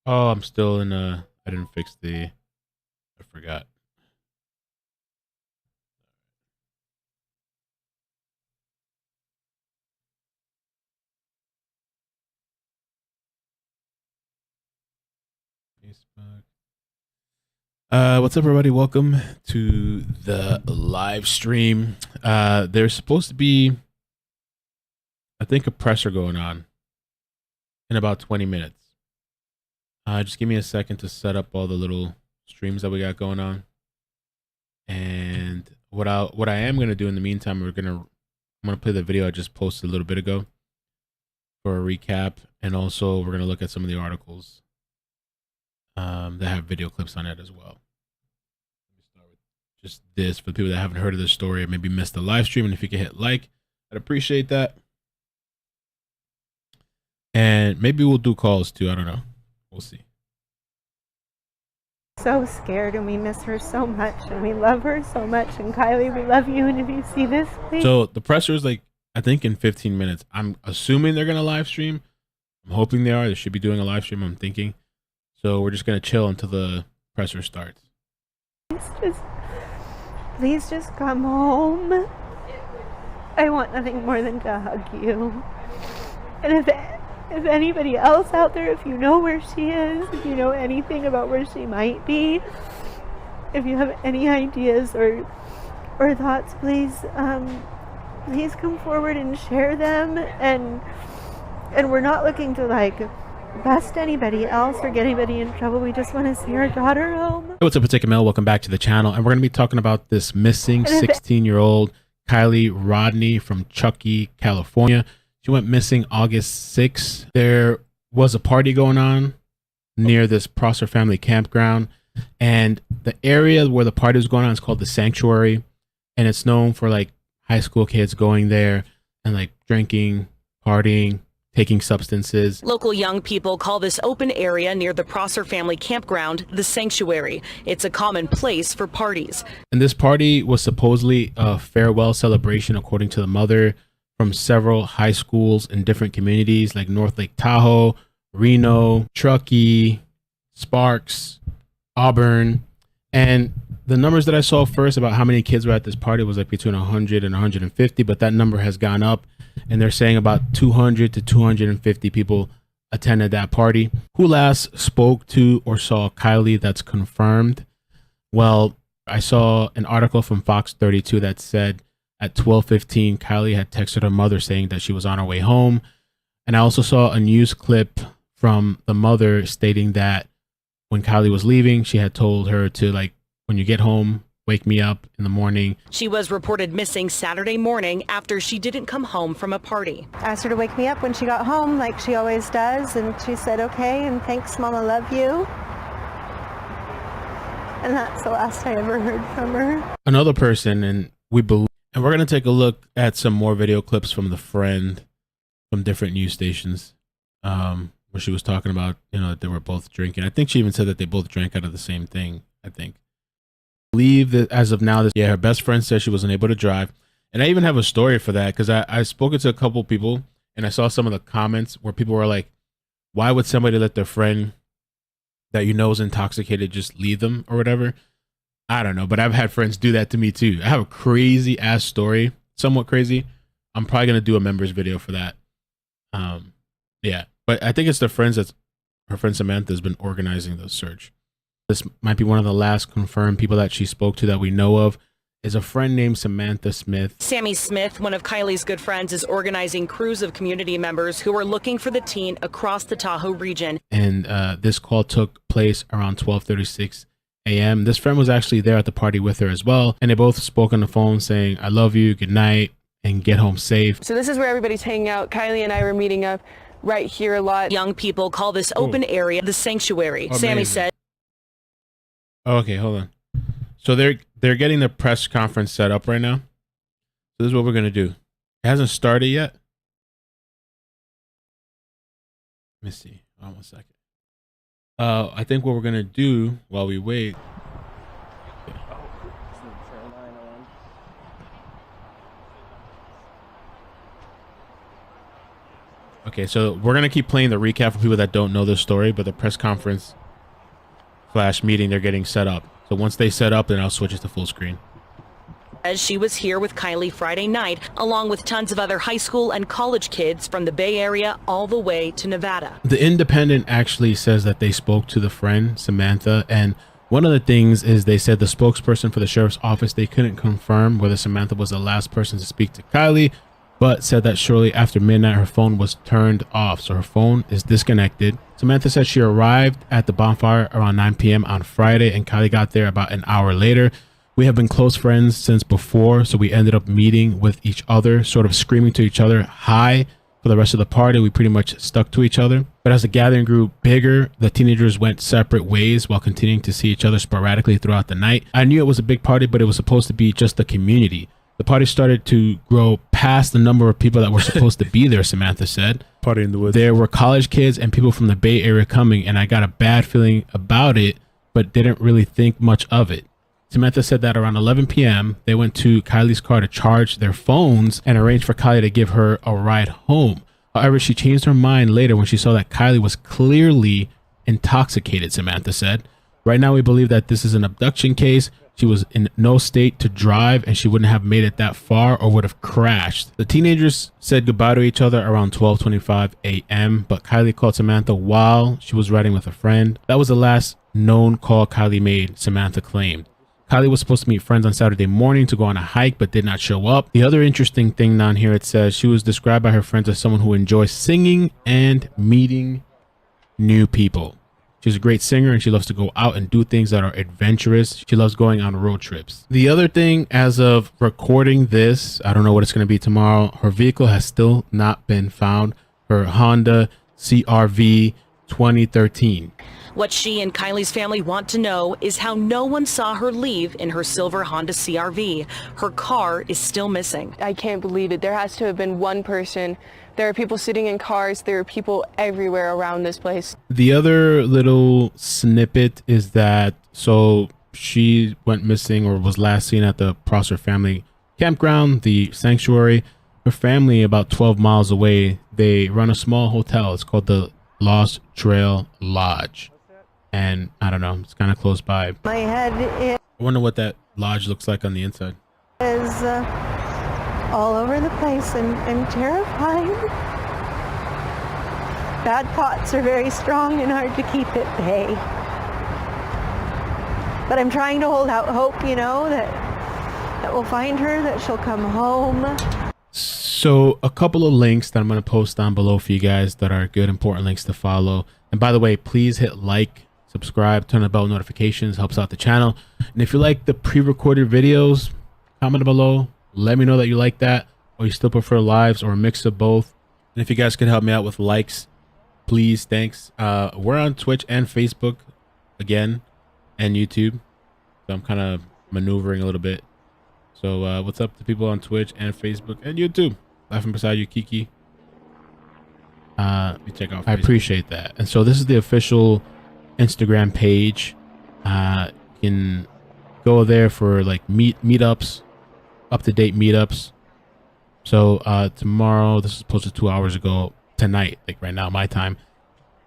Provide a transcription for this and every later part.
Oh, I'm still in I didn't fix I forgot. Facebook. What's up, everybody? Welcome to the live stream. There's supposed to be, I think, a presser going on in about 20 minutes. Just give me a second to set up all the little streams that we got going on. And what I am gonna do in the meantime, I'm gonna play the video I just posted a little bit ago for a recap, and also we're gonna look at some of the articles that have video clips on it as well. Let me start with just this for people that haven't heard of this story or maybe missed the live stream. And if you could hit like, I'd appreciate that. And maybe we'll do calls too. I don't know. We'll see. So scared, and we miss her so much, and we love her so much. And Kylie, we love you. And if you see this, please. So the presser is like, I think in 15 minutes. I'm assuming they're gonna live stream. I'm hoping they are. They should be doing a live stream, I'm thinking. So we're just gonna chill until the presser starts. Please just come home. I want nothing more than to hug you. And if anybody else out there, if you know where she is, if you know anything about where she might be, if you have any ideas or thoughts, please come forward and share them. And we're not looking to like bust anybody else or get anybody in trouble. We just want to see our daughter home. Hey, what's up, it's iCkEdMeL. Welcome back to the channel, and we're gonna be talking about this missing 16-year-old Kiely Rodni from Truckee, California. She went missing August 6th. There was a party going on near this Prosser Family Campground, and the area where the party was going on is called the Sanctuary, and it's known for like high school kids going there and like drinking, partying, taking substances. Local young people call this open area near the Prosser Family Campground the Sanctuary. It's a common place for parties. And this party was supposedly a farewell celebration, according to the mother, from several high schools in different communities like North Lake Tahoe, Reno, Truckee, Sparks, Auburn. And the numbers that I saw first about how many kids were at this party was like between 100 and 150, but that number has gone up, and they're saying about 200 to 250 people attended that party. Who last spoke to or saw Kiely that's confirmed? Well, I saw an article from Fox 32 that said at 12:15, Kiely had texted her mother saying that she was on her way home. And I also saw a news clip from the mother stating that when Kiely was leaving, she had told her to, like, when you get home, wake me up in the morning. She was reported missing Saturday morning after she didn't come home from a party. I asked her to wake me up when she got home, like she always does, and she said, okay, and thanks, Mama, love you. And that's the last I ever heard from her. Another person, and we're going to take a look at some more video clips from the friend from different news stations, where she was talking about, you know, that they were both drinking. I think she even said that they both drank out of the same thing, I think. I believe that as of now, her best friend said she wasn't able to drive. And I even have a story for that, because I spoke to a couple people, and I saw some of the comments where people were like, why would somebody let their friend that you know is intoxicated just leave them or whatever? I don't know, but I've had friends do that to me too. I have a crazy ass story, somewhat crazy. I'm probably going to do a members video for that. Yeah, but I think it's the friends that her friend Samantha has been organizing the search. This might be one of the last confirmed people that she spoke to that we know of, is a friend named Samantha Smith. Sammy Smith, one of Kylie's good friends, is organizing crews of community members who are looking for the teen across the Tahoe region. And this call took place around 12:36 a.m. This friend was actually there at the party with her as well, and they both spoke on the phone saying, I love you, good night, and get home safe. So this is where everybody's hanging out. Kylie and I were meeting up right here a lot. Young people call this open area the Sanctuary. Amazing. Sammy said. Oh, okay, hold on. So they're getting the press conference set up right now. So this is what we're gonna do. It hasn't started yet. Let me see. Hold on 1 second. I think what we're gonna do while we wait. Okay, so we're gonna keep playing the recap for people that don't know the story, but the press conference / meeting they're getting set up. So once they set up, then I'll switch it to full screen. As she was here with Kiely Friday night, along with tons of other high school and college kids from the Bay Area all the way to Nevada. The Independent actually says that they spoke to the friend, Samantha, and one of the things is they said the spokesperson for the sheriff's office, they couldn't confirm whether Samantha was the last person to speak to Kiely, but said that shortly after midnight, her phone was turned off. So her phone is disconnected. Samantha said she arrived at the bonfire around 9 p.m. on Friday, and Kiely got there about an hour later. We have been close friends since before, so we ended up meeting with each other, sort of screaming to each other, hi. For the rest of the party, we pretty much stuck to each other. But as the gathering grew bigger, the teenagers went separate ways while continuing to see each other sporadically throughout the night. I knew it was a big party, but it was supposed to be just a community. The party started to grow past the number of people that were supposed to be there, Samantha said. Party in the woods. There were college kids and people from the Bay Area coming, and I got a bad feeling about it, but didn't really think much of it. Samantha said that around 11 p.m., they went to Kiely's car to charge their phones and arranged for Kiely to give her a ride home. However, she changed her mind later when she saw that Kiely was clearly intoxicated, Samantha said. Right now, we believe that this is an abduction case. She was in no state to drive, and she wouldn't have made it that far or would have crashed. The teenagers said goodbye to each other around 12:25 a.m., but Kiely called Samantha while she was riding with a friend. That was the last known call Kiely made, Samantha claimed. Kiely was supposed to meet friends on Saturday morning to go on a hike, but did not show up. The other interesting thing down here, it says she was described by her friends as someone who enjoys singing and meeting new people. She's a great singer and she loves to go out and do things that are adventurous. She loves going on road trips. The other thing, as of recording this, I don't know what it's going to be tomorrow. Her vehicle has still not been found. Her Honda CRV 2013. What she and Kiely's family want to know is how no one saw her leave in her silver Honda CRV. Her car is still missing. I can't believe it. There has to have been one person. There are people sitting in cars. There are people everywhere around this place. The other little snippet is that, so she went missing or was last seen at the Prosser Family Campground, the sanctuary. Her family, about 12 miles away, they run a small hotel. It's called the Lost Trail Lodge. And I don't know, it's kind of close by. My head I wonder what that lodge looks like on the inside. is all over the place and terrified. Bad thoughts are very strong and hard to keep at bay. But I'm trying to hold out hope, you know, that we'll find her, that she'll come home. So a couple of links that I'm going to post down below for you guys that are good, important links to follow. And by the way, please hit like, subscribe, turn on bell notifications, helps out the channel. And if you like the pre-recorded videos, comment below. Let me know that you like that, or you still prefer lives, or a mix of both. And if you guys could help me out with likes, please, thanks. We're on Twitch and Facebook again, and YouTube. So I'm kind of maneuvering a little bit. So what's up to people on Twitch and Facebook and YouTube? Laughing beside you, Kiki. You check out Facebook. I appreciate that. And so this is the official Instagram page. You can go there for like meetups, up-to-date meetups. So tomorrow, this was posted 2 hours ago, tonight, like right now, my time.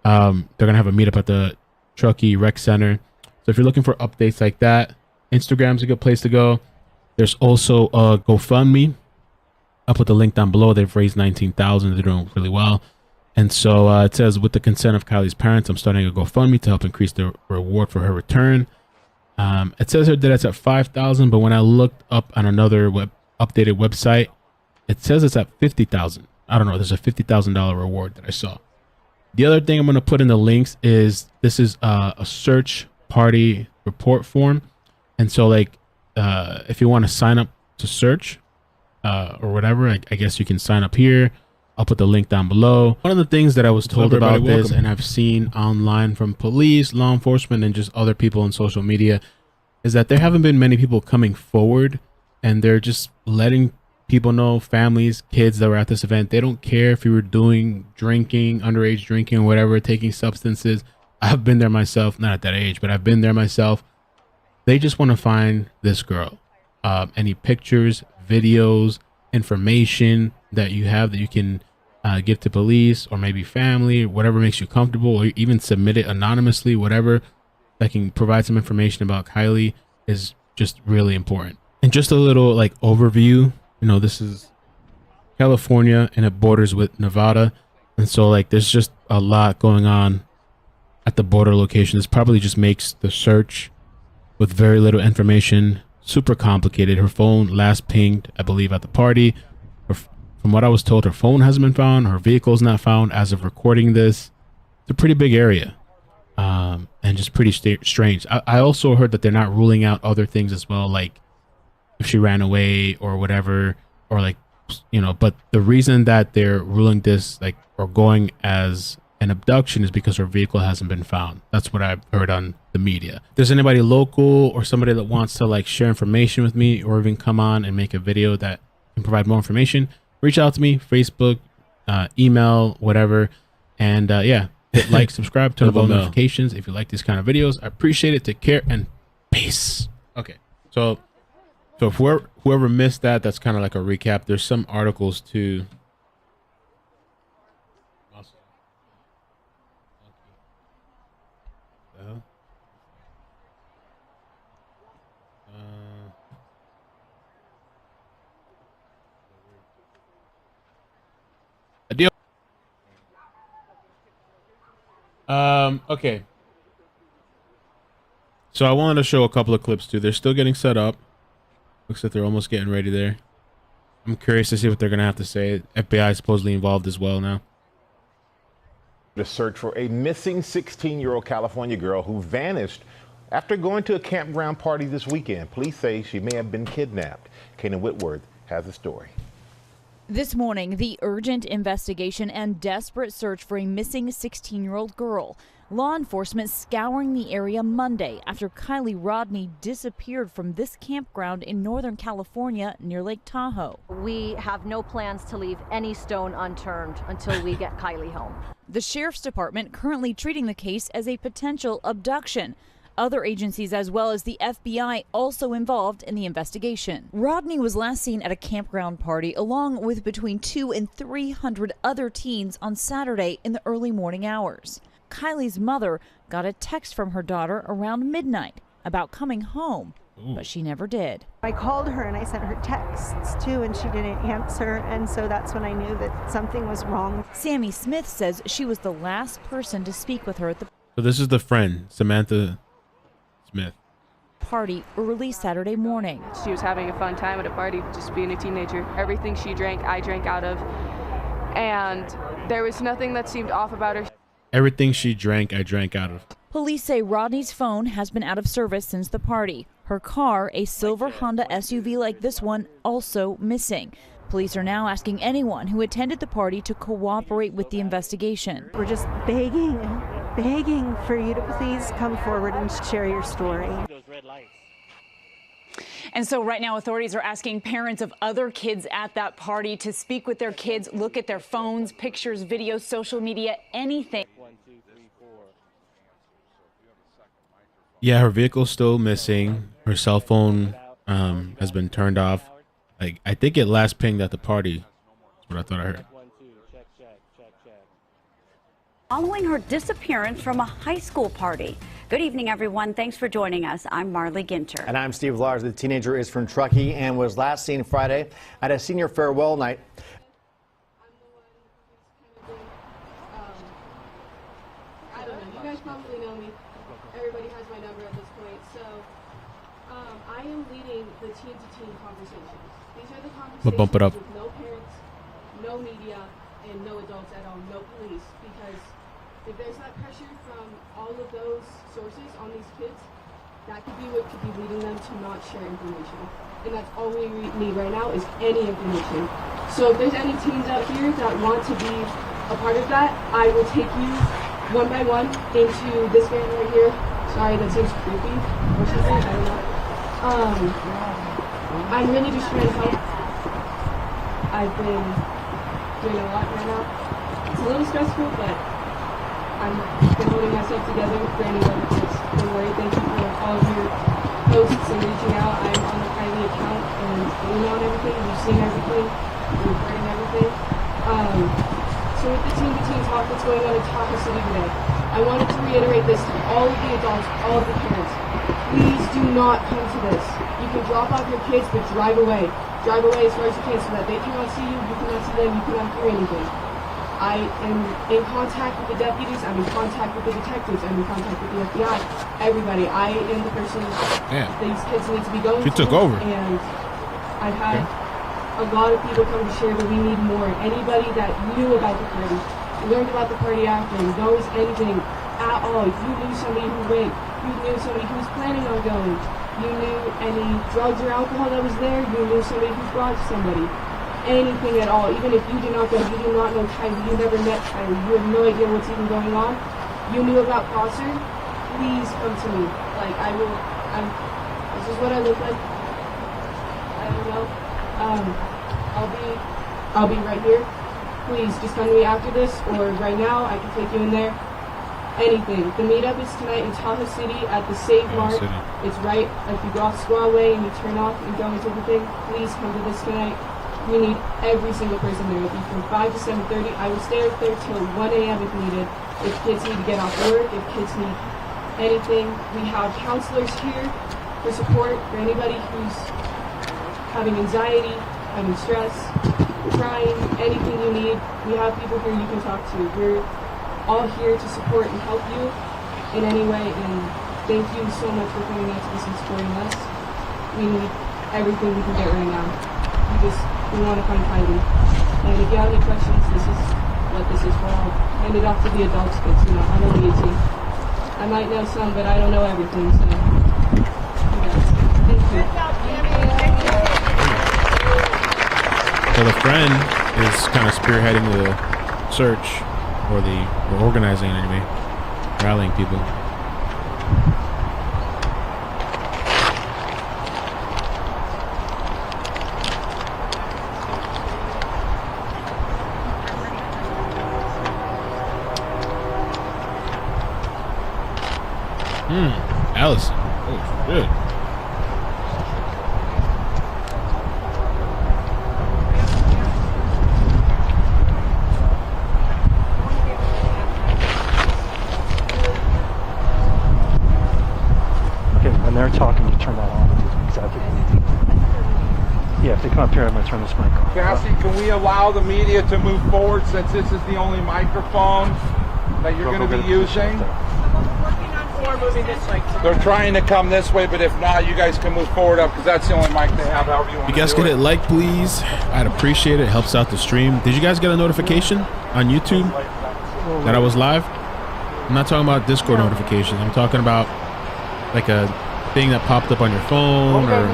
They're gonna have a meetup at the Truckee Rec Center. So if you're looking for updates like that, Instagram's a good place to go. There's also a GoFundMe. I'll put the link down below. They've raised $19,000. They're doing really well. And so it says, with the consent of Kiely's parents, I'm starting a GoFundMe to help increase the reward for her return. It says here that it's at 5,000, but when I looked up on another updated website, it says it's at 50,000. I don't know. There's a $50,000 reward that I saw. The other thing I'm going to put in the links is this is a search party report form. And so like, if you want to sign up to search or whatever, I guess you can sign up here. I'll put the link down below. One of the things that I was told about this and I've seen online from police, law enforcement, and just other people on social media is that there haven't been many people coming forward, and they're just letting people know, families, kids that were at this event, they don't care if you were doing drinking, underage drinking or whatever, taking substances. I've been there myself, not at that age, but I've been there myself. They just want to find this girl. Any pictures, videos, information that you have that you can give to police or maybe family, whatever makes you comfortable, or even submit it anonymously, whatever that can provide some information about Kiely is just really important. And just a little like overview, you know, this is California and it borders with Nevada. And so like there's just a lot going on at the border location. This probably just makes the search with very little information super complicated. Her phone last pinged, I believe, at the party. From what I was told, her phone hasn't been found. Her vehicle's not found as of recording this. It's a pretty big area, and just pretty strange. I also heard that they're not ruling out other things as well, like if she ran away or whatever, or like, you know, but the reason that they're ruling this like or going as an abduction is because her vehicle hasn't been found. That's what I've heard on the media. If there's anybody local or somebody that wants to like share information with me or even come on and make a video that can provide more information, reach out to me, Facebook, email, whatever. And yeah, hit like, subscribe, turn on notifications if you like these kind of videos. I appreciate it. Take care and peace. Okay, so if whoever missed that, that's kind of like a recap. There's some articles too. Okay. So I wanted to show a couple of clips too. They're still getting set up. Looks like they're almost getting ready there. I'm curious to see what they're gonna have to say. FBI is supposedly involved as well now. The search for a missing 16-year-old California girl who vanished after going to a campground party this weekend. Police say she may have been kidnapped. Kanan Whitworth has the story. This morning, the urgent investigation and desperate search for a missing 16-year-old girl. Law enforcement scouring the area Monday after Kiely Rodni disappeared from this campground in Northern California near Lake Tahoe. We have no plans to leave any stone unturned until we get Kiely home. The sheriff's department currently treating the case as a potential abduction. Other agencies as well as the FBI also involved in the investigation. Rodni was last seen at a campground party along with between 200 and 300 other teens on Saturday in the early morning hours. Kiely's mother got a text from her daughter around midnight about coming home, but she never did. I called her and I sent her texts too, and she didn't answer, and so that's when I knew that something was wrong. Sammy Smith says she was the last person to speak with her at the So this is the friend, Samantha Smith. Party early Saturday morning. She was having a fun time at a party, just being a teenager. Everything she drank, I drank out of. And there was nothing that seemed off about her. Everything she drank, I drank out of. Police say Rodni's phone has been out of service since the party. Her car, a silver Honda SUV like this one, also missing. Police are now asking anyone who attended the party to cooperate with the investigation. We're just begging for you to please come forward and share your story. And so right now authorities are asking parents of other kids at that party to speak with their kids, look at their phones, pictures, videos, social media, anything. Yeah, her vehicle's still missing. Her cell phone has been turned off. Like, I think it last pinged at the party. That's what I thought I heard. Following her disappearance from a high school party. Good evening, everyone. Thanks for joining us. I'm Marley Ginter. And I'm Steve Lars. The teenager is from Truckee and was last seen Friday at a senior farewell night. I don't know. You guys probably know me. Everybody has my number at this point. So I am leading the teen-to-teen conversations. These are the conversations Bump it up. with no parents, no media, and no adults at all, no police. Because if there's that pressure from all of those sources on these kids, that could be what could be leading them to not share information. And that's all we need right now is any information. So if there's any teens out here that want to be a part of that, I will take you one by one into this van right here. Sorry, that seems creepy or something, I don't know. I'm really just trying to help. I've been doing a lot right now. It's a little stressful, but I've been holding myself together for any other kids. Don't worry, thank you for all of your posts and reaching out. I'm on the Kiely account and emailed everything. You've seen everything. You're recording everything. So with the teen talk that's going on in Truckee City today, I wanted to reiterate this to all of the adults, all of the parents. Please do not come to this. You can drop off your kids, but drive away. Drive away as far as you can so that they cannot see you cannot see them, you cannot hear anything. I am in contact with the deputies, I'm in contact with the detectives, I'm in contact with the FBI, everybody. I am the person these kids need to be going to. She took over. And I've had a lot of people come to share that we need more. Anybody that knew about the party, learned about the party after, knows anything at all. You knew somebody who went, you knew somebody who was planning on going, you knew any drugs or alcohol that was there, you knew somebody who brought somebody. Anything at all, even if you did not go, you do not know Kiely, you never met Kiely, you have no idea what's even going on, you knew about Prosser, please come to me. Like, this is what I look like. I don't know. I'll be right here. Please, just come to me after this, or right now, I can take you in there. Anything. The meetup is tonight in Truckee City at the Save Mark. It's right, if you go off Squaw Way and you turn off and go into the thing, please come to this tonight. We need every single person there. It'll be from 5 to 7:30. I will stay there till 1 a.m. if needed. If kids need to get off work, if kids need anything. We have counselors here for support for anybody who's having anxiety, having stress, crying, anything you need. We have people here you can talk to. We're all here to support and help you in any way. And thank you so much for coming out to this and supporting us. We need everything we can get right now. We want to find Kiely. And if you have any questions, this is what this is for. I'll hand it off to the adults, because I'm only 18. I might know some, but I don't know everything, so thank you. So the friend is kind of spearheading the search, or organizing it anyway, rallying people. Allison. Oh, good. Okay, when they're talking, you turn that on. Exactly. Yeah, if they come up here, I'm going to turn this mic off. Cassie, can we allow the media to move forward since this is the only microphone that you're going to be using? They're trying to come this way, but if not, you guys can move forward up because that's the only mic they have. However you want. You guys get it, like, please. I'd appreciate it. It helps out the stream. Did you guys get a notification on YouTube that I was live? I'm not talking about Discord notifications. I'm talking about like a thing that popped up on your phone or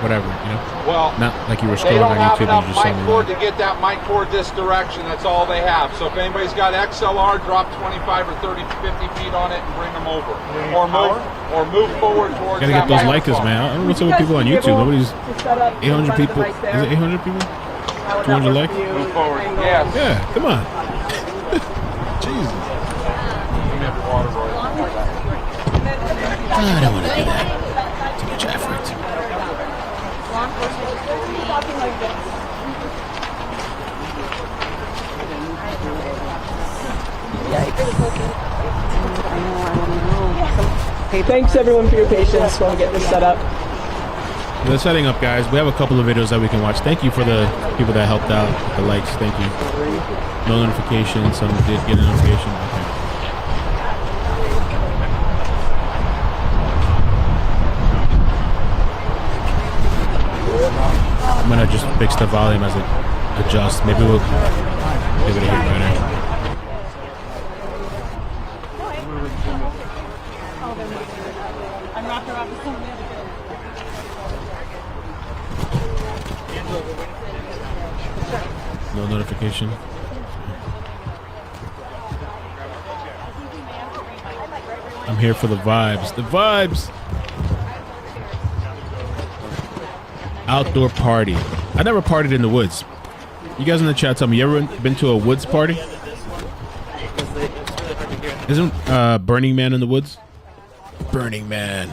whatever, you know? Well, not like you were scrolling on YouTube and you just saw me. Mic cord to get that mic cord this direction. That's all they have. So if anybody's got XLR, drop 25 or 30, 50 feet on it and bring them over. Or move forward towards Gotta get those likers, man. I don't know what's up with people on YouTube. Nobody's 800 people. Is it 800 people? 200 likes? Move forward. Yes. Yeah, come on. Jesus. I don't want to do that. Too much effort. Hey, thanks everyone for your patience while we get this set up. They're setting up, guys. We have a couple of videos that we can watch. Thank you for the people that helped out with the likes. Thank you. No notification. Some did get a notification. Okay. I'm gonna just fix the volume as it adjusts. Maybe we'll give it a hit better. No notification. I'm here for the vibes. The vibes. Outdoor party. I never partied in the woods. You guys in the chat tell me, you ever been to a woods party? Isn't Burning Man in the woods? Burning Man.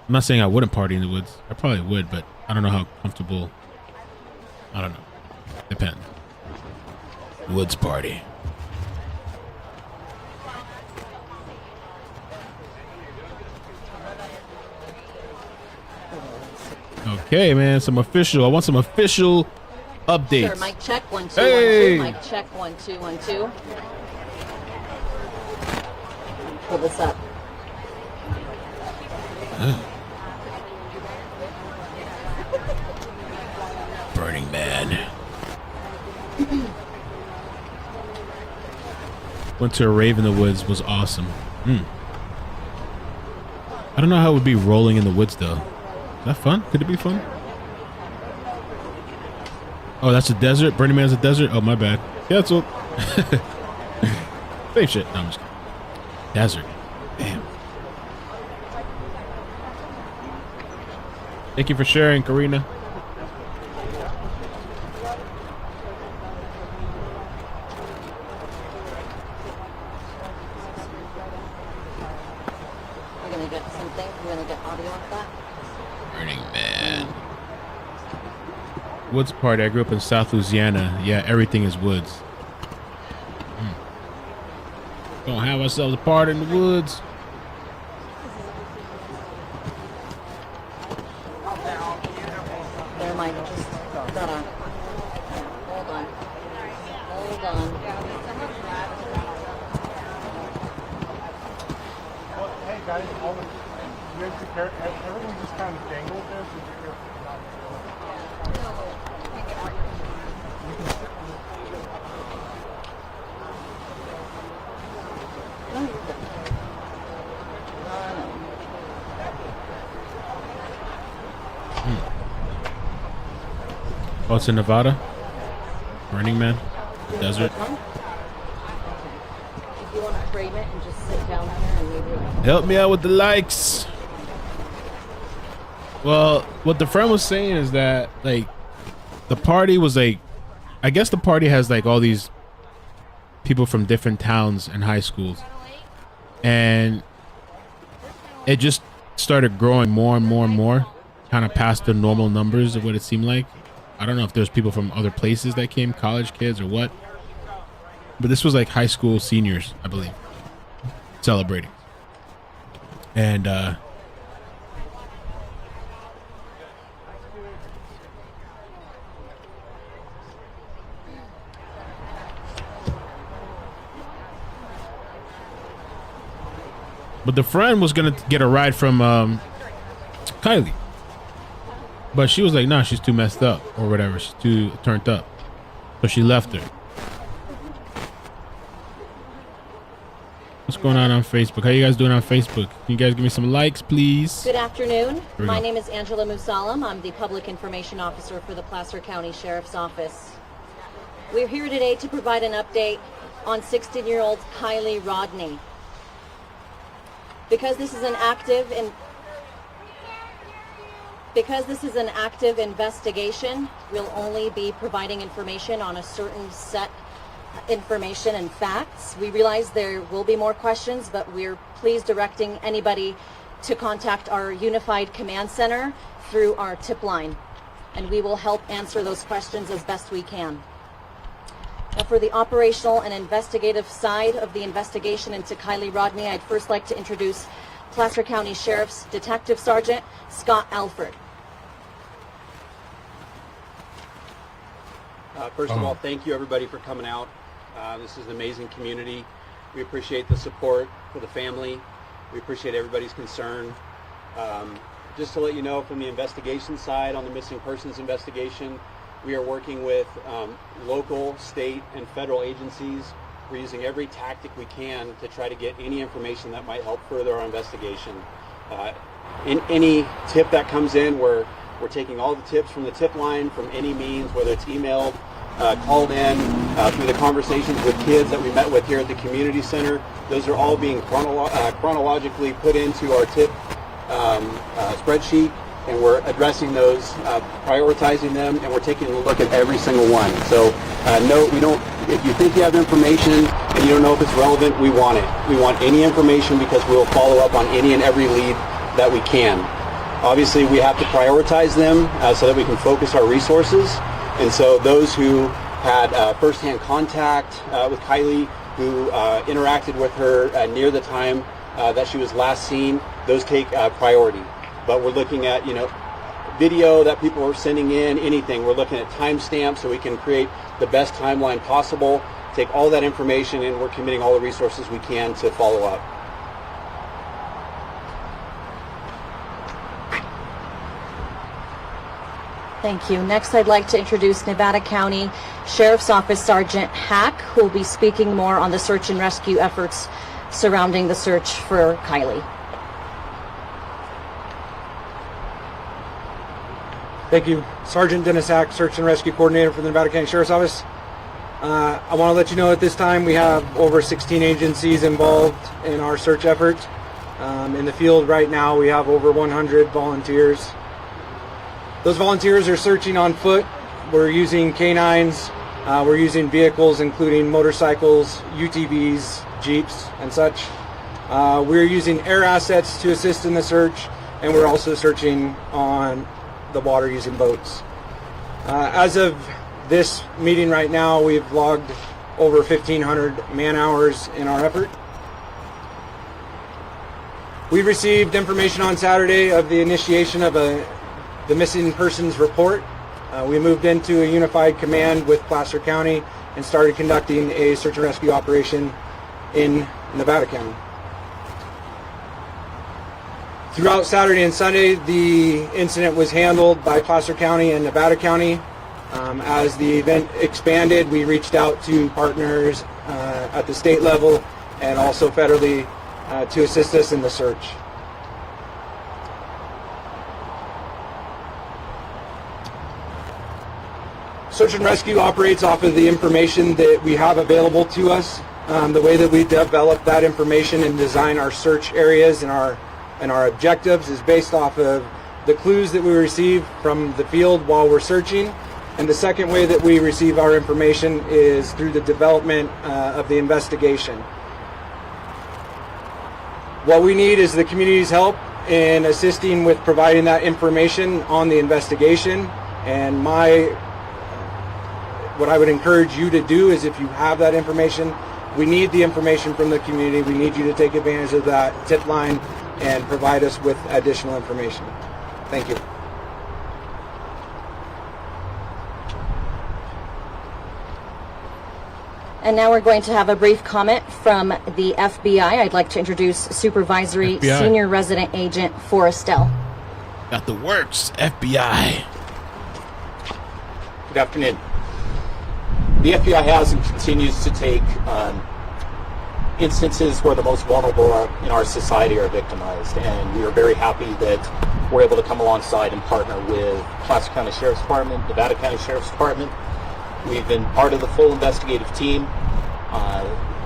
I'm not saying I wouldn't party in the woods. I probably would, but I don't know how comfortable. I don't know. Depends. Woods party. Okay, man, I want some official updates. Sure, mic check, 1 2 Hey! 1 2. Mic check, 1 2 1 2. Pull this up. Burning Man. Went to a rave in the woods, was awesome. I don't know how it would be rolling in the woods though. Is that fun? Could it be fun? Oh, that's a desert? Burning Man's a desert? Oh, my bad. Cancel. Same shit. No, I'm just kidding. Desert. Damn. Thank you for sharing, Karina. We're gonna get something. We're gonna get audio of that. Burning Man. Woods party. I grew up in South Louisiana. Yeah, everything is woods. Gonna have ourselves a party in the woods. There might just hold on. Hold on. Hold on. Hey guys, everything just kind of dangled there, so you're not. Oh, it's in Nevada? Burning Man? Desert? If you want to frame it and just sit down here and maybe Help me out with the likes. Well, what the friend was saying is that, like, the party was like, I guess the party has like all these people from different towns and high schools. And it just started growing more and more and more, kind of past the normal numbers of what it seemed like. I don't know if there's people from other places that came, college kids or what. But this was like high school seniors, I believe, celebrating. And but the friend was gonna get a ride from Kiely, but she was like, "Nah, she's too messed up or whatever. She's too turned up," so she left her. What's going on Facebook? How you guys doing on Facebook? Can you guys give me some likes, please? Good afternoon. we My go. name is Angela Musalam. I'm the Public Information Officer for the Placer County Sheriff's Office. We're here today to provide an update on 16-year-old Kiely Rodni. Because this is an active investigation, we'll only be providing information on a certain set information and facts. We realize there will be more questions, but we're pleased directing anybody to contact our Unified Command Center through our tip line, and we will help answer those questions as best we can. Now, for the operational and investigative side of the investigation into Kiely Rodni, I'd first like to introduce Placer County Sheriff's Detective Sergeant Scott Alford. First of all, thank you everybody for coming out. This is an amazing community. We appreciate the support for the family. We appreciate everybody's concern. Just to let you know, from the investigation side, on the missing persons investigation, we are working with local, state, and federal agencies. We're using every tactic we can to try to get any information that might help further our investigation. In any tip that comes in, we're taking all the tips from the tip line, from any means, whether it's emailed, called in, through the conversations with kids that we met with here at the community center. Those are all being chronologically put into our tip spreadsheet, and we're addressing those, prioritizing them, and we're taking a look at every single one. So no, we don't. If you think you have information and you don't know if it's relevant, we want it. We want any information because we will follow up on any and every lead that we can. Obviously, we have to prioritize them so that we can focus our resources. And so those who had firsthand contact with Kiely, who interacted with her near the time that she was last seen. Those take priority. But we're looking at, video that people are sending in, anything. We're looking at timestamps so we can create the best timeline possible, take all that information, and we're committing all the resources we can to follow up. Thank you. Next, I'd like to introduce Nevada County Sheriff's Office Sergeant Hack, who will be speaking more on the search and rescue efforts surrounding the search for Kiely. Thank you. Sergeant Dennis Hack, Search and Rescue Coordinator for the Nevada County Sheriff's Office. I want to let you know at this time we have over 16 agencies involved in our search effort. In the field right now we have over 100 volunteers. Those volunteers are searching on foot. We're using canines. We're using vehicles including motorcycles, UTVs, Jeeps, and such. We're using air assets to assist in the search, and we're also searching on the water using boats. As of this meeting right now, we've logged over 1,500 man hours in our effort. We received information on Saturday of the initiation of the missing persons report. We moved into a unified command with Prosser County and started conducting a search and rescue operation in Nevada County. Throughout Saturday and Sunday, the incident was handled by Prosser County and Nevada County. As the event expanded, we reached out to partners at the state level and also federally to assist us in the search. Search and rescue operates off of the information that we have available to us. The way that we develop that information and design our search areas and our objectives is based off of the clues that we receive from the field while we're searching. And the second way that we receive our information is through the development of the investigation. What we need is the community's help in assisting with providing that information on the investigation. And what I would encourage you to do is, if you have that information, we need the information from the community. We need you to take advantage of that tip line and provide us with additional information. Thank you. And now we're going to have a brief comment from the FBI. I'd like to introduce Supervisory FBI. Senior Resident Agent Forrestel. Got the works, FBI. Good afternoon. The FBI has and continues to take instances where the most vulnerable in our society are victimized, and we are very happy that we're able to come alongside and partner with Prosser County Sheriff's Department, Nevada County Sheriff's Department. We've been part of the full investigative team.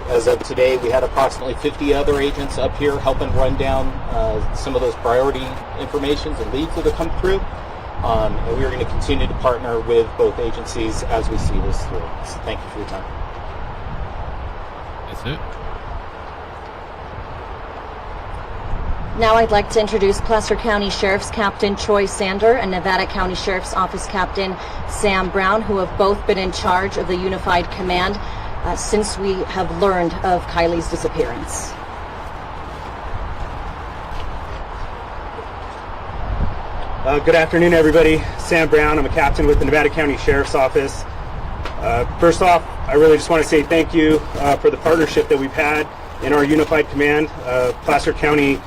As of today, we had approximately 50 other agents up here helping run down some of those priority informations and leads that have come through. And we are going to continue to partner with both agencies as we see this through. So thank you for your time. That's it. Now I'd like to introduce Placer County Sheriff's Captain Troy Sander and Nevada County Sheriff's Office Captain Sam Brown, who have both been in charge of the Unified Command since we have learned of Kiely's disappearance. Good afternoon, everybody. Sam Brown. I'm a captain with the Nevada County Sheriff's Office. First off, I really just want to say thank you for the partnership that we've had in our Unified Command. Placer County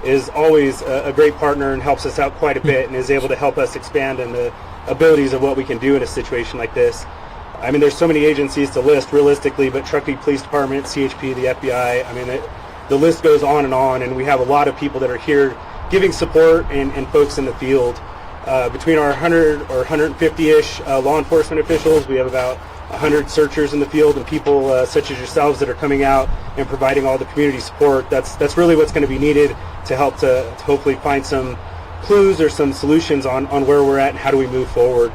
is always a great partner and helps us out quite a bit and is able to help us expand in the abilities of what we can do in a situation like this. I mean, there's so many agencies to list realistically, but Truckee Police Department, CHP, the FBI, I mean, the list goes on, and we have a lot of people that are here giving support and folks in the field. Between our 100 or 150-ish law enforcement officials, we have about 100 searchers in the field and people such as yourselves that are coming out and providing all the community support. That's really what's going to be needed to help to hopefully find some clues or some solutions on where we're at and how do we move forward.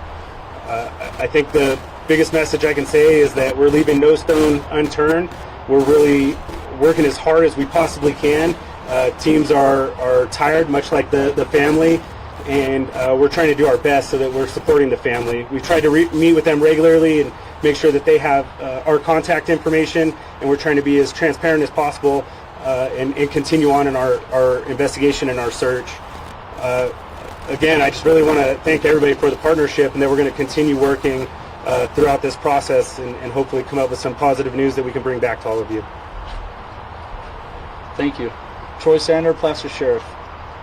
I think the biggest message I can say is that we're leaving no stone unturned. We're really working as hard as we possibly can. Teams are tired, much like the family, and we're trying to do our best so that we're supporting the family. We've tried to meet with them regularly and make sure that they have our contact information, and we're trying to be as transparent as possible and continue on in our investigation and our search. Again, I just really want to thank everybody for the partnership, and that we're going to continue working throughout this process and hopefully come up with some positive news that we can bring back to all of you. Thank you. Troy Sander, Prosser Sheriff.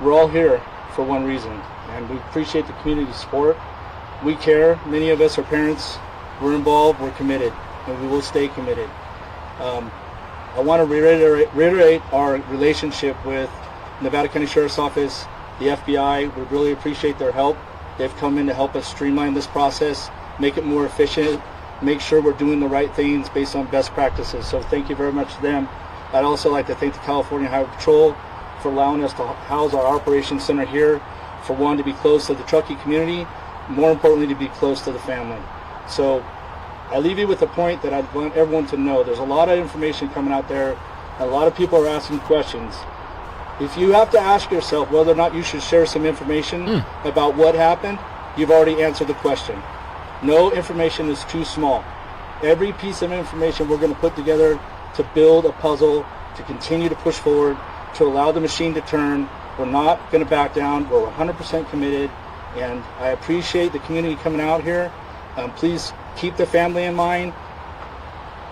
We're all here for one reason, and we appreciate the community support. We care. Many of us are parents. We're involved. We're committed, and we will stay committed. I want to reiterate our relationship with Nevada County Sheriff's Office, the FBI. We really appreciate their help. They've come in to help us streamline this process, make it more efficient, make sure we're doing the right things based on best practices. So thank you very much to them. I'd also like to thank the California Highway Patrol for allowing us to house our operations center here, for wanting to be close to the Truckee community, more importantly to be close to the family. So I leave you with a point that I want everyone to know. There's a lot of information coming out there, and a lot of people are asking questions. If you have to ask yourself whether or not you should share some information about what happened, you've already answered the question. No information is too small. Every piece of information we're going to put together to build a puzzle, to continue to push forward, to allow the machine to turn. We're not going to back down. We're 100% committed, and I appreciate the community coming out here. Please keep the family in mind.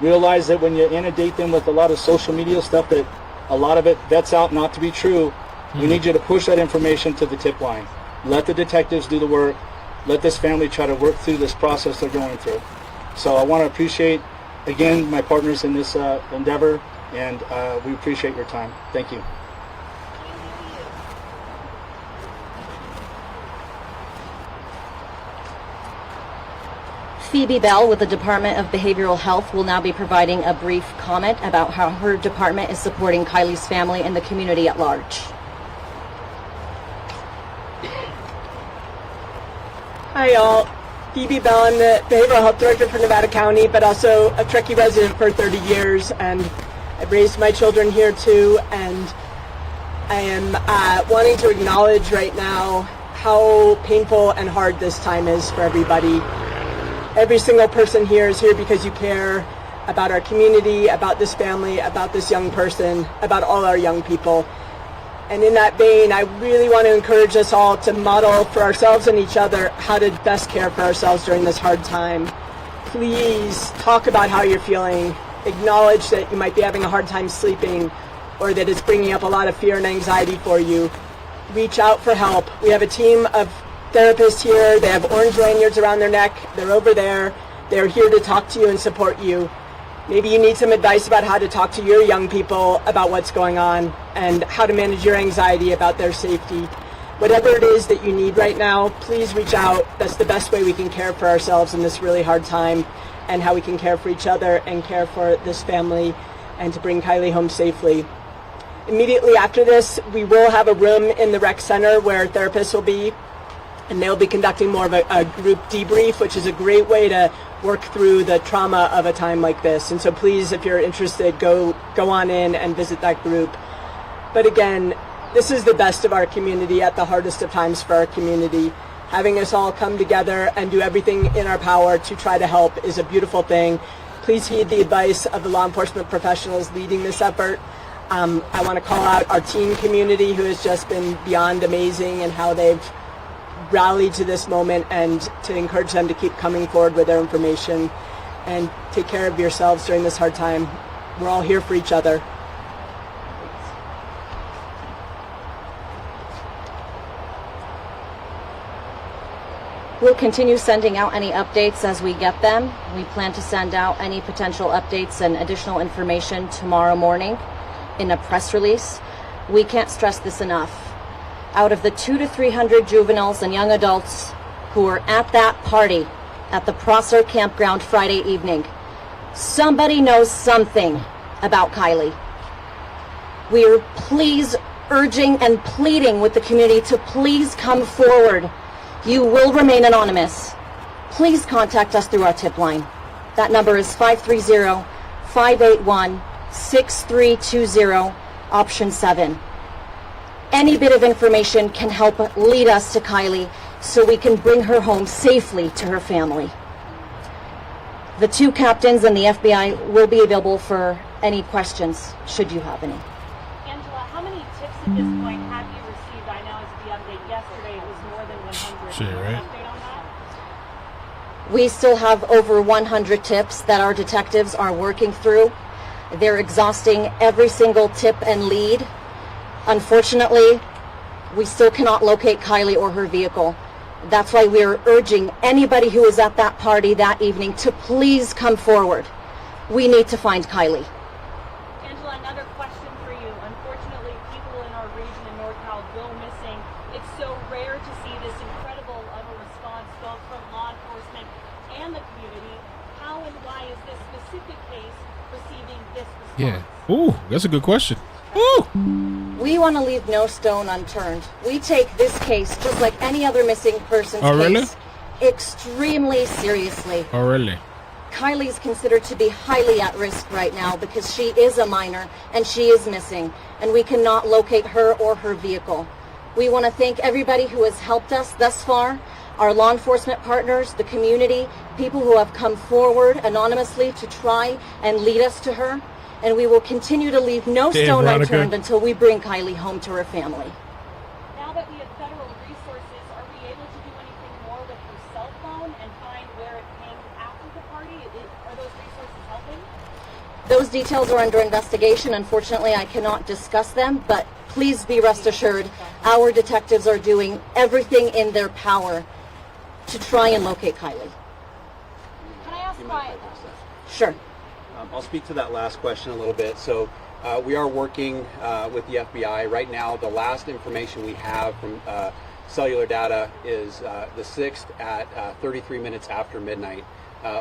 Realize that when you inundate them with a lot of social media stuff, that a lot of it vets out not to be true. We need you to push that information to the tip line. Let the detectives do the work. Let this family try to work through this process they're going through. So I want to appreciate, again, my partners in this endeavor, and we appreciate your time. Thank you. Phoebe Bell with the Department of Behavioral Health will now be providing a brief comment about how her department is supporting Kiely's family and the community at large. Hi y'all, Phoebe Bell. I'm the Behavioral Health Director for Nevada County, but also a Truckee resident for 30 years, and I've raised my children here too, and I am wanting to acknowledge right now how painful and hard this time is for everybody. Every single person here is here because you care about our community, about this family, about this young person, about all our young people. And in that vein, I really want to encourage us all to model for ourselves and each other how to best care for ourselves during this hard time. Please talk about how you're feeling. Acknowledge that you might be having a hard time sleeping, or that it's bringing up a lot of fear and anxiety for you. Reach out for help. We have a team of therapists here. They have orange lanyards around their neck. They're over there. They're here to talk to you and support you. Maybe you need some advice about how to talk to your young people about what's going on and how to manage your anxiety about their safety. Whatever it is that you need right now, please reach out. That's the best way we can care for ourselves in this really hard time, and how we can care for each other and care for this family and to bring Kiely home safely. Immediately after this, we will have a room in the rec center where therapists will be, and they'll be conducting more of a group debrief, which is a great way to work through the trauma of a time like this. And so please, if you're interested, go on in and visit that group. But again, this is the best of our community at the hardest of times for our community. Having us all come together and do everything in our power to try to help is a beautiful thing. Please heed the advice of the law enforcement professionals leading this effort. I want to call out our teen community, who has just been beyond amazing, and how they've rallied to this moment, and to encourage them to keep coming forward with their information and take care of yourselves during this hard time. We're all here for each other. We'll continue sending out any updates as we get them. We plan to send out any potential updates and additional information tomorrow morning in a press release. We can't stress this enough. Out of the 200 to 300 juveniles and young adults who were at that party at the Prosser Campground Friday evening, somebody knows something about Kiely. We are please urging and pleading with the community to please come forward. You will remain anonymous. Please contact us through our tip line. That number is 530-581-6320, option 7. Any bit of information can help lead us to Kiely so we can bring her home safely to her family. The two captains and the FBI will be available for any questions, should you have any. Angela, how many tips at this point have you received? I know as the update yesterday it was more than 100. Shit, right? Update on that? We still have over 100 tips that our detectives are working through. They're exhausting every single tip and lead. Unfortunately, we still cannot locate Kiely or her vehicle. That's why we're urging anybody who was at that party that evening to please come forward. We need to find Kiely. Angela, another question for you. Unfortunately, people in our region in NorCal go missing. It's so rare to see this incredible of a response both from law enforcement and the community. How and why is this specific case receiving this response? Yeah. Ooh, that's a good question. Ooh. We want to leave no stone unturned. We take this case, just like any other missing person's case, extremely seriously. Oh, really? Kiely is considered to be highly at risk right now because she is a minor and she is missing, and we cannot locate her or her vehicle. We want to thank everybody who has helped us thus far, our law enforcement partners, the community, people who have come forward anonymously to try and lead us to her, and we will continue to leave no stone unturned until we bring Kiely home to her family. Now that we have federal resources, are we able to do anything more with her cell phone and find where it came after the party? Are those resources helping? Those details are under investigation. Unfortunately, I cannot discuss them, but please be rest assured, our detectives are doing everything in their power to try and locate Kiely. Can I ask why? Sure. I'll speak to that last question a little bit. So we are working with the FBI. Right now, the last information we have from cellular data is the 6th at 33 minutes after midnight.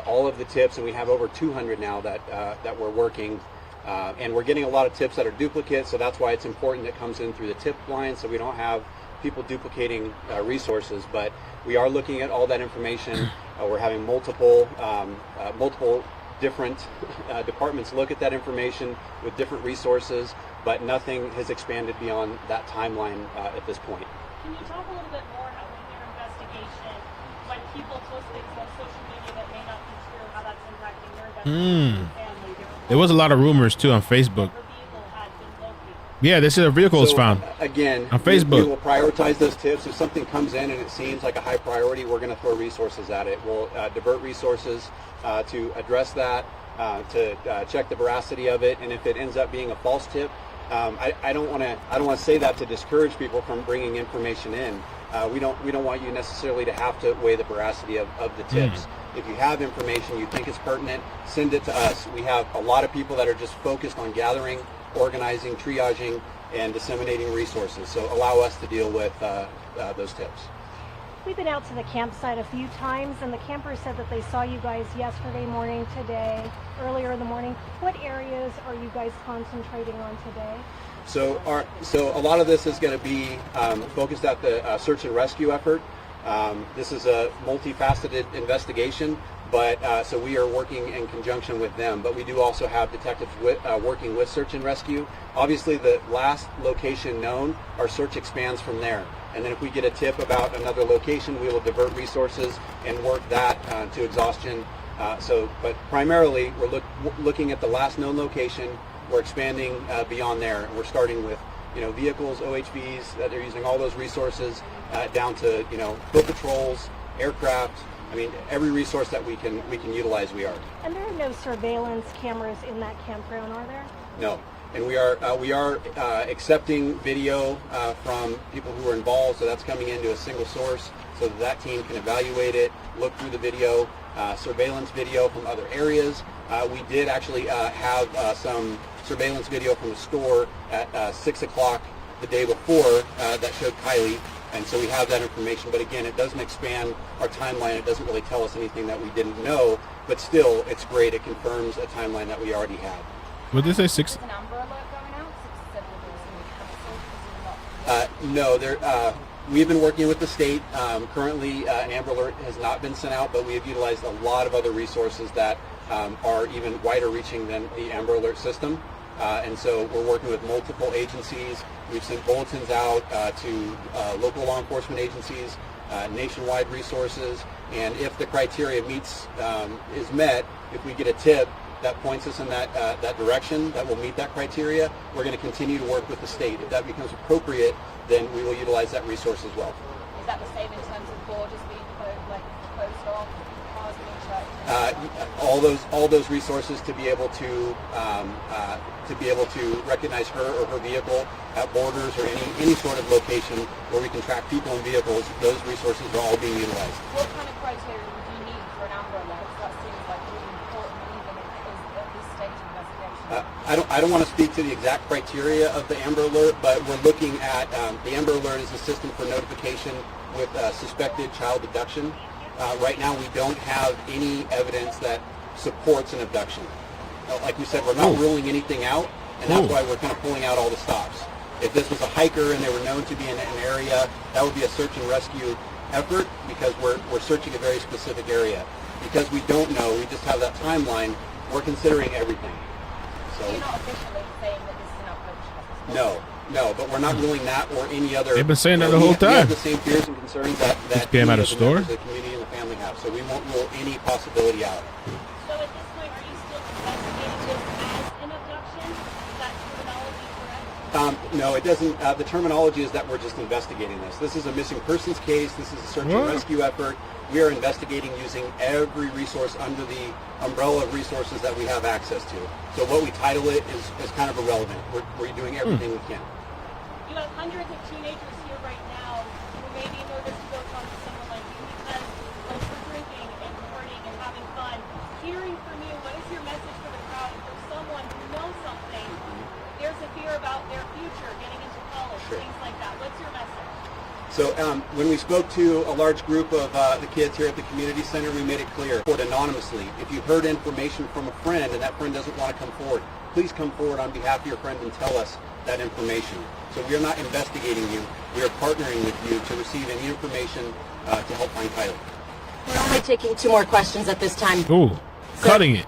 All of the tips, and we have over 200 now that we're working, and we're getting a lot of tips that are duplicates, so that's why it's important it comes in through the tip line so we don't have people duplicating resources. But we are looking at all that information. We're having multiple different departments look at that information with different resources, but nothing has expanded beyond that timeline at this point. Can you talk a little bit more about in your investigation, when people post things on social media that may not be true, how that's impacting your investigation, family? There was a lot of rumors too on Facebook. Yeah, this is a vehicle was found. Again, on Facebook. We will prioritize those tips. If something comes in and it seems like a high priority, we're going to throw resources at it. We'll divert resources to address that, to check the veracity of it, and if it ends up being a false tip, I don't want to say that to discourage people from bringing information in. We don't want you necessarily to have to weigh the veracity of the tips. If you have information you think is pertinent, send it to us. We have a lot of people that are just focused on gathering, organizing, triaging, and disseminating resources. So allow us to deal with those tips. We've been out to the campsite a few times, and the campers said that they saw you guys yesterday morning, today, earlier in the morning. What areas are you guys concentrating on today? So a lot of this is going to be focused at the search and rescue effort. This is a multifaceted investigation, but so we are working in conjunction with them. But we do also have detectives working with search and rescue. Obviously, the last location known, our search expands from there. And then if we get a tip about another location, we will divert resources and work that to exhaustion. But primarily, we're looking at the last known location. We're expanding beyond there. We're starting with, vehicles, OHVs that are using all those resources, down to, foot patrols, aircraft. I mean, every resource that we can utilize, we are. And there are no surveillance cameras in that campground, are there? No. And we are accepting video from people who are involved, so that's coming into a single source so that team can evaluate it, look through the video, surveillance video from other areas. We did actually have some surveillance video from the store at 6 o'clock the day before that showed Kiely, and so we have that information. But again, it doesn't expand our timeline. It doesn't really tell us anything that we didn't know, but still, it's great. It confirms a timeline that we already had. What did they say? 6? No, we've been working with the state. Currently, an Amber Alert has not been sent out, but we have utilized a lot of other resources that are even wider reaching than the Amber Alert system. And so we're working with multiple agencies. We've sent bulletins out to local law enforcement agencies, nationwide resources, And if the criteria is met, if we get a tip that points us in that direction that will meet that criteria, we're going to continue to work with the state. If that becomes appropriate, then we will utilize that resource as well. Is that the same in terms of borders being closed off, cars being checked? All those resources to be able to recognize her or her vehicle at borders or any sort of location where we can track people and vehicles, those resources are all being utilized. What kind of criteria would you need for an Amber Alert? That seems like really important even at this stage of investigation. I don't want to speak to the exact criteria of the Amber Alert, but we're looking at the Amber Alert is a system for notification with suspected child abduction. Right now, we don't have any evidence that supports an abduction. Like we said, we're not ruling anything out, and that's why we're kind of pulling out all the stops. If this was a hiker and they were known to be in an area, that would be a search and rescue effort because we're searching a very specific area. Because we don't know, we just have that timeline, we're considering everything. So you're not officially saying that this is an approach? No, but we're not ruling that or any other. They've been saying that the whole time. We have the same fears and concerns that game at a store. The community and the family have, so we won't rule any possibility out. So at this point, are you still investigating this as an abduction? Is that terminology correct? No, it doesn't. The terminology is that we're just investigating this. This is a missing persons case. This is a search and rescue effort. We are investigating using every resource under the umbrella of resources that we have access to. So what we title it is kind of irrelevant. We're doing everything we can. You have hundreds of teenagers here right now who may be nervous to go talk to someone like you because of drinking and partying and having fun. Hearing from you, what is your message for the crowd? If there's someone who knows something, there's a fear about their future, getting into college, things like that. What's your message? So when we spoke to a large group of the kids here at the community center, we made it clear, anonymously. If you've heard information from a friend and that friend doesn't want to come forward, please come forward on behalf of your friend and tell us that information. So we are not investigating you. We are partnering with you to receive any information to help find Kiely. We're only taking 2 more questions at this time. Ooh, cutting it.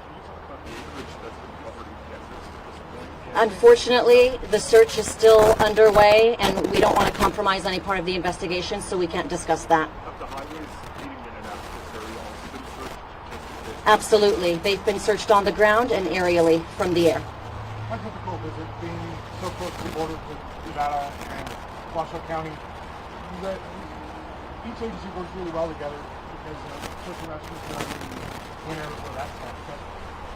Unfortunately, the search is still underway, and we don't want to compromise any part of the investigation, so we can't discuss that. Absolutely. They've been searched on the ground and aerially from the air. How difficult is it being so close to the border with Nevada and Prosser County? That each agency works really well together because search and rescue is done in winter or that stuff. But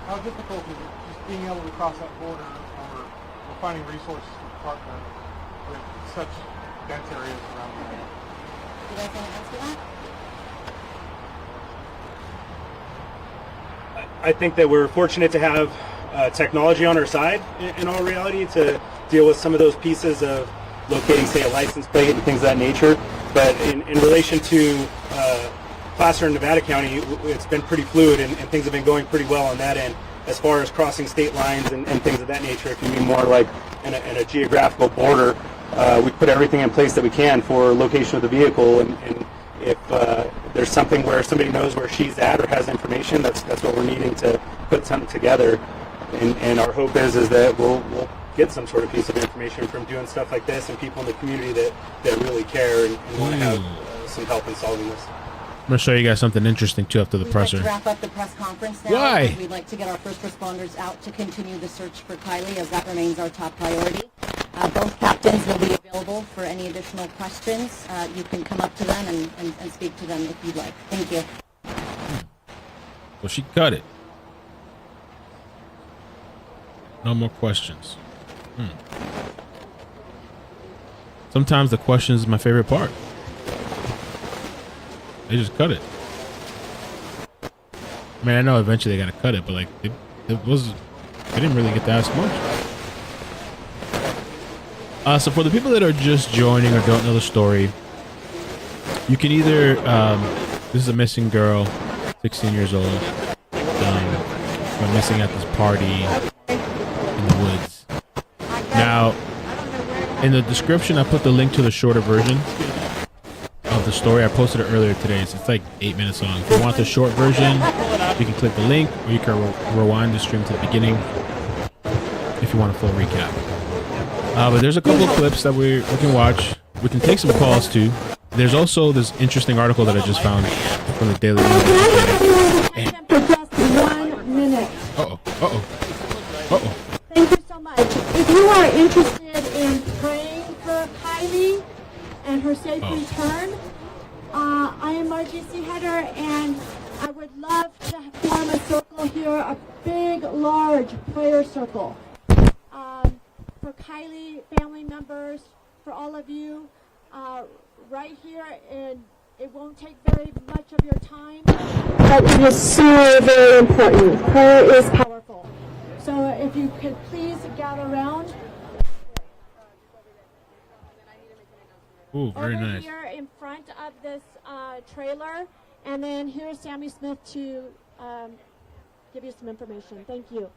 how difficult is it just being able to cross that border or finding resources to partner with such dense areas around the area? Do you guys want to answer that? I think that we're fortunate to have technology on our side in all reality to deal with some of those pieces of locating, say, a license plate and things of that nature. But in relation to Prosser and Nevada County, it's been pretty fluid and things have been going pretty well on that end. As far as crossing state lines and things of that nature, it can be more like in a geographical border. We put everything in place that we can for location of the vehicle, and if there's something where somebody knows where she's at or has information, that's what we're needing to put something together. And our hope is that we'll get some sort of piece of information from doing stuff like this and people in the community that really care and want to have some help in solving this. I'm going to show you guys something interesting, too, after the presser. We'd like to wrap up the press conference now. Why? We'd like to get our first responders out to continue the search for Kiely, as that remains our top priority. Both captains will be available for any additional questions. You can come up to them and speak to them if you'd like. Thank you. Well, she cut it. No more questions. Sometimes the questions is my favorite part. They just cut it. I mean, I know eventually they gotta cut it, but like they didn't really get to ask much. So for the people that are just joining or don't know the story, you can either this is a missing girl, 16 years old, went missing at this party in the woods. Now, in the description, I put the link to the shorter version of the story. I posted it earlier today, so it's like 8 minutes long. If you want the short version, you can click the link, or you can rewind the stream to the beginning if you want a full recap. But there's a couple of clips that we can watch. We can take some calls too. There's also this interesting article that I just found from the Daily News. For just 1 minute. Thank you so much. If you are interested in praying for Kiely and her safe return, I am RGC header, and I would love to form a circle here, a big, large prayer circle for Kiely, family members, for all of you, right here, and it won't take very much of your time, but it is so very important. Prayer is powerful. So if you could please gather around. Ooh, very over nice. here in front of this trailer, and then here's Sammy Smith to give you some information. Thank you.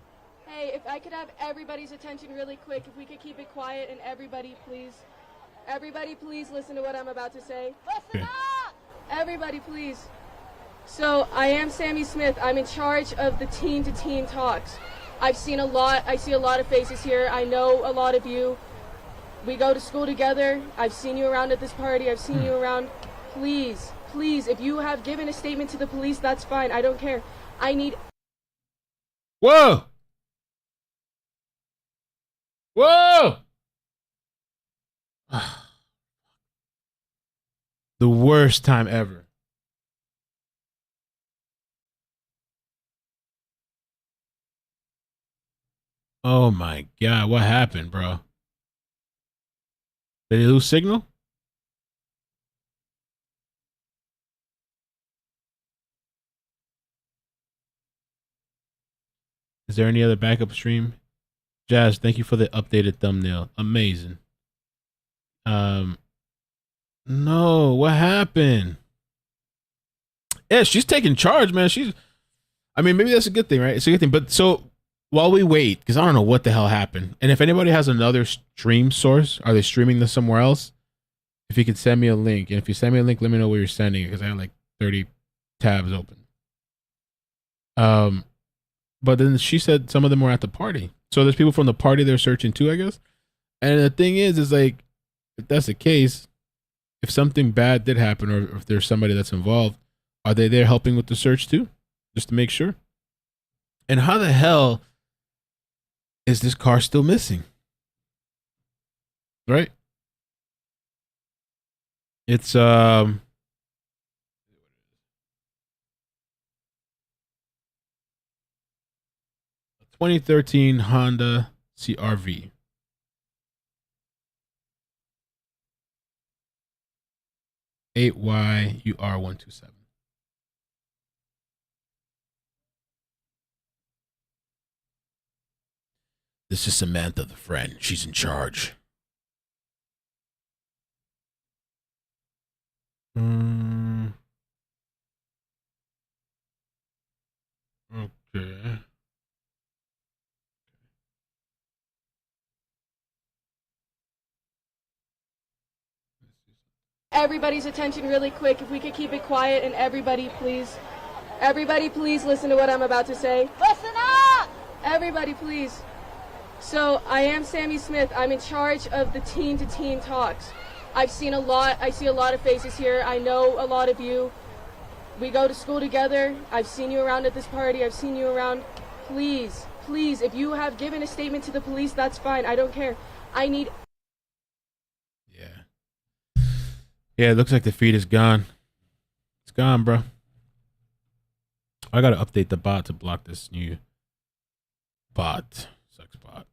Hey, if I could have everybody's attention really quick, if we could keep it quiet, and everybody please listen to what I'm about to say. Listen up! Everybody please. So I am Sammy Smith. I'm in charge of the teen to teen talks. I see a lot of faces here. I know a lot of you. We go to school together. I've seen you around at this party. I've seen you around. Please, if you have given a statement to the police, that's fine. I don't care. I need... Whoa! Whoa! The worst time ever. Oh my God, what happened, bro? Did he lose signal? Is there any other backup stream? Jazz, thank you for the updated thumbnail. Amazing. No, what happened? Yeah, she's taking charge, man. I mean, maybe that's a good thing, right? It's a good thing. But so while we wait, because I don't know what the hell happened, and if anybody has another stream source, are they streaming this somewhere else? If you could send me a link, and if you send me a link, let me know where you're sending it, because I have like 30 tabs open. But then she said some of them were at the party. So there's people from the party they're searching too, I guess. And the thing is like, if that's the case, if something bad did happen, or if there's somebody that's involved, are they there helping with the search too? Just to make sure. And how the hell is this car still missing? Right? It's 2013 Honda CRV. YUR127. This is Samantha, the friend. She's in charge. Okay. Everybody's attention really quick. If we could keep it quiet, and everybody please listen to what I'm about to say. Listen up! Everybody please. So I am Sammy Smith. I'm in charge of the teen to teen talks. I see a lot of faces here. I know a lot of you. We go to school together. I've seen you around at this party. I've seen you around. Please, if you have given a statement to the police, that's fine. I don't care. I need... Yeah, it looks like the feed is gone. It's gone, bro. I gotta update the bot to block this new bot. Sucks bot.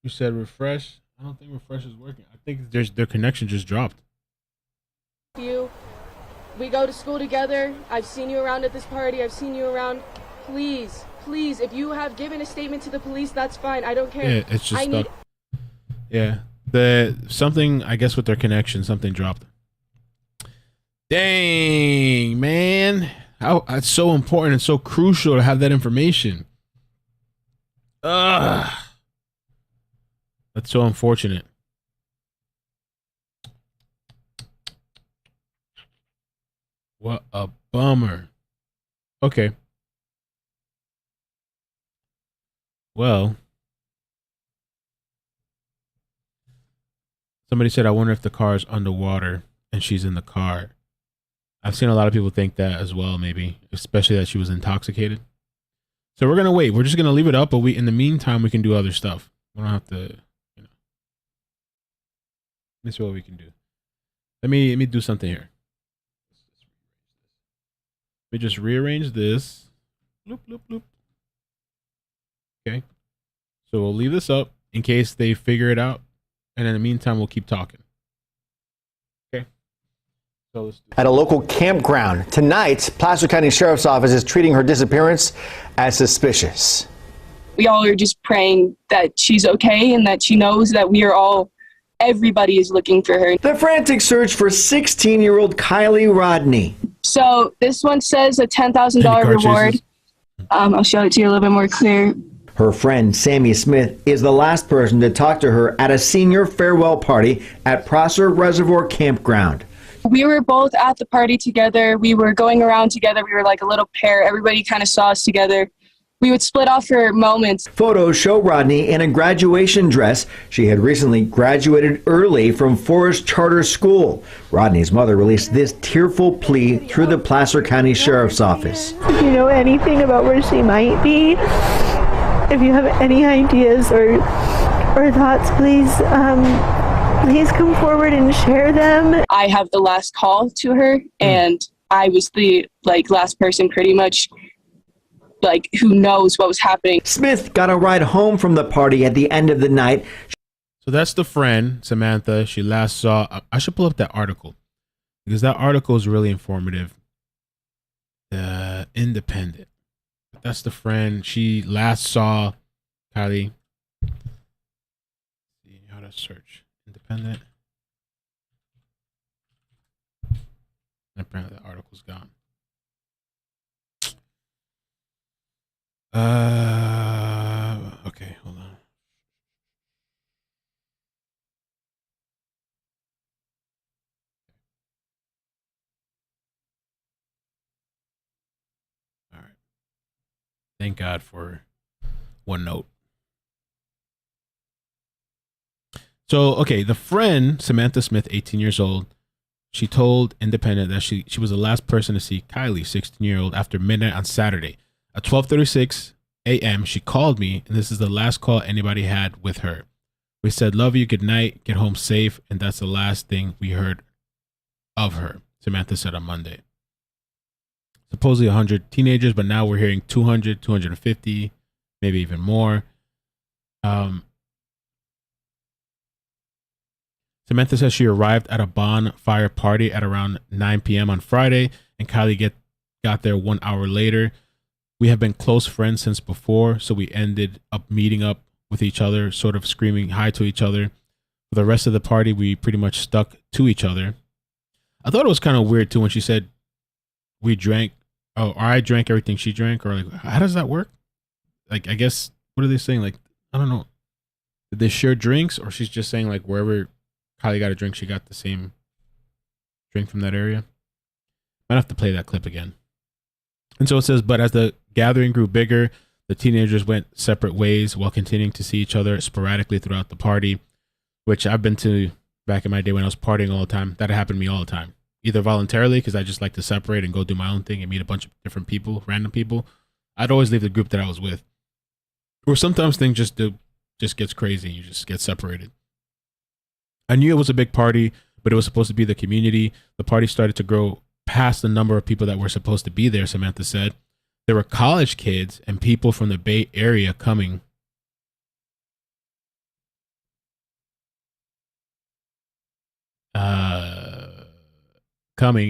You said refresh? I don't think refresh is working. I think their connection just dropped. We go to school together. I've seen you around at this party. I've seen you around. Please, if you have given a statement to the police, that's fine. I don't care. Yeah, it's just stuck. Yeah. Something, I guess with their connection, something dropped. Dang, man. It's so important and so crucial to have that information. Ugh. That's so unfortunate. What a bummer. Okay. Well. Somebody said, I wonder if the car is underwater and she's in the car. I've seen a lot of people think that as well, maybe, especially that she was intoxicated. So we're going to wait. We're just going to leave it up, but in the meantime, we can do other stuff. We don't have to, Let me see what we can do. Let me do something here. Let me just rearrange this. Bloop, bloop, bloop. Okay. So we'll leave this up in case they figure it out. And in the meantime, we'll keep talking. Okay. So let's do At a local campground tonight, Placer County Sheriff's Office is treating her disappearance as suspicious. We all are just praying that she's okay and that she knows that everybody is looking for her. The frantic search for 16-year-old Kiely Rodni. So this one says a $10,000 reward. I'll show it to you a little bit more clear. Her friend Sammy Smith is the last person to talk to her at a senior farewell party at Prosser Reservoir Campground. We were both at the party together. We were going around together. We were like a little pair. Everybody kind of saw us together. We would split off for moments. Photos show Rodni in a graduation dress. She had recently graduated early from Forest Charter School. Rodni's mother released this tearful plea through the Placer County Sheriff's Office. If you know anything about where she might be, if you have any ideas or thoughts, please come forward and share them. I have the last call to her, and I was the last person pretty much who knows what was happening. Smith got a ride home from the party at the end of the night. So that's the friend, Samantha, she last saw. I should pull up that article because that article is really informative. Independent. That's the friend. She last saw Kiely. See how to search. Independent. Apparently the article's gone. Okay, hold on. All right. Thank God for OneNote. So, okay, the friend, Samantha Smith, 18 years old, she told Independent that she was the last person to see Kiely, 16-year-old, after midnight on Saturday. At 12:36 a.m., she called me, and this is the last call anybody had with her. We said, love you, good night, get home safe, and that's the last thing we heard of her, Samantha said on Monday. Supposedly 100 teenagers, but now we're hearing 200, 250, maybe even more. Samantha says she arrived at a bonfire party at around 9 p.m. on Friday, and Kiely got there 1 hour later. We have been close friends since before, so we ended up meeting up with each other, sort of screaming hi to each other. For the rest of the party, we pretty much stuck to each other. I thought it was kind of weird, too, when she said we drank, or I drank everything she drank, or how does that work? I guess, what are they saying? I don't know. Did they share drinks, or she's just saying, wherever Kiely got a drink, she got the same drink from that area? Might have to play that clip again. And so it says, but as the gathering grew bigger, the teenagers went separate ways while continuing to see each other sporadically throughout the party, which I've been to back in my day when I was partying all the time. That happened to me all the time, either voluntarily because I just like to separate and go do my own thing and meet a bunch of different people, random people. I'd always leave the group that I was with. Or sometimes things just gets crazy. You just get separated. I knew it was a big party, but it was supposed to be the community. The party started to grow past the number of people that were supposed to be there, Samantha said. There were college kids and people from the Bay Area coming.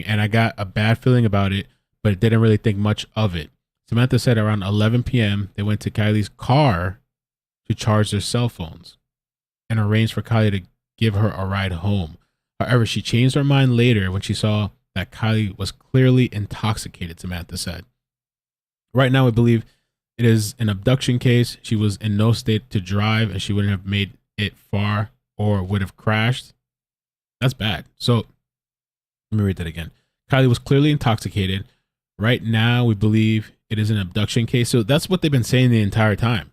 And I got a bad feeling about it, but didn't really think much of it. Samantha said around 11 p.m., they went to Kiely's car to charge their cell phones and arranged for Kiely to give her a ride home. However, she changed her mind later when she saw that Kiely was clearly intoxicated, Samantha said. Right now, we believe it is an abduction case. She was in no state to drive, and she wouldn't have made it far or would have crashed. That's bad. So, let me read that again. Kiely was clearly intoxicated. Right now, we believe it is an abduction case. So, that's what they've been saying the entire time.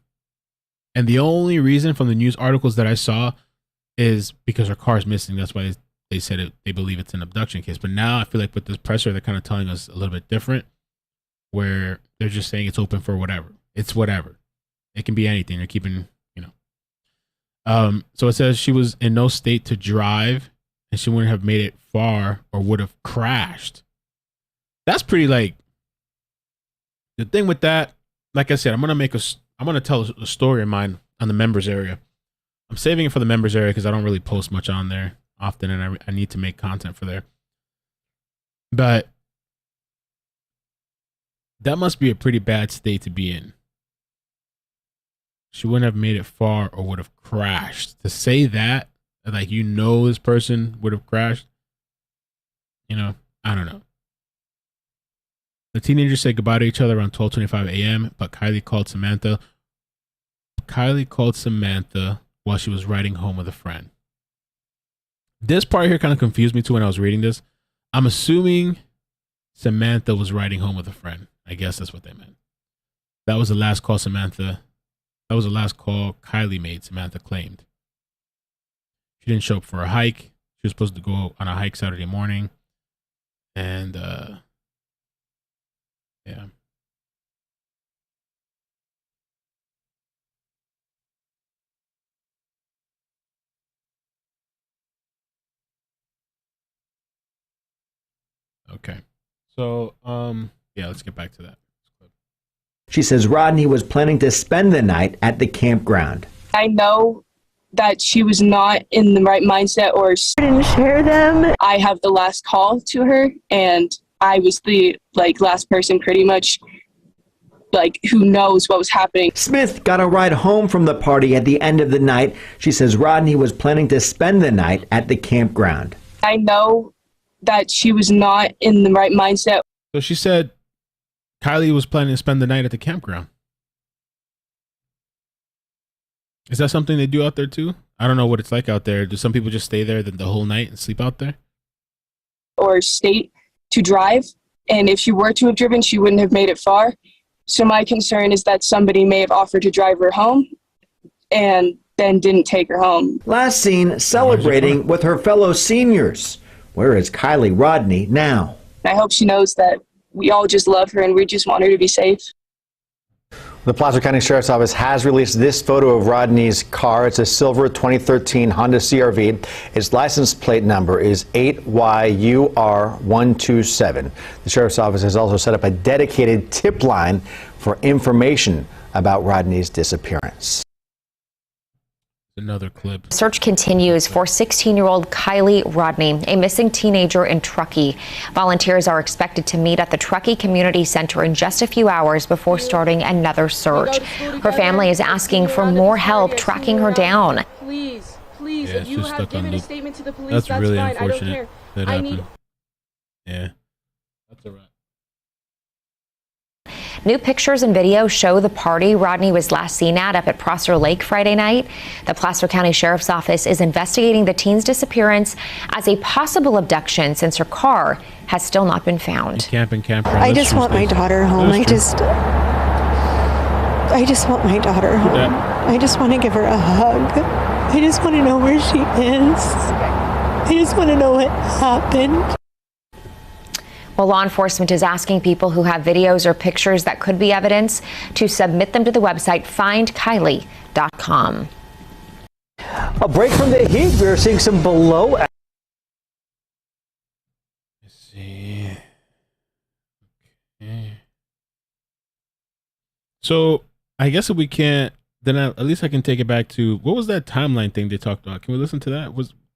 And the only reason from the news articles that I saw is because her car is missing. That's why they said it. They believe it's an abduction case. But now I feel like with this presser, they're kind of telling us a little bit different, where they're just saying it's open for whatever. It's whatever. It can be anything. They're keeping, So it says she was in no state to drive, and she wouldn't have made it far or would have crashed. That's pretty like. The thing with that, like I said, I'm gonna tell a story of mine on the members area. I'm saving it for the members area because I don't really post much on there often, and I need to make content for there. But that must be a pretty bad state to be in. She wouldn't have made it far or would have crashed. To say that, like, this person would have crashed, I don't know. The teenagers said goodbye to each other around 12:25 a.m., but Kiely called Samantha while she was riding home with a friend. This part here kind of confused me too when I was reading this. I'm assuming Samantha was riding home with a friend. I guess that's what they meant. That was the last call Kiely made, Samantha claimed. She didn't show up for a hike. She was supposed to go on a hike Saturday morning. And, yeah. Okay. So, let's get back to that. She says Rodney was planning to spend the night at the campground. I know that she was not in the right mindset or didn't share them. I have the last call to her, and I was the last person pretty much who knows what was happening. Smith got a ride home from the party at the end of the night. She says Rodney was planning to spend the night at the campground. I know that she was not in the right mindset. So she said Kiely was planning to spend the night at the campground. Is that something they do out there too? I don't know what it's like out there. Do some people just stay there the whole night and sleep out there? Or state to drive. And if she were to have driven, she wouldn't have made it far. So my concern is that somebody may have offered to drive her home and then didn't take her home. Last seen celebrating with her fellow seniors. Where is Kiely Rodni now? I hope she knows that we all just love her and we just want her to be safe. The Prosser County Sheriff's Office has released this photo of Rodney's car. It's a silver 2013 Honda CRV. Its license plate number is 8YUR127. The Sheriff's Office has also set up a dedicated tip line for information about Rodney's disappearance. Another clip. Search continues for 16-year-old Kiely Rodni, a missing teenager in Truckee. Volunteers are expected to meet at the Truckee Community Center in just a few hours before starting another search. Her family is asking for more help tracking her down. Please, Yeah, if you have given a statement to the police, that's really fine. unfortunate. I don't care. That happened. Yeah, that's all right. New pictures and video show the party Rodney was last seen at up at Prosser Lake Friday night. The Placer County Sheriff's Office is investigating the teen's disappearance as a possible abduction since her car has still not been found. Campground. I just want my daughter home. I just want my daughter home. I just want to give her a hug. I just want to know where she is. I just want to know what happened. Well, law enforcement is asking people who have videos or pictures that could be evidence to submit them to the website findkiely.com. A break from the heat. We're seeing some below. Let's see. Okay. So I guess if we can't, then at least I can take it back to what was that timeline thing they talked about? Can we listen to that?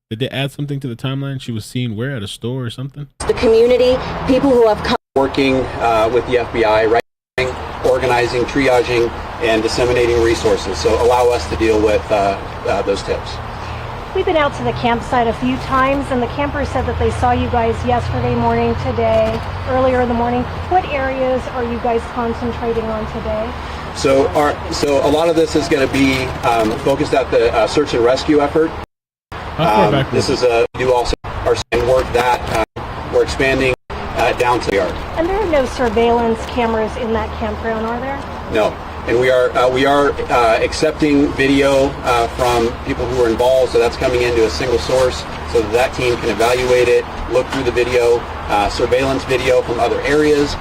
Did they add something to the timeline? She was seen where, at a store or something? The community, people who have come. Working with the FBI, writing, organizing, triaging, and disseminating resources. So allow us to deal with those tips. We've been out to the campsite a few times, and the campers said that they saw you guys yesterday morning, today, earlier in the morning. What areas are you guys concentrating on today? So a lot of this is going to be focused at the search and rescue effort. This is do also our work that we're expanding down to the yard. And there are no surveillance cameras in that campground, are there? No, And we are accepting video from people who are involved, so that's coming into a single source so that team can evaluate it, look through the video, surveillance video from other areas.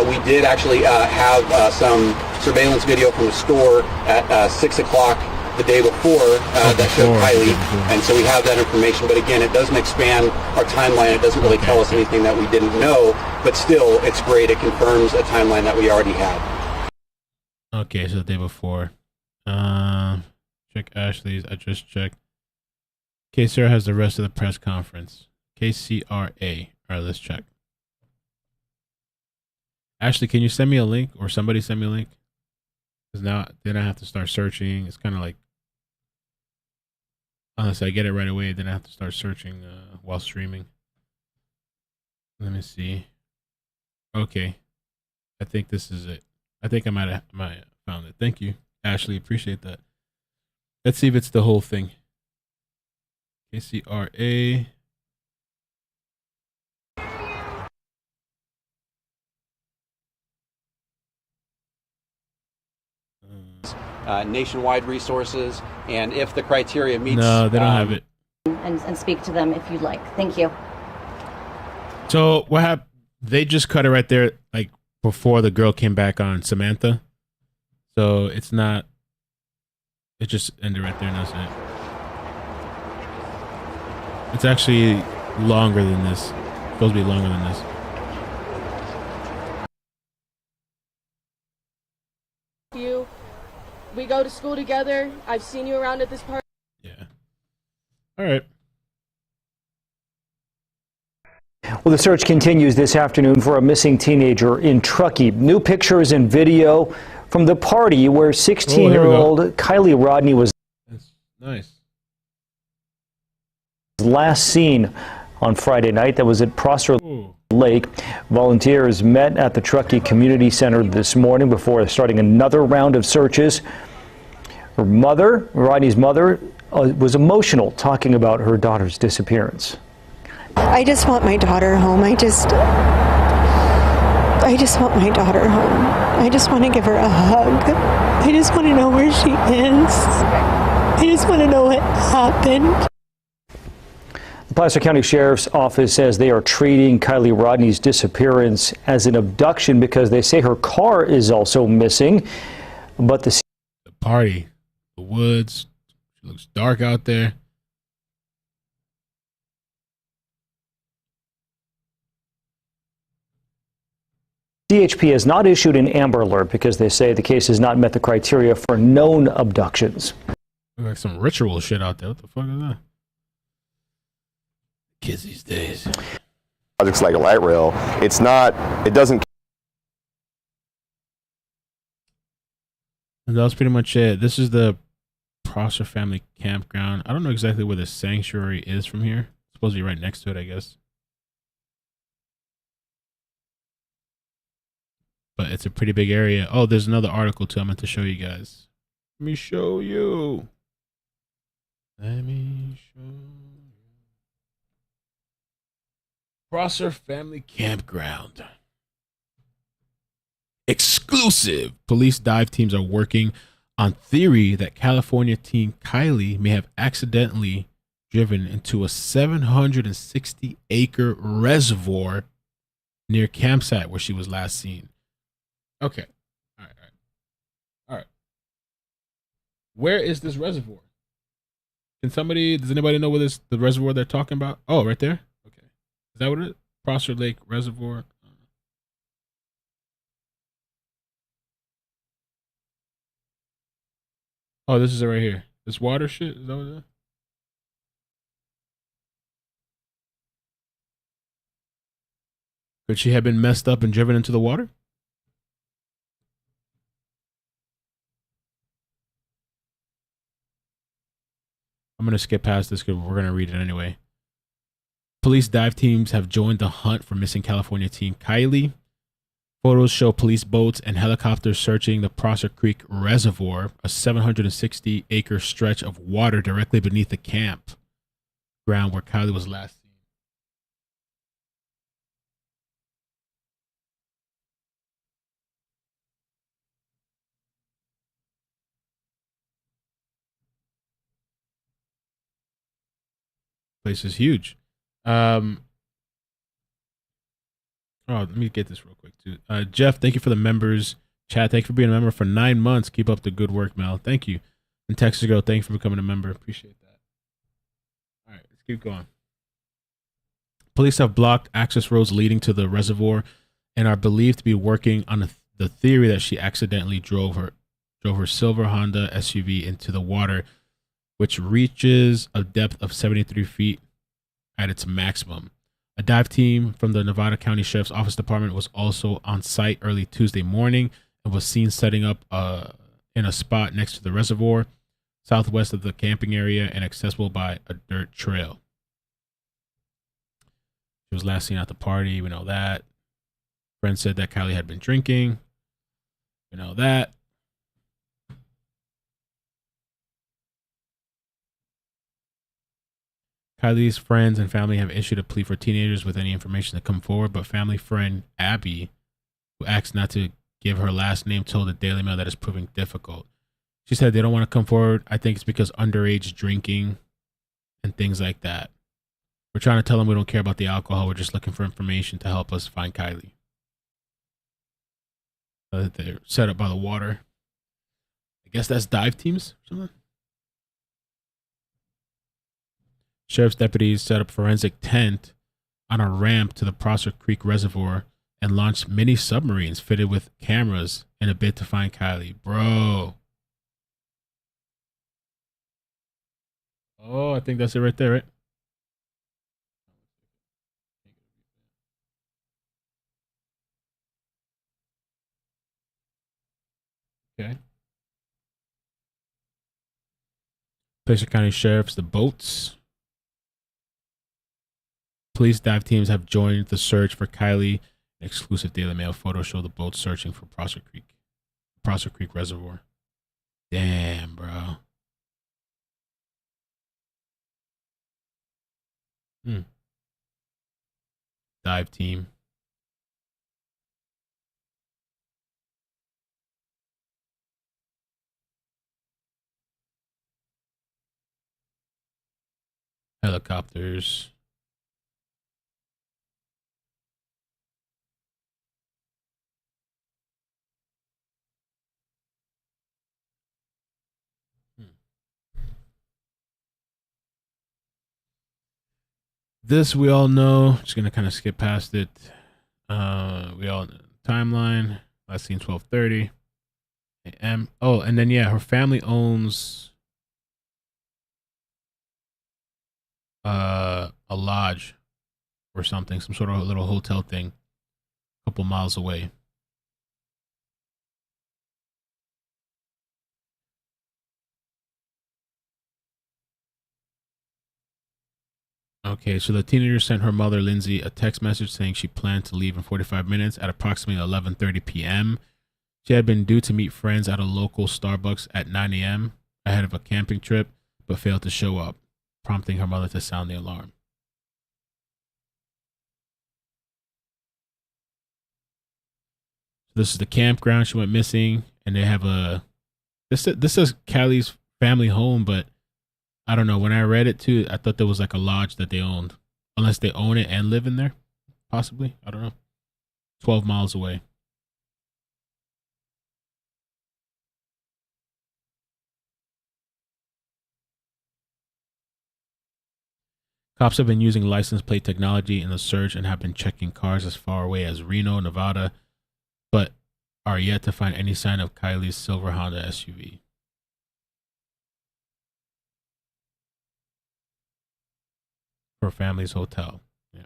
We did actually have some surveillance video from the store at 6 o'clock the day before that showed Kiely, and so we have that information. But again, it doesn't expand our timeline. It doesn't really tell us anything that we didn't know, but still, it's great. It confirms a timeline that we already had. Okay, so the day before. Check Ashley's. I just checked. KCR has the rest of the press conference. KCRA. All right, let's check. Ashley, can you send me a link, or somebody send me a link? Because now then I have to start searching. It's kind of like, unless I get it right away, then I have to start searching while streaming. Let me see. Okay, I think this is it. I think I might have found it. Thank you, Ashley. Appreciate that. Let's see if it's the whole thing. KCRA. Nationwide resources, and if the criteria meets... No, they don't have it. And speak to them if you'd like. Thank you. So what happened? They just cut it right there, like before the girl came back on Samantha. So it's not... It just ended right there, and that's it. It's actually longer than this. It's supposed to be longer than this. We go to school together. I've seen you around at this party. Yeah. All right. Well, the search continues this afternoon for a missing teenager in Truckee. New pictures and video from the party where 16-year-old Kiely Rodni was nice. Last seen on Friday night. That was at Prosser Lake. Volunteers met at the Truckee Community Center this morning before starting another round of searches. Her mother, Rodney's mother, was emotional talking about her daughter's disappearance. I just want my daughter home. I just want my daughter home. I just want to give her a hug. I just want to know where she is. I just want to know what happened. The Placer County Sheriff's Office says they are treating Kiely Rodni's disappearance as an abduction because they say her car is also missing. But the party, the woods, it looks dark out there. CHP has not issued an Amber Alert because they say the case has not met the criteria for known abductions. Looks like some ritual shit out there. What the fuck is that? Kids these days. Projects like a light rail, it doesn't. And that was pretty much it. This is the Prosser Family Campground. I don't know exactly where the sanctuary is from here. It's supposed to be right next to it, I guess. But it's a pretty big area. Oh, there's another article too I meant to show you guys. Let me show you. Let me show you. Prosser Family Campground. Exclusive. Police dive teams are working on theory that California teen Kiely may have accidentally driven into a 760-acre reservoir near campsite where she was last seen. Okay. All right. Where is this reservoir? Does anybody know where the reservoir they're talking about? Oh, right there. Okay. Is that what it is? Prosser Lake Reservoir. Oh, this is it right here. This water shit? Is that what it is? Could she have been messed up and driven into the water? I'm going to skip past this because we're going to read it anyway. Police dive teams have joined the hunt for missing California teen Kiely. Photos show police boats and helicopters searching the Prosser Creek Reservoir, a 760-acre stretch of water directly beneath the campground where Kiely was last seen. Place is huge. Oh, let me get this real quick too. Jeff, thank you for the members. Chad, thank you for being a member for 9 months. Keep up the good work, Mel. Thank you. And Texas Girl, thank you for becoming a member. Appreciate that. All right, let's keep going. Police have blocked access roads leading to the reservoir and are believed to be working on the theory that she accidentally drove her silver Honda SUV into the water, which reaches a depth of 73 feet at its maximum. A dive team from the Nevada County Sheriff's Office Department was also on site early Tuesday morning and was seen setting up in a spot next to the reservoir, southwest of the camping area and accessible by a dirt trail. She was last seen at the party. We know that. Friends said that Kiely had been drinking. We know that. Kiely's friends and family have issued a plea for teenagers with any information to come forward, but family friend Abby, who asked not to give her last name, told the Daily Mail that it's proving difficult. She said they don't want to come forward. I think it's because underage drinking and things like that. We're trying to tell them we don't care about the alcohol. We're just looking for information to help us find Kiely. They're set up by the water. I guess that's dive teams or something. Sheriff's deputies set up a forensic tent on a ramp to the Prosser Creek Reservoir and launched mini submarines fitted with cameras in a bid to find Kiely. Bro. Oh, I think that's it right there, right? Okay. Placer County Sheriff's, the boats. Police dive teams have joined the search for Kiely. An exclusive Daily Mail photo show the boats searching for Prosser Creek Reservoir. Damn, bro. Dive team. Helicopters. This we all know. Just gonna kind of skip past it. We all know timeline. Last seen 12:30 a.m. Oh, and then yeah, her family owns a lodge or something, some sort of a little hotel thing, a couple miles away. Okay, so the teenager sent her mother, Lindsay, a text message saying she planned to leave in 45 minutes at approximately 11:30 p.m. She had been due to meet friends at a local Starbucks at 9 a.m. ahead of a camping trip, but failed to show up, prompting her mother to sound the alarm. So this is the campground she went missing, and they have a... This says Kiely's family home, but I don't know. When I read it too, I thought there was like a lodge that they owned. Unless they own it and live in there. Possibly. I don't know. 12 miles away. Cops have been using license plate technology in the search and have been checking cars as far away as Reno, Nevada, but are yet to find any sign of Kiely's silver Honda SUV. Her family's hotel. Yeah.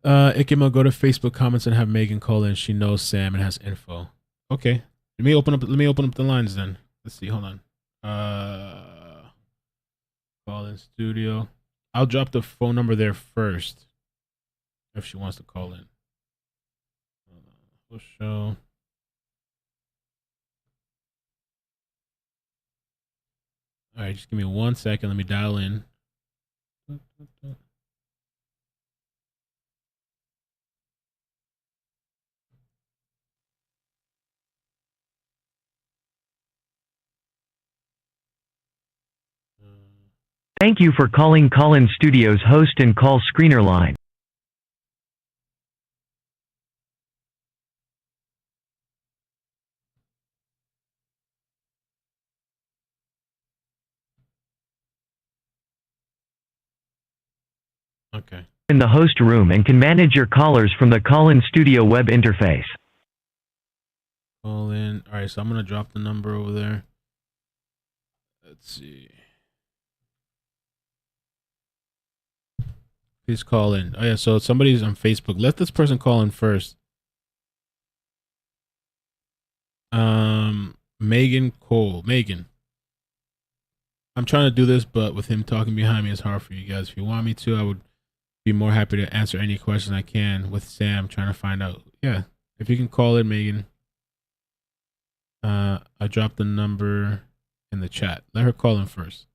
iCkEdMeL, go to Facebook comments and have Megan call in. She knows Sam and has info. Okay. Let me open up the lines then. Let's see. Hold on. Call in studio. I'll drop the phone number there first if she wants to call in. We'll show. All right, just give me 1 second. Let me dial in. Thank you for calling Call-In Studios host and call screener line. Okay. In the host room and can manage your callers from the Call-In Studio web interface. Call in. All right, so I'm gonna drop the number over there. Let's see. Please call in. Oh yeah, so somebody's on Facebook. Let this person call in first. Megan Cole. Megan. I'm trying to do this, but with him talking behind me, it's hard for you guys. If you want me to, I would be more happy to answer any question I can with Sam trying to find out. Yeah, if you can call in, Megan. I dropped the number in the chat. Let her call in first.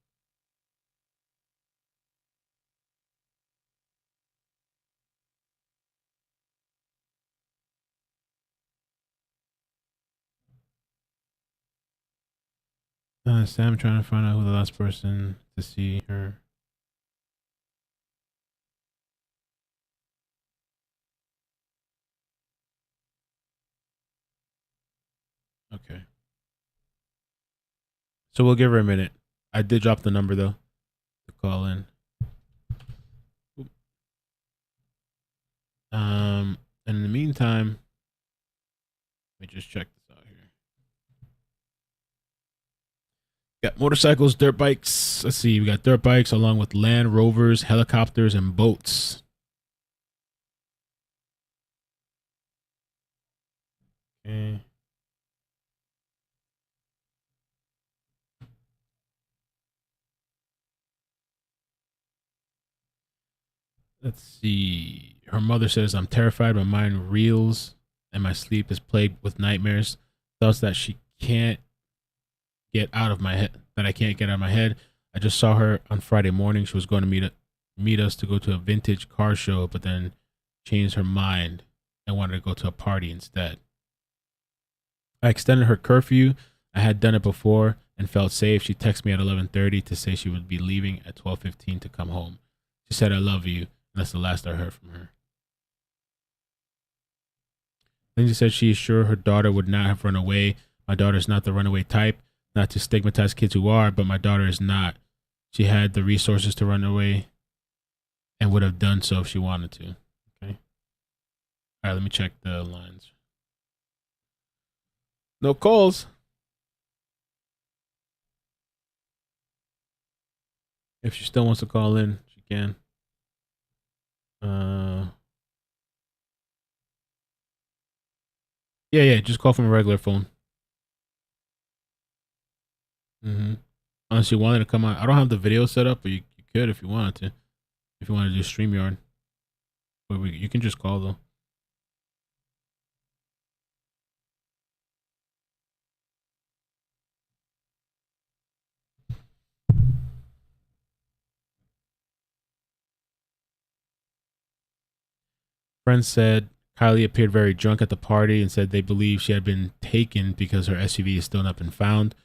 Sam trying to find out who the last person to see her. Okay. So we'll give her a minute. I did drop the number though to call in. And in the meantime, let me just check this out here. Got motorcycles, dirt bikes. Let's see, we got dirt bikes along with Land Rovers, helicopters, and boats. Okay. Let's see. Her mother says, I'm terrified. My mind reels and my sleep is plagued with nightmares. Thoughts that she can't get out of my head, that I can't get out of my head. I just saw her on Friday morning. She was going to meet us to go to a vintage car show, but then changed her mind and wanted to go to a party instead. I extended her curfew. I had done it before and felt safe. She texted me at 11:30 to say she would be leaving at 12:15 to come home. She said, I love you. That's the last I heard from her. Lindsay said she is sure her daughter would not have run away. My daughter is not the runaway type. Not to stigmatize kids who are, but my daughter is not. She had the resources to run away and would have done so if she wanted to. Okay. All right, let me check the lines. No calls. If she still wants to call in, she can. Yeah, just call from a regular phone. Unless you wanted to come on. I don't have the video set up, but you could if you wanted to. If you want to do StreamYard. But you can just call though. Friends said Kiely appeared very drunk at the party and said they believe she had been taken because her SUV is still not been found.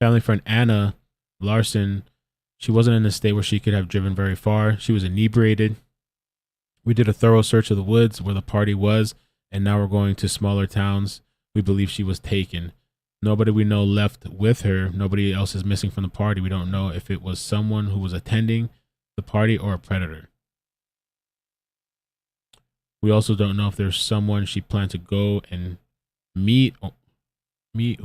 Family friend Anna Larson, she wasn't in a state where she could have driven very far. She was inebriated. We did a thorough search of the woods where the party was, and now we're going to smaller towns. We believe she was taken. Nobody we know left with her. Nobody else is missing from the party. We don't know if it was someone who was attending the party or a predator. We also don't know if there's someone she planned to go and meet who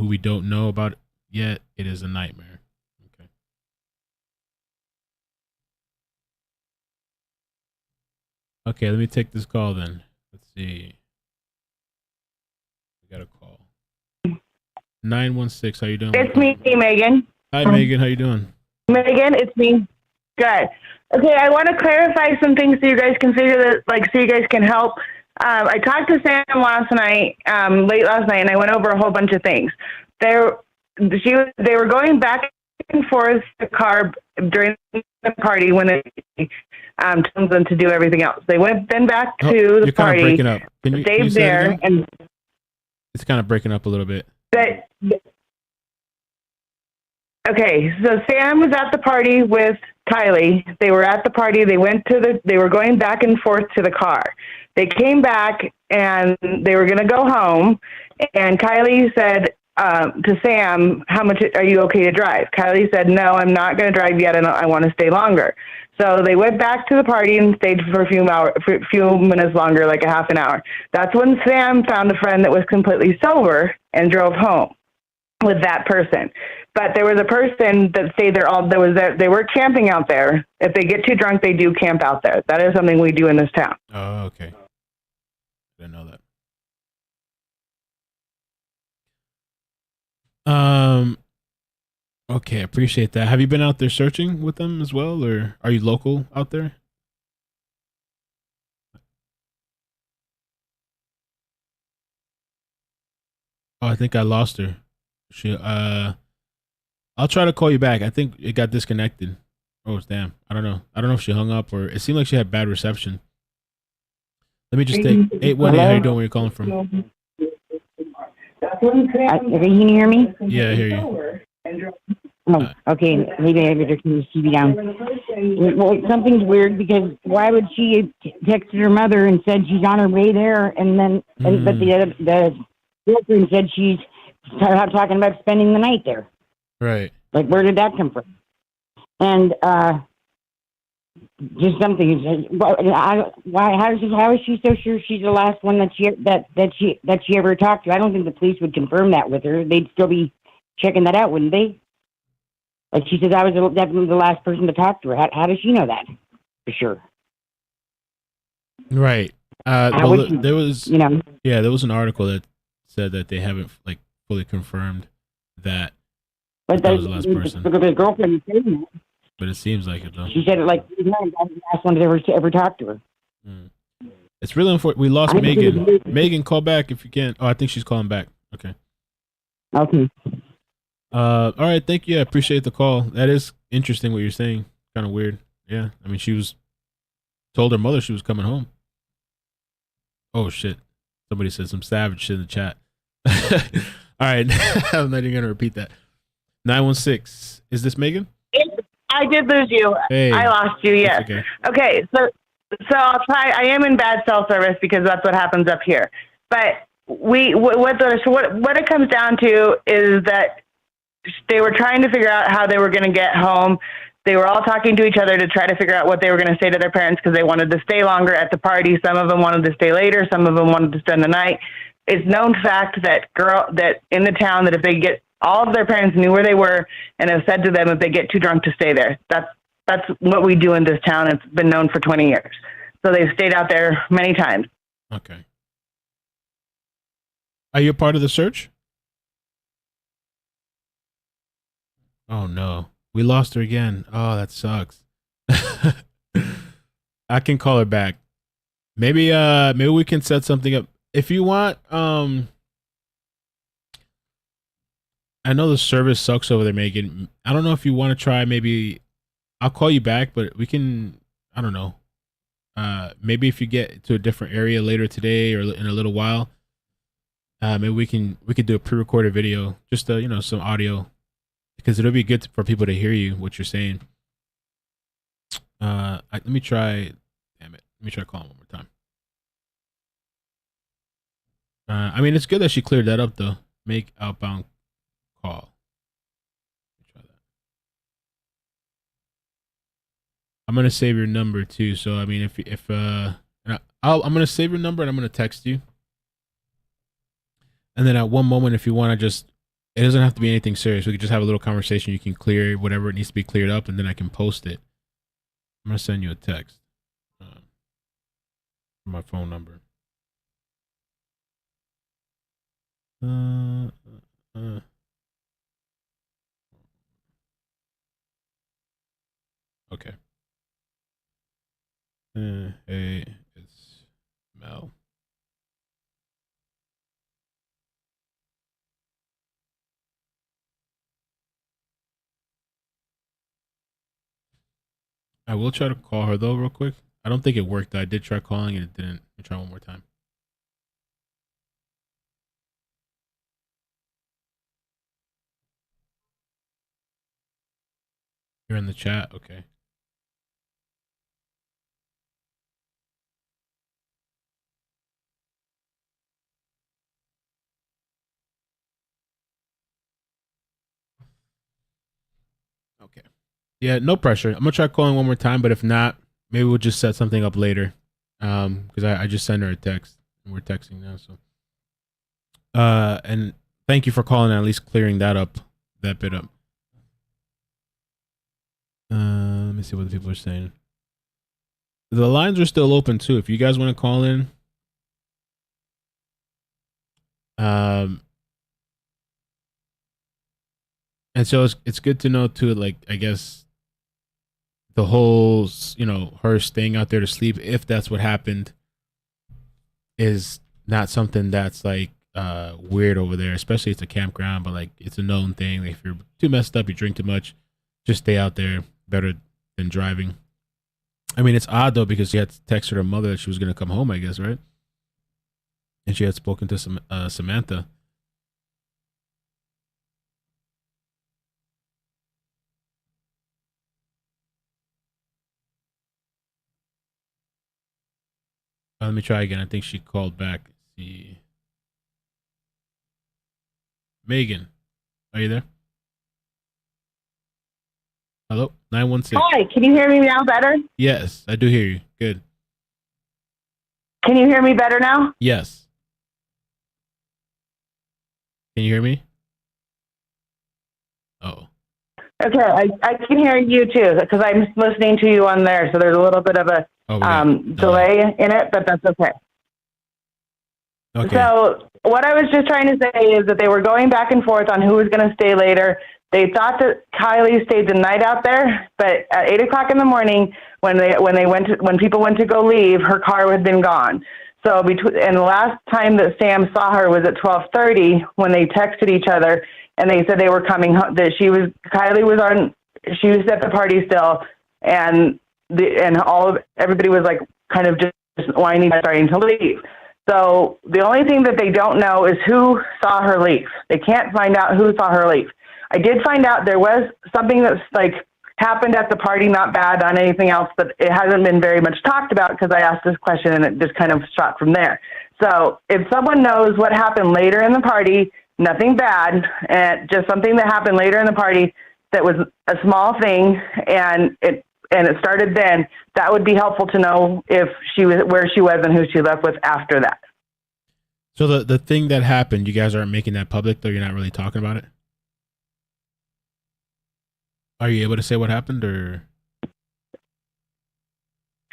we don't know about yet. It is a nightmare. Okay. Okay, let me take this call then. Let's see. We got a call. 916. How you doing? It's me, Megan. Hi, Megan. How you doing? Megan, it's me. Good. Okay, I want to clarify some things so you guys can figure that, so you guys can help. I talked to Sam last night, late last night, and I went over a whole bunch of things. They were going back and forth the car during the party when they told them to do everything else. They went then back to the party. You're kind of breaking up. Can you stayed say there, and it's kind of breaking up a little bit. Okay, so Sam was at the party with Kiely. They were at the party. They were going back and forth to the car. They came back and they were going to go home. And Kiely said to Sam, "How much are you okay to drive?" Kiely said, "No, I'm not going to drive yet. I want to stay longer." So they went back to the party and stayed for a few minutes longer, like a half an hour. That's when Sam found a friend that was completely sober and drove home with that person. But there was a person that stayed there they were camping out there. If they get too drunk, they do camp out there. That is something we do in this town. Oh, okay. Didn't know that. Okay, appreciate that. Have you been out there searching with them as well, or are you local out there? Oh, I think I lost her. I'll try to call you back. I think it got disconnected. Oh, damn. I don't know. I don't know if she hung up or it seemed like she had bad reception. Let me just take 818. How you doing? Where you calling from? Can you hear me? Yeah, I hear you. Oh, okay. Maybe I better turn the TV down. Well, something's weird because why would she texted her mother and said she's on her way there, and then but the girlfriend said she's talking about spending the night there. Right. Like, where did that come from? And just something. Why? How is she so sure she's the last one that she ever talked to? I don't think the police would confirm that with her. They'd still be checking that out, wouldn't they? Like she says, I was definitely the last person to talk to her. How does she know that for sure? Right. Well, there was, there was an article that said that they haven't like fully confirmed that. But that was the last person. The girlfriend said that. But it seems like it though. She said it like I was the last one to ever talk to her. It's really unfortunate. We lost Megan. Megan, call back if you can. Oh, I think she's calling back. Okay. Okay. All right. Thank you. I appreciate the call. That is interesting what you're saying. Kind of weird. Yeah. I mean, she was told her mother she was coming home. Oh shit. Somebody said some savage shit in the chat. All right. I'm not even gonna repeat that. 916. Is this Megan? I did lose you. Hey. I lost you. Yes. Okay. So I'll try. I am in bad cell service because that's what happens up here. But what it comes down to is that they were trying to figure out how they were going to get home. They were all talking to each other to try to figure out what they were going to say to their parents because they wanted to stay longer at the party. Some of them wanted to stay later. Some of them wanted to spend the night. It's known fact that in the town that if they get all of their parents knew where they were and have said to them if they get too drunk to stay there. That's what we do in this town. It's been known for 20 years. So they've stayed out there many times. Okay. Are you a part of the search? Oh no. We lost her again. Oh, that sucks. I can call her back. Maybe we can set something up. If you want, I know the service sucks over there, Megan. I don't know if you want to try, maybe I'll call you back, but we can, I don't know. Maybe if you get to a different area later today or in a little while, maybe we could do a pre-recorded video, just some audio, because it'll be good for people to hear you, what you're saying. Let me try, damn it. Let me try calling one more time. I mean, it's good that she cleared that up though. Make outbound call. Try that. I'm gonna save your number too. So I mean, I'm gonna save your number and I'm gonna text you. And then at one moment, if you want to it doesn't have to be anything serious. We could just have a little conversation. You can clear whatever it needs to be cleared up, and then I can post it. I'm gonna send you a text from my phone number. Okay. Hey, it's Mel. I will try to call her though real quick. I don't think it worked. I did try calling and it didn't. Let me try one more time. You're in the chat? Okay. Okay. Yeah, no pressure. I'm gonna try calling one more time, but if not, maybe we'll just set something up later. Because I just sent her a text. And we're texting now, so. And thank you for calling and at least clearing that bit up. Let me see what the people are saying. The lines are still open too. If you guys want to call in, and so it's good to know too. Like, I guess the whole, her staying out there to sleep, if that's what happened, is not something that's like weird over there. Especially it's a campground, but like it's a known thing. Like, if you're too messed up, you drink too much, just stay out there. Better than driving. I mean, it's odd though because she had texted her mother that she was gonna come home, I guess, right? And she had spoken to Samantha. Let me try again. I think she called back. Let's see. Megan, are you there? Hello? 916. Hi, can you hear me now better? Yes, I do hear you. Good. Can you hear me better now? Yes. Can you hear me? Oh. Okay, I can hear you too because I'm listening to you on there, so there's a little bit of a delay in it, but that's okay. Okay. So what I was just trying to say is that they were going back and forth on who was going to stay later. They thought that Kiely stayed the night out there, but at 8 o'clock in the morning, when people went to go leave, her car had been gone. So and the last time that Sam saw her was at 12:30 when they texted each other, and they said they were coming home. That she was at the party still, and everybody was like kind of just whining, starting to leave. So the only thing that they don't know is who saw her leave. They can't find out who saw her leave. I did find out there was something that's like happened at the party, not bad on anything else, but it hasn't been very much talked about because I asked this question and it just kind of shot from there. So if someone knows what happened later in the party, nothing bad, and just something that happened later in the party that was a small thing and it started then, that would be helpful to know if where she was and who she left with after that. So the thing that happened, you guys aren't making that public, though? You're not really talking about it? Are you able to say what happened, or?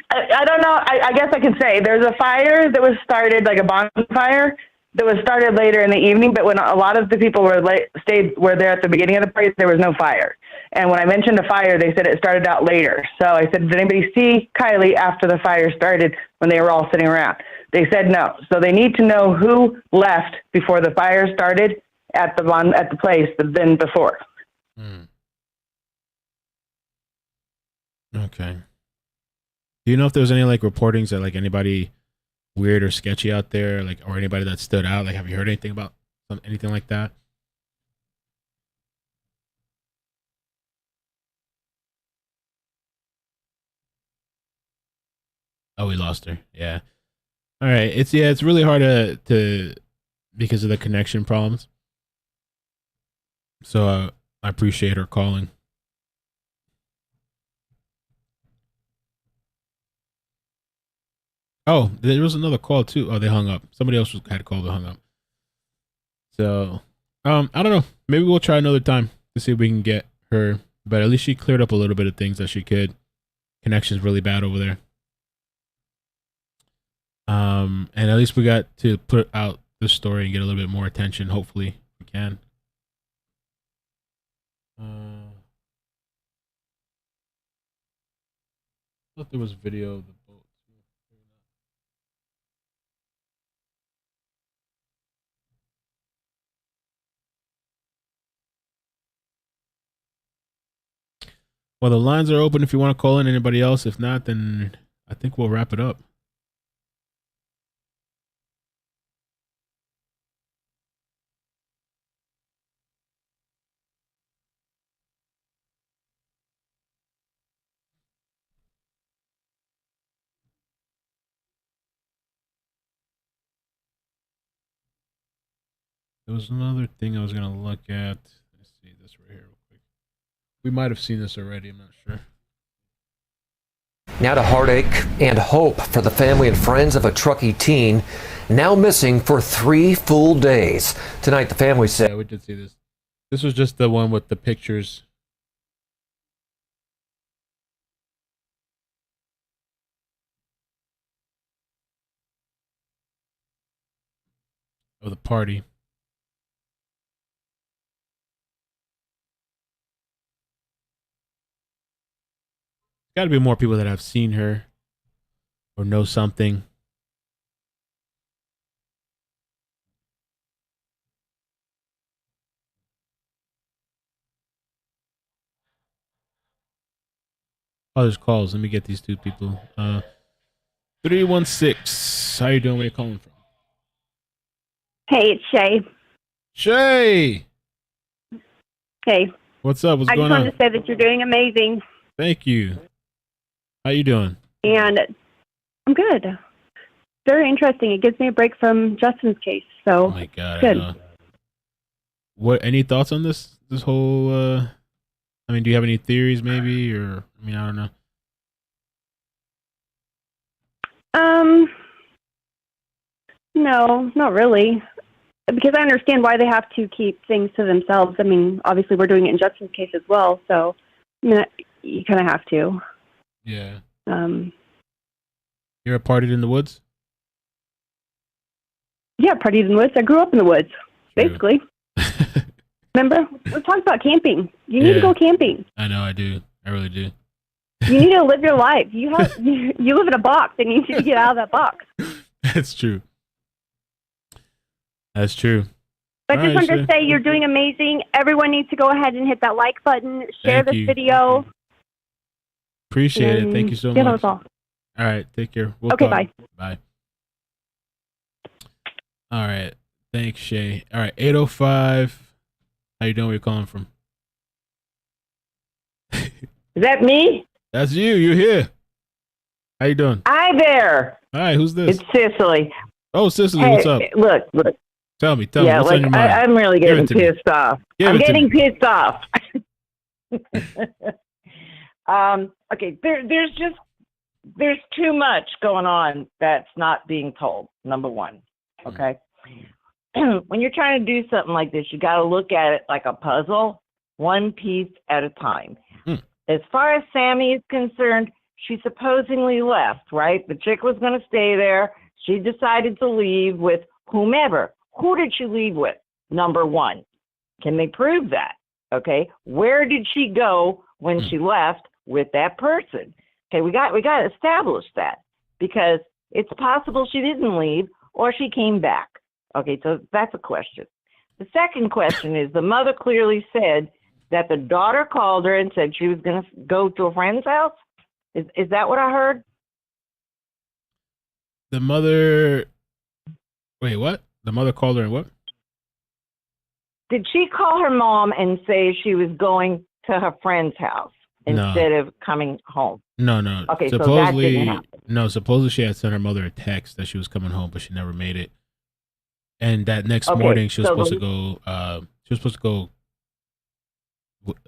I don't know. I guess I can say there's a fire that was started, like a bonfire that was started later in the evening, but when a lot of the people were there at the beginning of the party, there was no fire. And when I mentioned a fire, they said it started out later. So I said, did anybody see Kiely after the fire started when they were all sitting around? They said no. So they need to know who left before the fire started at the place than before. Okay. Do you know if there was any like reportings that like anybody weird or sketchy out there, like, or anybody that stood out? Like, have you heard anything about anything like that? Oh, we lost her. Yeah. All right. It's really hard to because of the connection problems. So I appreciate her calling. Oh, there was another call too. Oh, they hung up. Somebody else had called and hung up. So, I don't know. Maybe we'll try another time to see if we can get her. But at least she cleared up a little bit of things that she could. Connection's really bad over there. And at least we got to put out the story and get a little bit more attention. Hopefully, we can. I thought there was video of the boat. Well, the lines are open if you want to call in. Anybody else? If not, then I think we'll wrap it up. There was another thing I was gonna look at. Let's see this right here real quick. We might have seen this already. I'm not sure. Now to heartache and hope for the family and friends of a Truckee teen now missing for 3 full days. Tonight, the family said. Yeah, we did see this. This was just the one with the pictures. Of the party. Got to be more people that have seen her or know something. Oh, there's calls. Let me get these two people. 316. How you doing? Where you calling from? Hey, it's Chey. Chey! Hey. What's up? What's I going just on? wanted to say that you're doing amazing, Thank you. How you doing? and I'm good. Very interesting. It gives me a break from Justin's case, so Oh my God. good. What? Any thoughts on this? This whole. I mean, do you have any theories, maybe, or I mean, I don't know. No, not really. Because I understand why they have to keep things to themselves. I mean, obviously we're doing it in Justin's case as well, so I mean, you kind of have to. Yeah. Um, You ever partied in the woods? yeah, partied in the woods. I grew up in the woods, basically. Remember? Let's talk about camping. You need to Yeah. go camping. I know, I do. I really do. You need to live your life. You have you live in a box, and you need to get out of that box. That's true. That's true. But All just right, wanted to Shay. say you're doing amazing. Everyone needs to go ahead and hit that like button, share Thank this you. video. Appreciate it. and Thank you so yeah, much. that was all. All right. Take care. We'll Okay, talk. bye. Bye. All right. Thanks, Shay. All right. 805. How you doing? Where you calling from? Is that me? That's you. You're here. How you doing? Hi there. Hi. Who's this? It's Sicily. Oh, Sicily. Hey, What's up? Look. Tell me. Tell me. Yeah, What's on like your mind? I'm really Give getting it to me. pissed off. Give I'm it to getting me. pissed off. Okay, there's too much going on that's not being told. Number one, okay. When you're trying to do something like this, you got to look at it like a puzzle, one piece at a time. As far as Sammy is concerned, she supposedly left, right? The chick was going to stay there. She decided to leave with whomever. Who did she leave with? Number one. Can they prove that? Okay. Where did she go when she left with that person? Okay, we got to establish that, because it's possible she didn't leave or she came back. Okay, so that's a question. The second question is, the mother clearly said that the daughter called her and said she was going to go to a friend's house. Is that what I heard? The mother. Wait, what? The mother called her and what? Did she call her mom and say she was going to her friend's house instead of coming home? No. Okay, so that supposedly, didn't happen. no. Supposedly, she had sent her mother a text that she was coming home, but she never made it. And that next Okay, morning, she was so supposed to go. She was supposed to go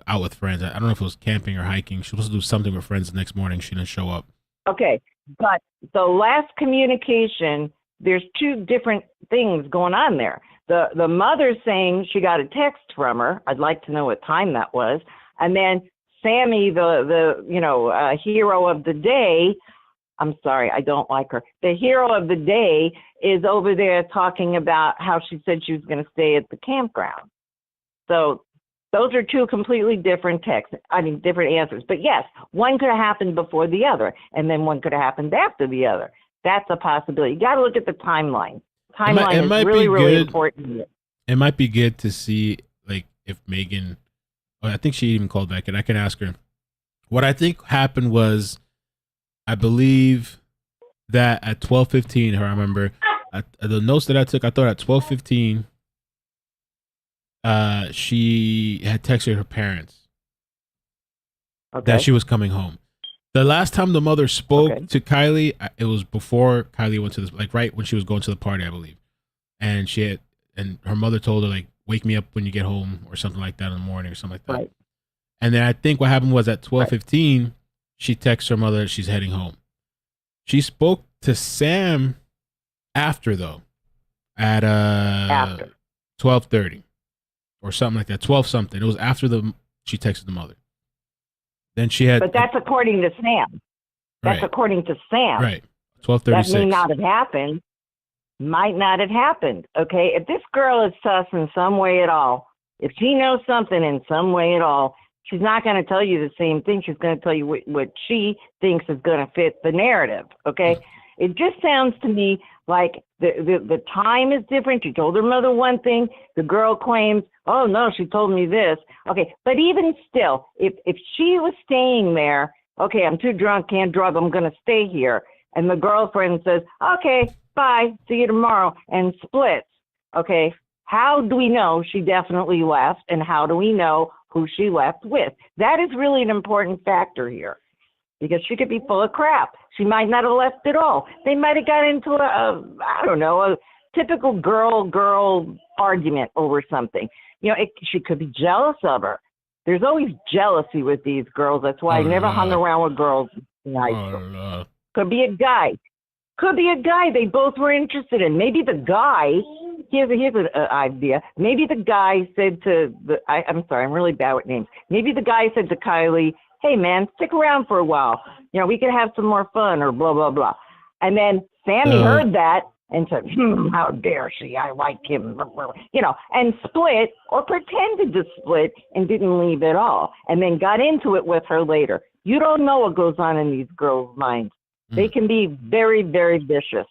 out with friends. I don't know if it was camping or hiking. She was supposed to do something with friends the next morning. She didn't show up. Okay, but the last communication, there's two different things going on there. The mother's saying she got a text from her. I'd like to know what time that was. And then Sammy, the hero of the day, I'm sorry, I don't like her. The hero of the day is over there talking about how she said she was going to stay at the campground. So those are two completely different different answers. But yes, one could have happened before the other, and then one could have happened after the other. That's a possibility. You got to look at the timeline. Timeline is really, really important here. It might be good to see, like, if Megan. I think she even called back, and I can ask her. What I think happened was, I believe that at 12:15, I remember the notes that I took. I thought at 12:15, she had texted her parents that she was coming home. The last time the mother spoke to Kiely, it was before Kiely went to this, like right when she was going to the party, I believe. And she and her mother told her like, wake me up when you get home or something like that in the morning or something like that. Right. And then I think what happened was at 12:15, she texts her mother that she's heading home. She spoke to Sam after though, at 12:30 or something like that, 12 something. It was after she texted the mother. Then she had, But that's according to Sam. That's Right. according to Sam. right, That 12:36. may not have happened. Might not have happened. Okay. If this girl is sus in some way at all, if she knows something in some way at all, she's not going to tell you the same thing. She's going to tell you what she thinks is going to fit the narrative. Okay. It just sounds to me like the time is different. She told her mother one thing. The girl claims, oh no, she told me this. Okay. But even still, if she was staying there, okay, I'm too drunk, can't drive, I'm going to stay here. And the girlfriend says, okay, bye, see you tomorrow, and splits. Okay. How do we know she definitely left, and how do we know who she left with? That is really an important factor here, because she could be full of crap. She might not have left at all. They might have got into a typical girl argument over something. She could be jealous of her. There's always jealousy with these girls. That's why I never hung around with girls in high school. Could be a guy. Could be a guy they both were interested in. Maybe the guy, here's an idea. Maybe the guy said to I'm sorry, I'm really bad with names. Maybe the guy said to Kiely, hey man, stick around for a while. We could have some more fun, or blah, blah, blah. And then Sammy heard that and said, how dare she? I like him, and split, or pretended to split and didn't leave at all, and then got into it with her later. You don't know what goes on in these girls' minds. They can be very, very vicious.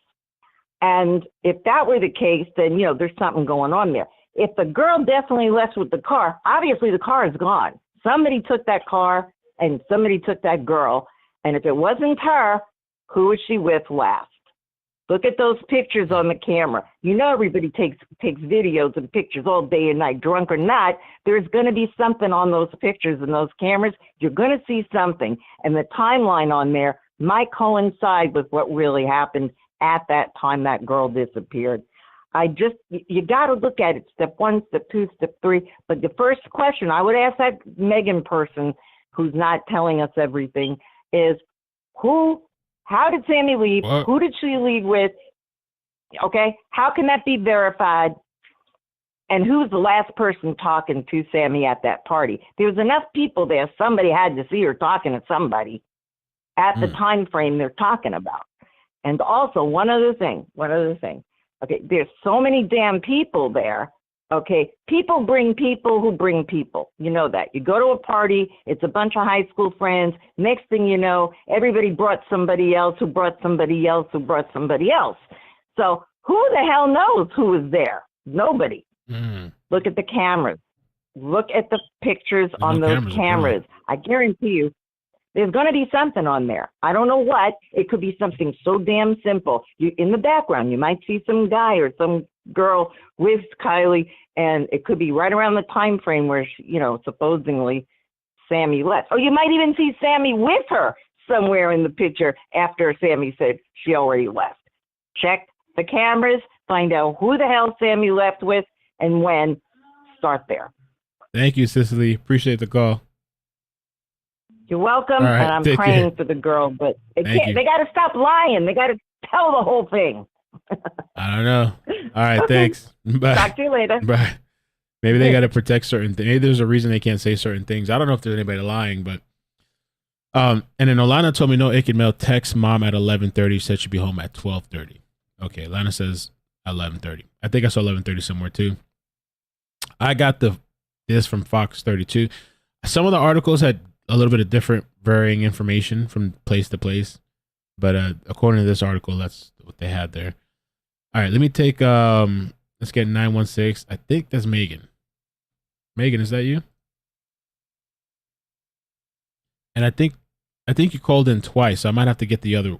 And if that were the case, then, there's something going on there. If the girl definitely left with the car, obviously the car is gone. Somebody took that car and somebody took that girl. And if it wasn't her, who was she with last? Look at those pictures on the camera. Everybody takes videos and pictures all day and night, drunk or not. There's going to be something on those pictures and those cameras. You're going to see something. And the timeline on there might coincide with what really happened at that time that girl disappeared. You got to look at it, step 1, step 2, step 3. But the first question I would ask that Megan person who's not telling us everything is, how did Sammy leave? What? Who did she leave with? Okay, how can that be verified? And who's the last person talking to Sammy at that party? There was enough people there. Somebody had to see her talking to somebody at the time frame they're talking about. And also, one other thing. Okay, there's so many damn people there. Okay, people bring people who bring people. You know that. You go to a party, it's a bunch of high school friends. Next thing you know, everybody brought somebody else who brought somebody else who brought somebody else. So who the hell knows who was there? Nobody. Look at the cameras. Look at the pictures on those cameras. I guarantee you, there's going to be something on there. I don't know what. It could be something so damn simple. In the background, you might see some guy or some girl with Kiely, and it could be right around the time frame where, supposedly Sammy left. Or you might even see Sammy with her somewhere in the picture after Sammy said she already left. Check the cameras, find out who the hell Sammy left with, and when. Start there. Thank you, Sicily. Appreciate the call. You're welcome, right, and I'm take praying care. for the girl, but they Thank you. got to stop lying. They got to tell the whole thing. I don't know. All right, Okay. thanks. Bye. Talk to you later. Bye. Maybe they got to protect certain things. Maybe there's a reason they can't say certain things. I don't know if there's anybody lying, but and then Olana told me no iCkEdMeL text mom at 11:30, said she'd be home at 12:30. Okay, Lana says 11:30. I think I saw 11:30 somewhere too. I got this from Fox 32. Some of the articles had a little bit of different varying information from place to place, but according to this article, that's what they had there. All right, let me take let's get 916. I think that's Megan. Megan, is that you? And I think you called in twice, so I might have to get the other.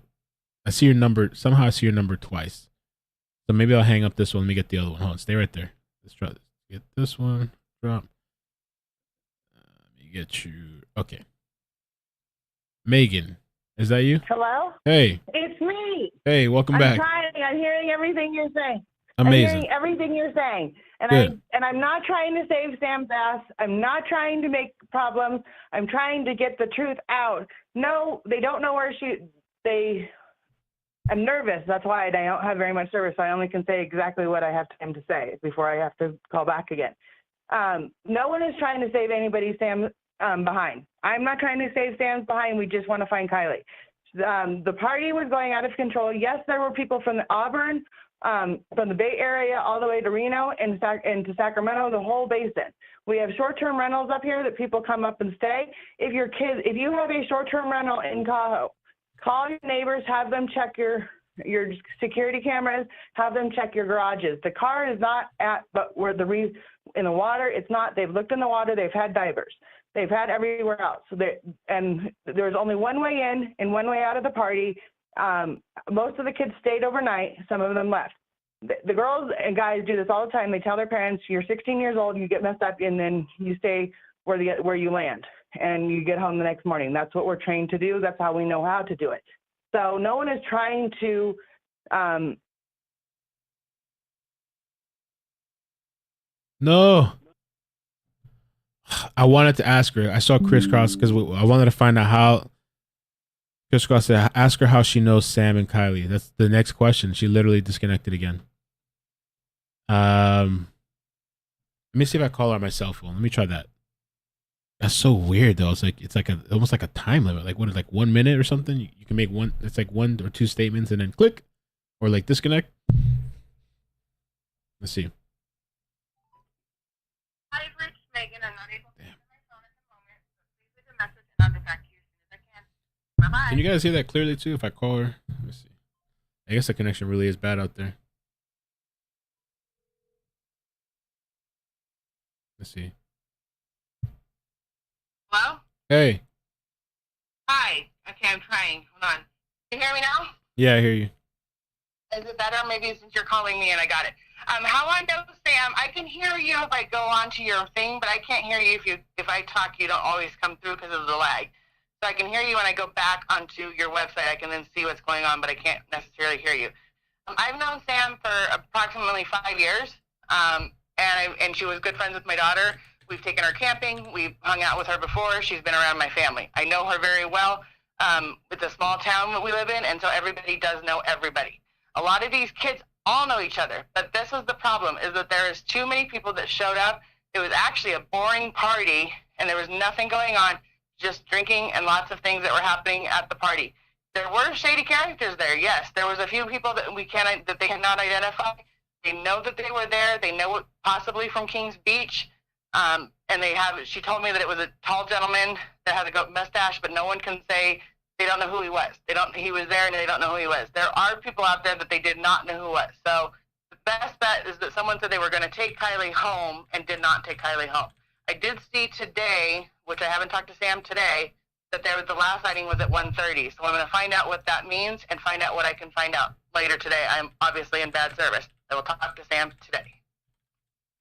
I see your number. Somehow I see your number twice. So maybe I'll hang up this one. Let me get the other one. Hold on, stay right there. Let's try this. Get this one. Drop. Let me get you. Okay. Megan, is that you? Hello? Hey. It's me. Hey, welcome back. I'm hearing everything you're saying. Amazing. I'm hearing everything you're saying. And Good. I'm not trying to save Sam's ass. I'm not trying to make problems. I'm trying to get the truth out. No, they don't know where I'm nervous. That's why I don't have very much service. So I only can say exactly what I have time to say before I have to call back again. No one is trying to save anybody Sam behind. I'm not trying to save Sam's behind. We just want to find Kiely. The party was going out of control. Yes, there were people from Auburn, from the Bay Area all the way to Reno and to Sacramento, the whole basin. We have short-term rentals up here that people come up and stay. If you have a short-term rental in Tahoe, call your neighbors, have them check your security cameras, have them check your garages. The car is not in the water. It's not. They've looked in the water. They've had divers. They've had everywhere else. And there's only one way in and one way out of the party. Most of the kids stayed overnight. Some of them left. The girls and guys do this all the time. They tell their parents, you're 16 years old, you get messed up, and then you stay where you land, and you get home the next morning. That's what we're trained to do. That's how we know how to do it. So no one is trying to No. I wanted to ask her. I saw Crisscross because I wanted to find out how. Crisscross said, ask her how she knows Sam and Kiely. That's the next question. She literally disconnected again. Let me see if I call her on my cell phone. Let me try that. That's so weird though. It's like almost like a time limit. Like what is like 1 minute or something? You can make one. It's like 1 or 2 statements and then click, or like disconnect. Let's see. Hi, Rich, Megan. I'm not able to answer my phone at the moment, so please leave a message and I'll get back to you as soon as I can. Bye-bye. Can you guys hear that clearly too? If I call her, let me see. I guess the connection really is bad out there. Let's see. Hello? Hey. Hi. Okay, I'm trying. Hold on. Can you hear me now? Yeah, I hear you. Is it better? Maybe since you're calling me and I got it. How I know, Sam, I can hear you if I go onto your thing, but I can't hear you if I talk. You don't always come through because of the lag. So I can hear you when I go back onto your website. I can then see what's going on, but I can't necessarily hear you. I've known Sam for approximately 5 years, and she was good friends with my daughter. We've taken her camping. We've hung out with her before. She's been around my family. I know her very well. It's a small town that we live in, and so everybody does know everybody. A lot of these kids all know each other, but this is the problem, is that there is too many people that showed up. It was actually a boring party, and there was nothing going on, just drinking and lots of things that were happening at the party. There were shady characters there, yes. There was a few people that they cannot identify. They know that they were there. They know it possibly from Kings Beach. And she told me that it was a tall gentleman that had a mustache, but no one can say, they don't know who he was. He was there and they don't know who he was. There are people out there that they did not know who was. So the best bet is that someone said they were going to take Kiely home and did not take Kiely home. I did see today, which I haven't talked to Sam today, that the last sighting was at 1:30. So I'm going to find out what that means and find out what I can find out later today. I'm obviously in bad service. I will talk to Sam today.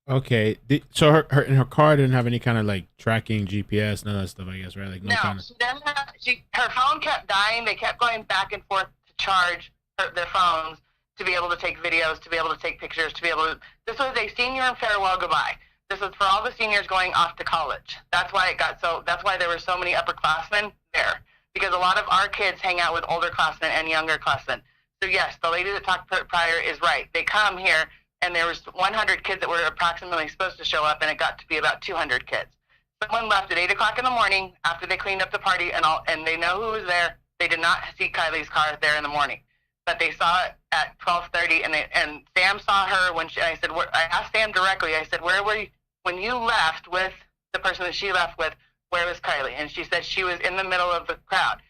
Okay. So her in her car didn't have any kind of like tracking GPS, none of that stuff, I guess, right? Like No, kind of... she doesn't have, her phone kept dying. They kept going back and forth to charge their phones to be able to take videos, to be able to take pictures, to be able to. This was a senior and farewell goodbye. This was for all the seniors going off to college. That's why that's why there were so many upperclassmen there, because a lot of our kids hang out with older classmen and younger classmen. So yes, the lady that talked prior is right. They come here, and there was 100 kids that were approximately supposed to show up, and it got to be about 200 kids. Someone left at 8 o'clock in the morning after they cleaned up the party, and they know who was there. They did not see Kiely's car there in the morning, but they saw it at 12:30, and Sam saw her when I asked Sam directly. I said, "Where were you when you left with the person that she left with? Where was Kiely?" And she said she was in the middle of the crowd,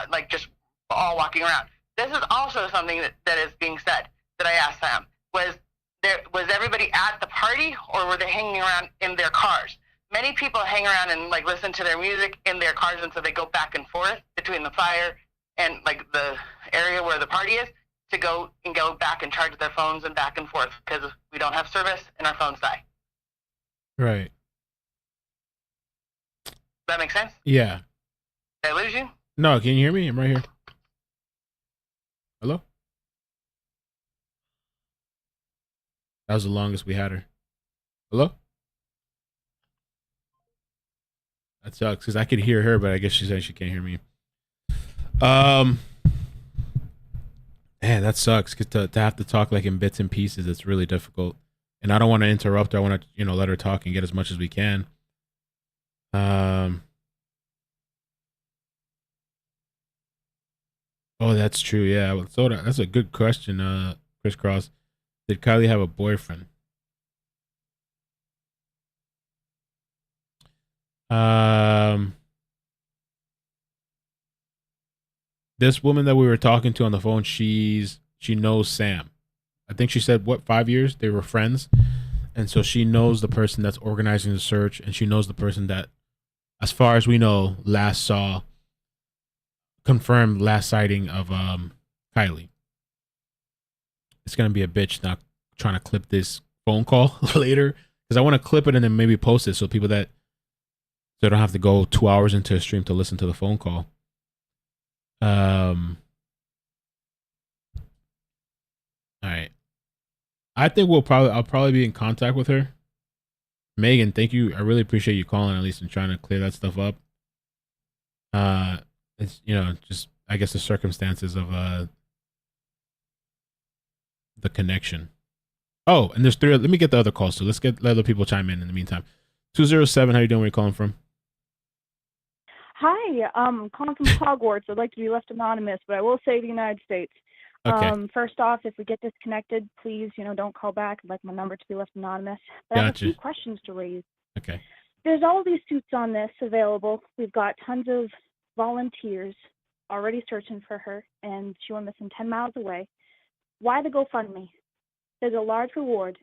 like just all walking around. This is also something that is being said that I asked Sam. Was everybody at the party, or were they hanging around in their cars? Many people hang around and like listen to their music in their cars, and so they go back and forth between the fire and like the area where the party is to go back and charge their phones and back and forth because we don't have service and our phones die. Right. Does that make sense? Yeah. Did I lose you? No, can you hear me? I'm right here. Hello? That was the longest we had her. Hello? That sucks because I could hear her, but I guess she said she can't hear me. Man, that sucks because to have to talk like in bits and pieces, it's really difficult. And I don't want to interrupt her. I want to, let her talk and get as much as we can. Oh, that's true. Yeah. So that's a good question, Crisscross. Did Kiely have a boyfriend? This woman that we were talking to on the phone, she knows Sam. I think she said 5 years they were friends, and so she knows the person that's organizing the search, and she knows the person that, as far as we know, confirmed last sighting of Kiely. It's gonna be a bitch not trying to clip this phone call later because I want to clip it and then maybe post it so people that they don't have to go 2 hours into a stream to listen to the phone call. All right. I think I'll probably be in contact with her. Megan, thank you. I really appreciate you calling, at least, and trying to clear that stuff up. It's, just, I guess, the circumstances of the connection. Oh, and there's 3. Let me get the other calls. So let other people chime in the meantime. 207, how you doing? Where you calling from? Hi, calling from Hogwarts. I'd like to be left anonymous, but I will say the United States. Okay. First off, if we get disconnected, please, don't call back. I'd like my number to be left anonymous. But I have a few questions to raise. Okay. There's all these suits on this available. We've got tons of volunteers already searching for her, and she went missing 10 miles away. Why the GoFundMe? There's a large reward.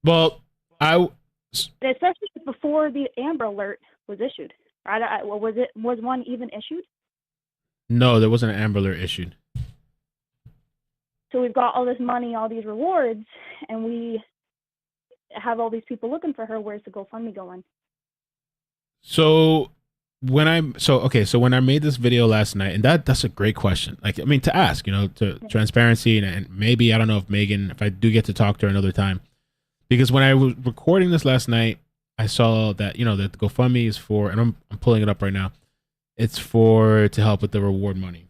Well, especially before the Amber Alert was issued. Was one even issued? No, there wasn't an Amber Alert issued. So we've got all this money, all these rewards, and we have all these people looking for her. Where's the GoFundMe going? So when I made this video last night, and that's a great question. Like, I mean, to ask, to transparency, and maybe, I don't know if I do get to talk to her another time, because when I was recording this last night, I saw that, that the GoFundMe is for, and I'm pulling it up right now. It's to help with the reward money.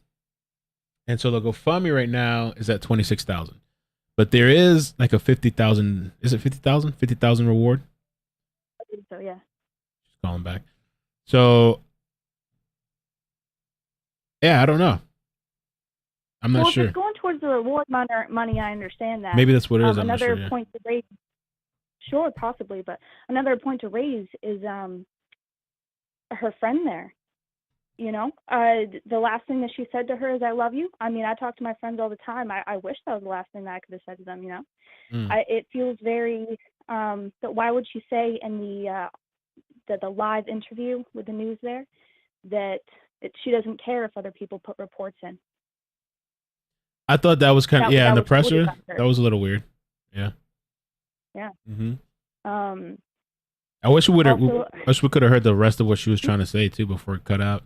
And so the GoFundMe right now is at 26,000, but there is like a 50,000. Is it 50,000? 50,000 reward? I think so, yeah. Just calling back. So, yeah, I don't know. I'm not sure. If it's going towards the reward money, I understand that. Maybe that's what it is. I'm not another sure, yeah. point to raise. Sure, possibly, but another point to raise is her friend there. The last thing that she said to her is, "I love you." I mean, I talk to my friends all the time. I wish that was the last thing that I could have said to them. It feels very. That why would she say in the live interview with the news there that she doesn't care if other people put reports in? I thought that was kind of in the presser. That was a little weird. Yeah. Yeah. Mm-hmm. I wish we could have heard the rest of what she was trying to say too before it cut out.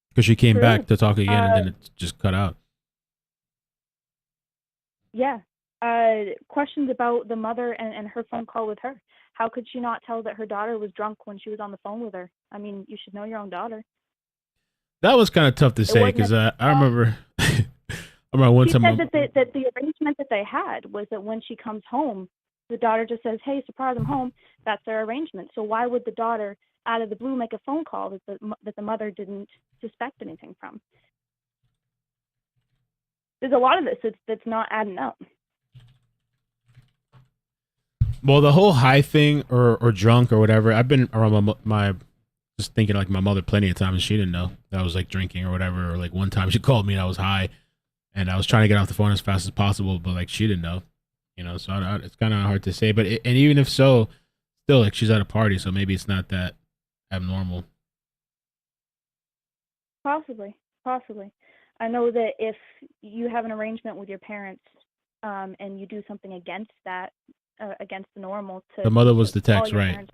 Because she came back to talk again and then it just cut out. Yeah. Questions about the mother and her phone call with her. How could she not tell that her daughter was drunk when she was on the phone with her? I mean, you should know your own daughter. That was kind of tough to say because I remember. I remember one time. She said that the arrangement that they had was that when she comes home, the daughter just says, "Hey, surprise, I'm home." That's their arrangement. So why would the daughter, out of the blue, make a phone call that the mother didn't suspect anything from? There's a lot of this that's not adding up. Well, the whole high thing or drunk or whatever, I've been around my just thinking like my mother plenty of times and she didn't know that I was like drinking or whatever. Or like one time she called me and I was high and I was trying to get off the phone as fast as possible, but like she didn't know, so it's kind of hard to say. But and even if so, still like she's at a party, so maybe it's not that abnormal. Possibly. I know that if you have an arrangement with your parents and you do something against that, against the normal, The mother was the text, right?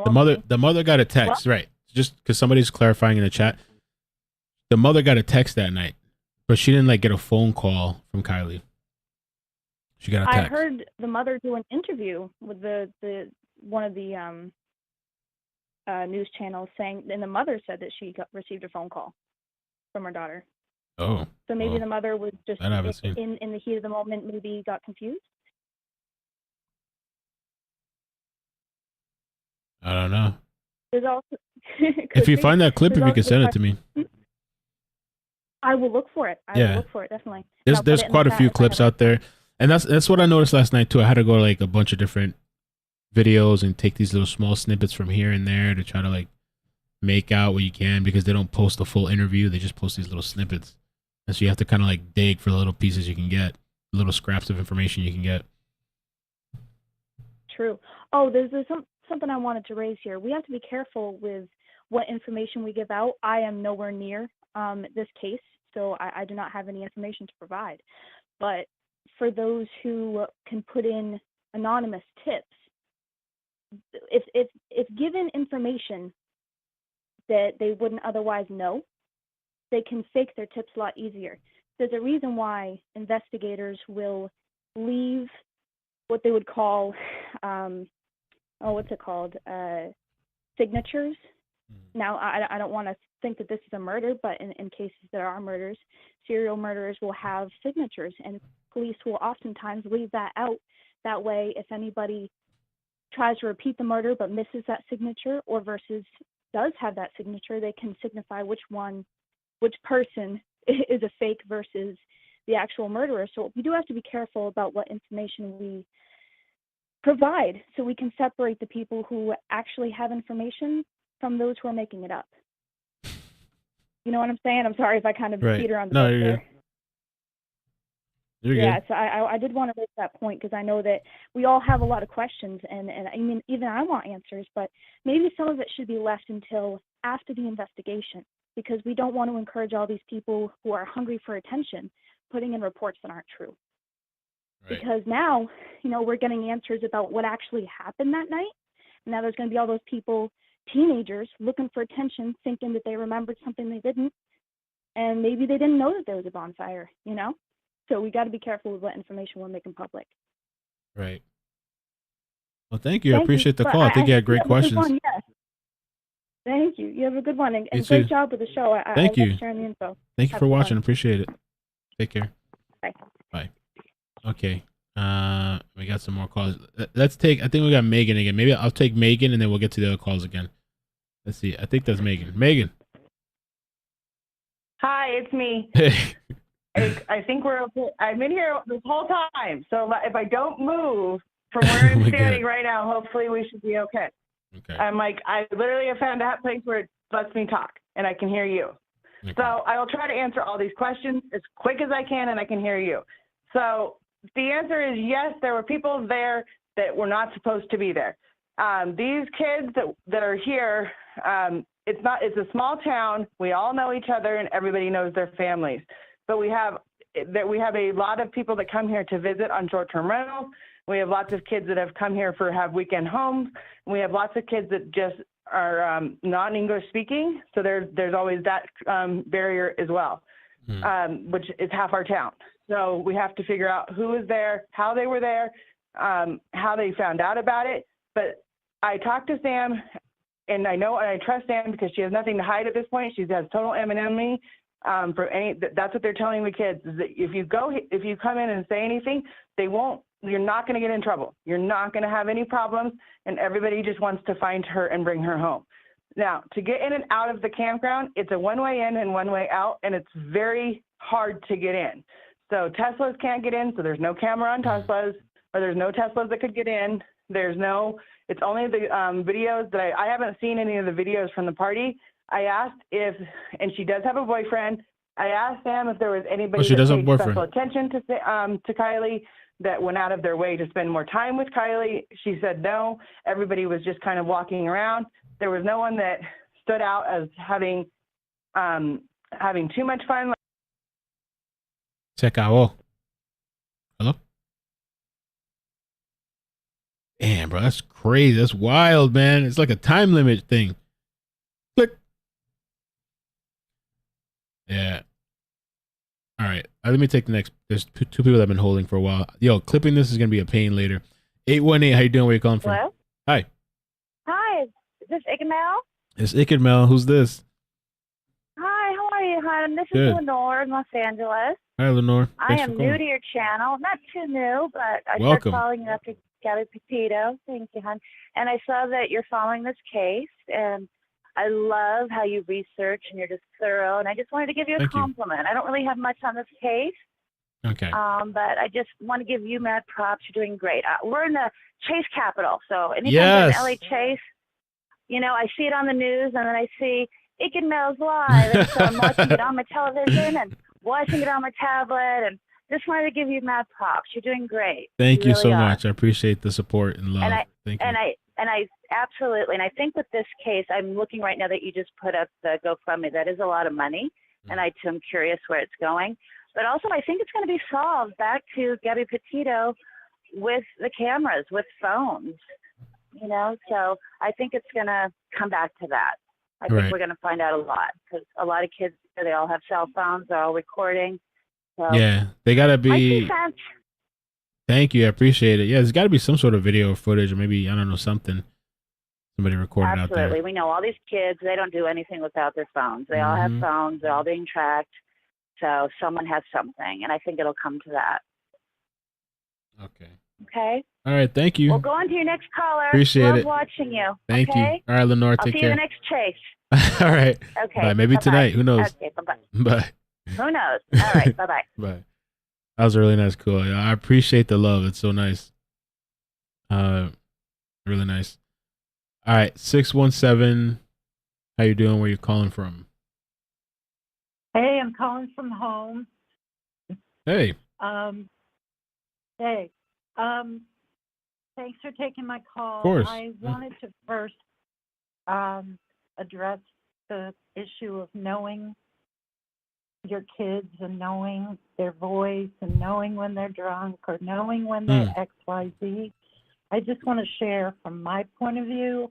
The mother got a text, right? Just because somebody's clarifying in the chat, the mother got a text that night, but she didn't like get a phone call from Kiely. She got a I text. heard the mother do an interview with the one of the news channels saying, and the mother said that she received a phone call from her daughter. Oh. So maybe well, the mother was just that I haven't seen. in the heat of the moment, maybe got confused. I don't know. There's also If you find that clip, if There's you could also send the it to me. I will look for it. I Yeah. will look for it, definitely. There's quite a few clips out there, and that's what I noticed last night too. I had to go to like a bunch of different videos and take these little small snippets from here and there to try to like make out what you can, because they don't post the full interview. They just post these little snippets, and so you have to kind of like dig for the little pieces you can get, little scraps of information you can get. True. Oh, there's something I wanted to raise here. We have to be careful with what information we give out. I am nowhere near this case, so I do not have any information to provide. But for those who can put in anonymous tips, if given information that they wouldn't otherwise know, they can fake their tips a lot easier. There's a reason why investigators will leave what they would call, signatures. Now, I don't want to think that this is a murder, but in cases there are murders, serial murderers will have signatures, and police will oftentimes leave that out. That way, if anybody tries to repeat the murder but misses that signature, or versus does have that signature, they can signify which person is a fake versus the actual murderer. So we do have to be careful about what information we provide, so we can separate the people who actually have information from those who are making it up. You know what I'm saying? I'm sorry if I kind of beat around the bush there. You're Yeah, good. so I did want to make that point, because I know that we all have a lot of questions, and I mean, even I want answers, but maybe some of it should be left until after the investigation, because we don't want to encourage all these people who are hungry for attention putting in reports that aren't true. Right. Because now, we're getting answers about what actually happened that night. Now there's going to be all those people, teenagers, looking for attention, thinking that they remembered something they didn't, and maybe they didn't know that there was a bonfire, So we got to be careful with what information we're making public. Right. Well, thank you. I appreciate the call. I think you had great questions. Yes. Thank you. You have a good one, and You great too. job with the show. Thank I you. love sharing the info. Thank you Have for a good watching. one. Appreciate it. Take care. Bye. Bye. Okay. We got some more calls. Let's take, I think we got Megan again. Maybe I'll take Megan and then we'll get to the other calls again. Let's see. I think that's Megan. Megan. Hi, it's me. I think we're okay. I've been here this whole time, so if I don't move from where I'm standing right now, hopefully we should be okay. Okay. I literally have found a place where it lets me talk, and I can hear you. So I will try to answer all these questions as quick as I can, and I can hear you. So the answer is yes, there were people there that were not supposed to be there. These kids that are here, it's a small town. We all know each other, and everybody knows their families. But we have a lot of people that come here to visit on short-term rentals. We have lots of kids that have come here have weekend homes. We have lots of kids that just are not English speaking. So there's always that barrier as well, which is half our town. So we have to figure out who was there, how they were there, how they found out about it. But I talked to Sam, and I trust Sam because she has nothing to hide at this point. She has total anonymity. That's what they're telling the kids, is that if you come in and say anything, you're not going to get in trouble. You're not going to have any problems, and everybody just wants to find her and bring her home. Now, to get in and out of the campground, it's a one-way in and one-way out, and it's very hard to get in. So Teslas can't get in, so there's no camera on Teslas, or there's no Teslas that could get in. It's only the videos that I haven't seen any of the videos from the party. I asked and she does have a boyfriend. I asked Sam if there was anybody she that does have a paid boyfriend. special attention to Kiely, that went out of their way to spend more time with Kiely. She said no. Everybody was just kind of walking around. There was no one that stood out as having too much fun. Se acabó. Hello? Damn, bro. That's crazy. That's wild, man. It's like a time limit thing. Click. Yeah. All right. Let me take the next. There's two people that have been holding for a while. Yo, clipping this is going to be a pain later. 818, how you doing? Where you calling from? Hello? Hi. Hi, is this iCkEdMeL? It's iCkEdMeL. Who's this? Hi, how are you, hon? This Good. is Lenore in Los Angeles. Hi, Lenore. I Thanks for am new calling. to your channel. Not too new, but I Welcome. started following you after Gabby Petito. Thank you, hon. And I saw that you're following this case, and I love how you research and you're just thorough. And I just wanted to give you a Thank you. compliment. I don't really have much on this case, Okay. but I just want to give you mad props. You're doing great. We're in the Chase capital, so anytime Yes. there's LA Chase, you know, I see it on the news, and then I see iCkEdMeL's live, and so I'm watching it on my television and watching it on my tablet, and just wanted to give you mad props. You're doing great. Thank you really so are. much. I appreciate the support and love. And I Thank you. and I absolutely, and I think with this case, I'm looking right now that you just put up the GoFundMe. That is a lot of money, and I too am curious where it's going. But also, I think it's going to be solved back to Gabby Petito with the cameras, with phones. You know, so I think it's going to come back to that. I think Right. we're going to find out a lot because a lot of kids, they all have cell phones, they're all recording. So Yeah, they gotta my 2 be. cents. Thank you. I appreciate it. Yeah, there's got to be some sort of video footage, or maybe I don't know, something somebody recorded out Absolutely. there. We know all these kids, they don't do anything without their phones. They all have Mhm. phones, they're all being tracked. So someone has something, and I think it'll come to that. Okay. Okay? All right. Thank you. Well, go on to your next caller. Appreciate Love it. watching you. Thank okay? you. All right, Lenore. I'll Take see care. you the next chase. All right. Okay. Bye. Maybe Bye-bye. tonight. Who knows? Okay, bye-bye. Bye. Who knows? All right, bye-bye. Bye. That was a really nice call. Yeah, I appreciate the love. It's so nice. Really nice. All right, 617. How you doing? Where you calling from? Hey, I'm calling from home. Hey. Hey. Thanks for taking my call. Of course. I wanted to first address the issue of knowing your kids and knowing their voice and knowing when they're drunk or knowing when they're XYZ. I just want to share from my point of view,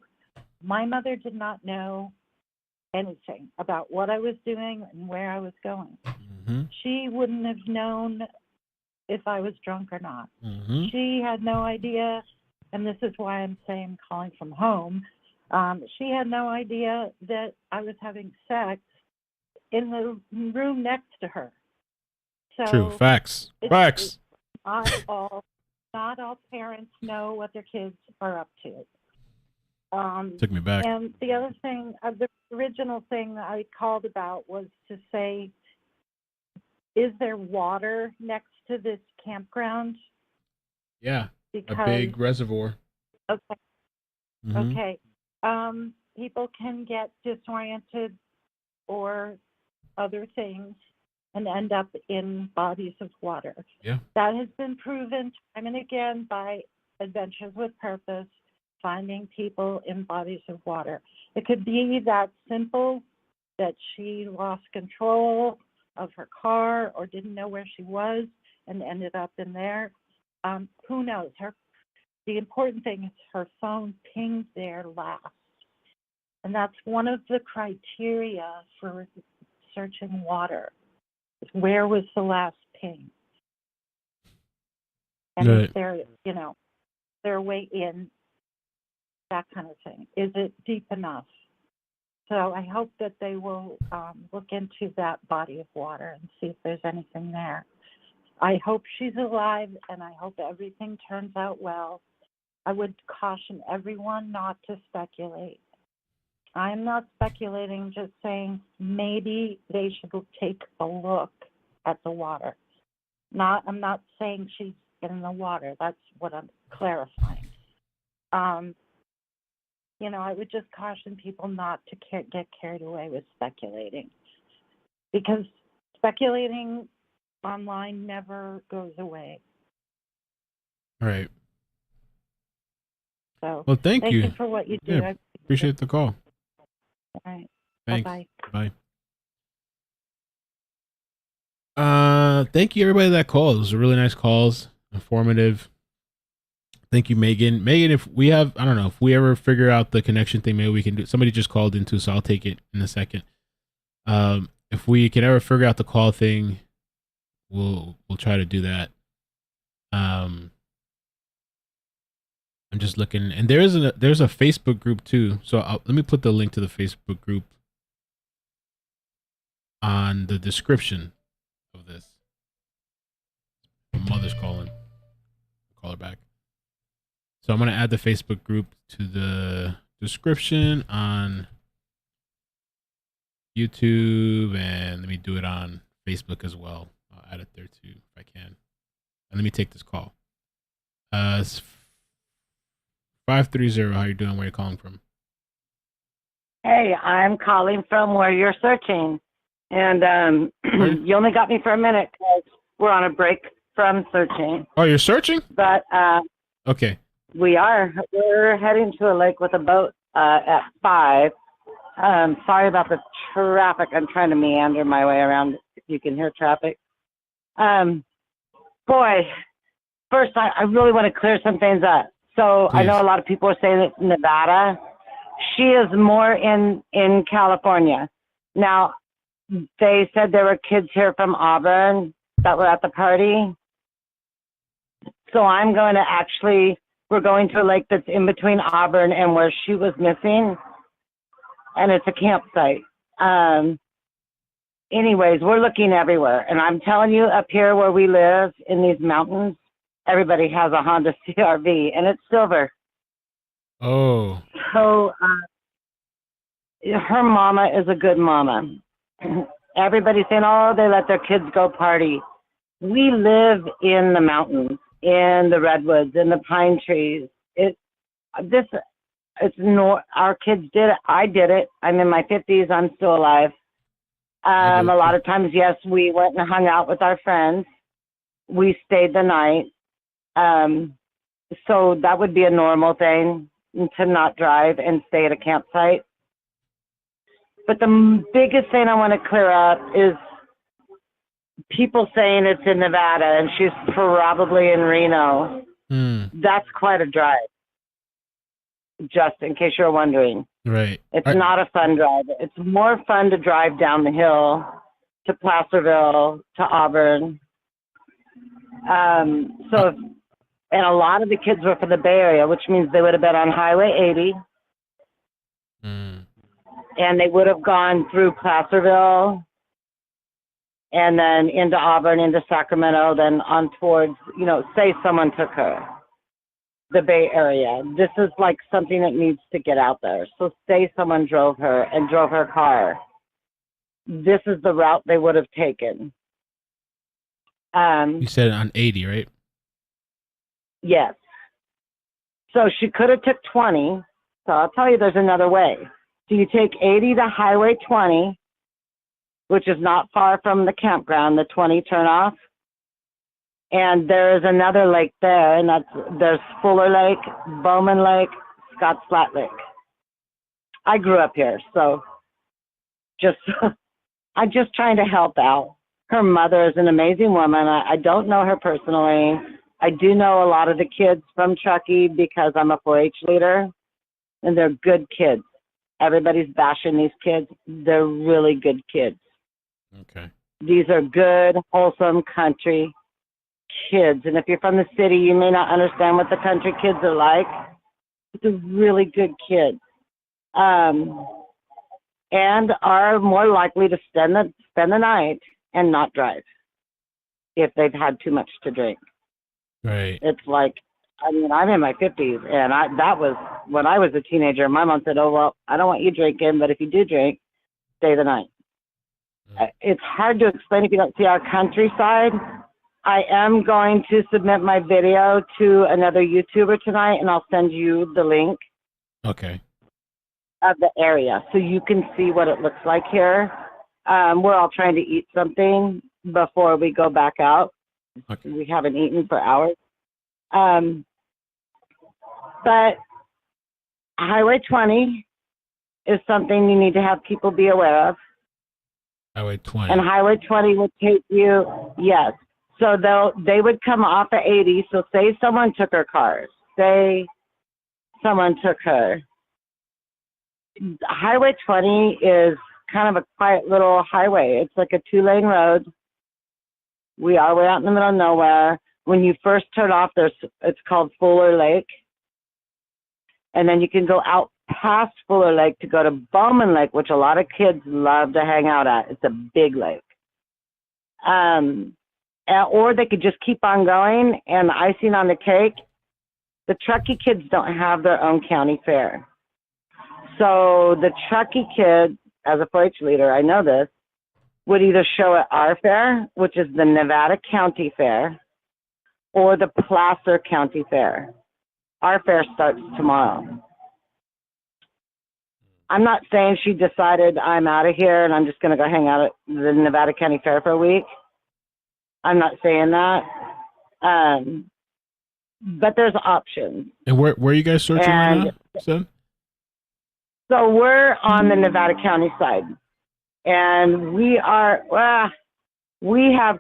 my mother did not know anything about what I was doing and where I was going. Mm-hmm. She wouldn't have known if I was drunk or not. Mm-hmm. She had no idea, and this is why I'm saying calling from home. She had no idea that I was having sex in the room next to her. So True. Facts. Facts. Not all parents know what their kids are up to. Took me back. And the other thing, the original thing that I called about was to say, is there water next to this campground? Yeah. Because, a big reservoir. Okay. Mhm. Okay. People can get disoriented or other things and end up in bodies of water. Yeah. That has been proven time and again by Adventures with Purpose, finding people in bodies of water. It could be that simple that she lost control of her car or didn't know where she was and ended up in there. Who knows? The important thing is her phone pinged there last. And that's one of the criteria for searching water. Where was the last ping? And Right. is there, their way in, that kind of thing. Is it deep enough? So I hope that they will look into that body of water and see if there's anything there. I hope she's alive, and I hope everything turns out well. I would caution everyone not to speculate. I'm not speculating, just saying maybe they should take a look at the water. I'm not saying she's in the water. That's what I'm clarifying. I would just caution people not to get carried away with speculating, because speculating online never goes away. Right. So, well, thank you. Thank you for what you do. Yeah, I appreciate the call. All right. Thanks. Bye-bye. Bye. Thank you everybody that called. Those were really nice calls, informative. Thank you, Megan. Megan, if we have, I don't know, if we ever figure out the connection thing, maybe we can do. Somebody just called in too, so I'll take it in a second. If we can ever figure out the call thing, we'll try to do that. I'm just looking, and there's a Facebook group too. So let me put the link to the Facebook group on the description of this. My mother's calling. Call her back. So I'm gonna add the Facebook group to the description on YouTube, and let me do it on Facebook as well. I'll add it there too if I can. And let me take this call. It's 530. How you doing? Where you calling from? Hey, I'm calling from where you're searching, and you only got me for a minute because we're on a break from searching. Oh, you're searching? But Okay. we're heading to a lake with a boat at 5. Sorry about the traffic. I'm trying to meander my way around. If you can hear traffic. Boy, first I really want to clear some things up. So I know a lot of people are saying it's Nevada. She is more in California. Now, they said there were kids here from Auburn that were at the party. So I'm going to we're going to a lake that's in between Auburn and where she was missing. And it's a campsite. Anyways, we're looking everywhere. And I'm telling you, up here where we live in these mountains, everybody has a Honda CRV, and it's silver. Oh. So her mama is a good mama. Everybody's saying, oh, they let their kids go party. We live in the mountains, in the redwoods, in the pine trees. Our kids did it. I did it. I'm in my 50s. I'm still alive. A lot of times, yes, we went and hung out with our friends. We stayed the night. So that would be a normal thing, to not drive and stay at a campsite. But the biggest thing I want to clear up is people saying it's in Nevada and she's probably in Reno. That's quite a drive, just in case you're wondering. Right. It's not a fun drive. It's more fun to drive down the hill to Placerville, to Auburn. And a lot of the kids were from the Bay Area, which means they would have been on Highway 80. And they would have gone through Placerville and then into Auburn, into Sacramento, then on towards, say someone took her, the Bay Area. This is like something that needs to get out there. So say someone drove her and drove her car. This is the route they would have taken. You said on 80, right? Yes. So she could have took 20. So I'll tell you there's another way. So you take 80 to Highway 20, which is not far from the campground, the 20 turnoff. And there is another lake there, and there's Fuller Lake, Bowman Lake, Scotts Flat Lake. I grew up here, so I'm just trying to help out. Her mother is an amazing woman. I don't know her personally. I do know a lot of the kids from Truckee because I'm a 4-H leader, and they're good kids. Everybody's bashing these kids. They're really good kids. Okay. These are good, wholesome country kids. And if you're from the city, you may not understand what the country kids are like. But they're really good kids. And are more likely to spend the night and not drive if they've had too much to drink. Right. It's like, I'm in my 50s, and that was when I was a teenager. My mom said, oh, well, I don't want you drinking, but if you do drink, stay the night. It's hard to explain if you don't see our countryside. I am going to submit my video to another YouTuber tonight, and I'll send you the link. Okay. Of the area, so you can see what it looks like here. We're all trying to eat something before we go back out. Okay. We haven't eaten for hours. But Highway 20 is something you need to have people be aware of. Highway 20. And Highway 20 would take you, yes. So they would come off at 80. So say someone took her car. Say someone took her. Highway 20 is kind of a quiet little highway. It's like a 2-lane road. We are way out in the middle of nowhere. When you first turn off, it's called Fuller Lake. And then you can go out past Fuller Lake to go to Bowman Lake, which a lot of kids love to hang out at. It's a big lake. Or they could just keep on going. And the icing on the cake, the Truckee kids don't have their own county fair. So the Truckee kids, as a 4-H leader, I know this, would either show at our fair, which is the Nevada County Fair, or the Prosser County Fair. Our fair starts tomorrow. I'm not saying she decided I'm out of here and I'm just going to go hang out at the Nevada County Fair for a week. I'm not saying that. But there's options. And where are you guys searching right now, son? So we're on the Nevada County side. And we have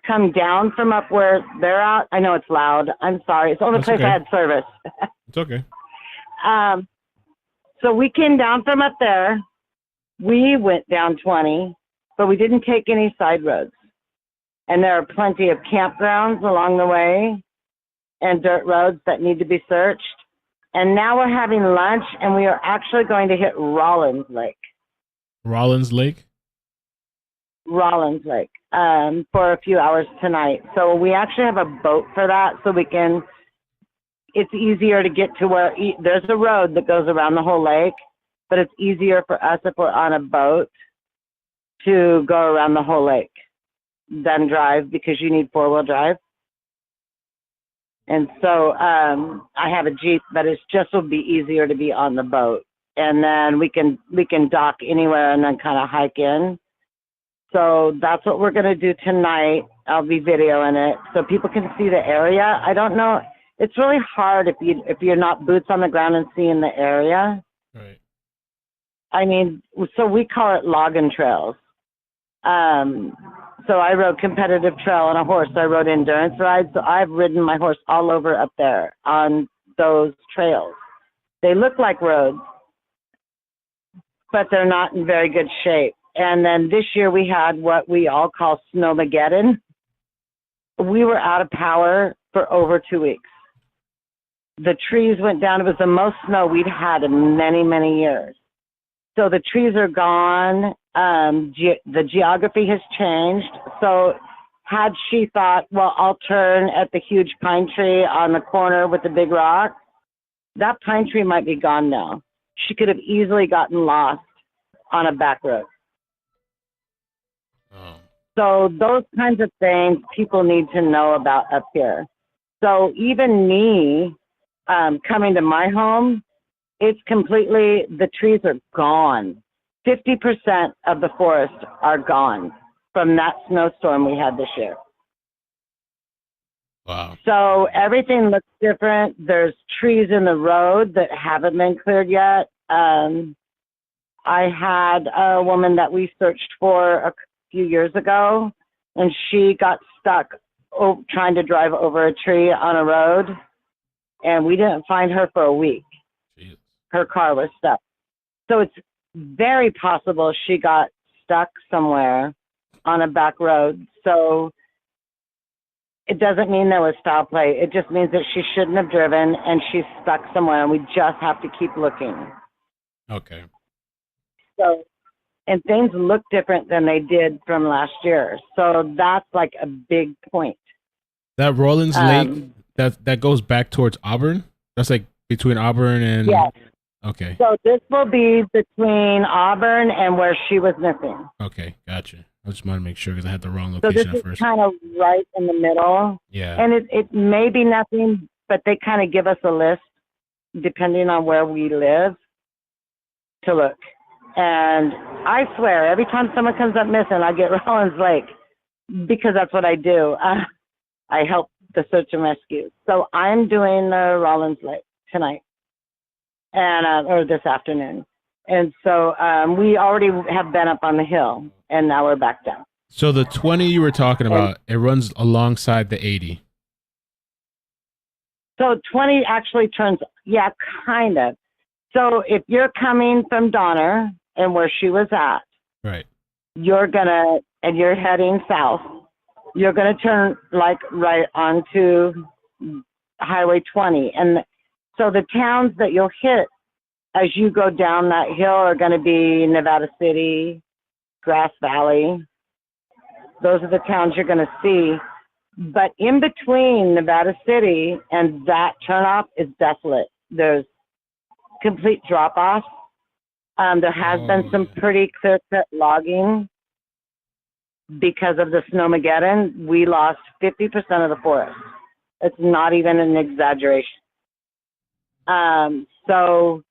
come down from up where they're at. I know it's loud. I'm sorry. It's the only place I had service. It's okay. So we came down from up there. We went down 20, but we didn't take any side roads. And there are plenty of campgrounds along the way and dirt roads that need to be searched. And now we're having lunch, and we are actually going to hit Rollins Lake. Rollins Lake? Rollins Lake for a few hours tonight. So we actually have a boat for that, so we can, it's easier to get to where, there's a road that goes around the whole lake, but it's easier for us if we're on a boat to go around the whole lake than drive, because you need 4-wheel drive. And so I have a Jeep, but it just will be easier to be on the boat. And then we can dock anywhere and then kind of hike in. So that's what we're going to do tonight. I'll be videoing it so people can see the area. I don't know. It's really hard if you're not boots on the ground and seeing the area. Right. I mean, so we call it logging trails. So I rode competitive trail on a horse. I rode endurance rides. So I've ridden my horse all over up there on those trails. They look like roads, but they're not in very good shape. And then this year we had what we all call Snowmageddon. We were out of power for over 2 weeks. The trees went down. It was the most snow we'd had in many, many years. So the trees are gone. The geography has changed. So had she thought, well, I'll turn at the huge pine tree on the corner with the big rock, that pine tree might be gone now. She could have easily gotten lost on a back road. Oh. So those kinds of things people need to know about up here. So even me coming to my home, it's completely, the trees are gone. 50% of the forest are gone from that snowstorm we had this year. Wow. So everything looks different. There's trees in the road that haven't been cleared yet. I had a woman that we searched for a few years ago, and she got stuck trying to drive over a tree on a road, and we didn't find her for a week. Jeez. Her car was stuck. So it's very possible she got stuck somewhere on a back road. So it doesn't mean there was foul play. It just means that she shouldn't have driven and she's stuck somewhere, and we just have to keep looking. Okay. So, and things look different than they did from last year. So that's like a big point. That Rollins Lake, that goes back towards Auburn? That's like between Auburn and... Yes. Okay. So this will be between Auburn and where she was missing. Okay, gotcha. I just wanted to make sure because I had the wrong So location this at is first. kind of right in the middle. Yeah. And it may be nothing, but they kind of give us a list, depending on where we live, to look. And I swear, every time someone comes up missing, I get Rollins Lake, because that's what I do. I help the search and rescue. So I'm doing the Rollins Lake tonight, and or this afternoon. And so we already have been up on the hill, and now we're back down. So the 20 you were talking about, it runs alongside the 80. So 20 actually turns, yeah, kind of. So if you're coming from Donner and where she was at, right, you're heading south. you're going to turn like right onto Highway 20. And so the towns that you'll hit as you go down that hill are going to be Nevada City, Grass Valley. Those are the towns you're going to see. But in between Nevada City and that turnoff is desolate. There's complete drop-off. There has been some pretty clear-cut logging. Because of the snowmageddon, we lost 50% of the forest. It's not even an exaggeration. So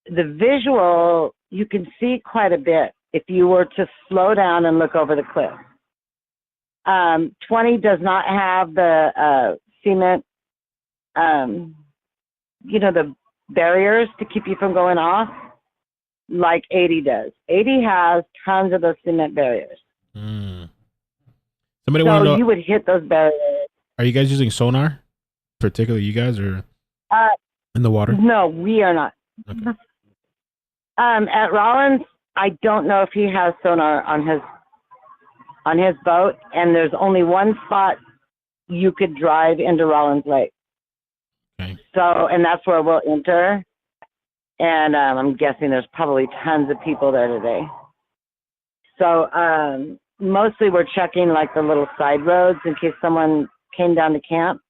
the visual, you can see quite a bit if you were to slow down and look over the cliff. 20 does not have the cement, the barriers to keep you from going off like 80 does. 80 has tons of those cement barriers. Somebody So want to know, you would hit those barriers. are you guys using sonar? Particularly you guys, or in the water? No, we are not. Okay. At Rollins, I don't know if he has sonar on his boat, and there's only one spot you could drive into Rollins Lake. Okay. So, and that's where we'll enter. And I'm guessing there's probably tons of people there today. So mostly we're checking like the little side roads in case someone came down to camp.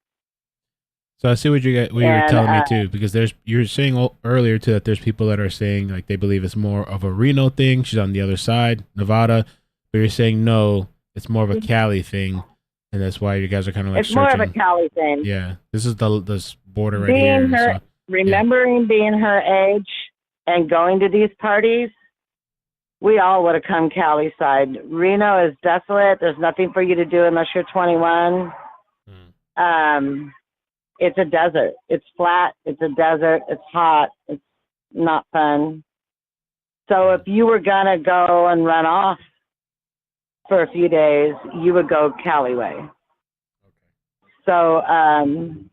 So I see what you were telling me too, because you're saying earlier too that there's people that are saying like they believe it's more of a Reno thing. She's on the other side, Nevada, but you're saying no, it's more of a Cali thing, and that's why you guys are kind of like It's searching. more of a Cali thing. Yeah, this is this border right here. Remembering being her age and going to these parties, we all would have come Cali side. Reno is desolate. There's nothing for you to do unless you're 21. It's a desert. It's flat. It's a desert. It's hot. It's not fun. So if you were going to go and run off for a few days, you would go Cali way. So, and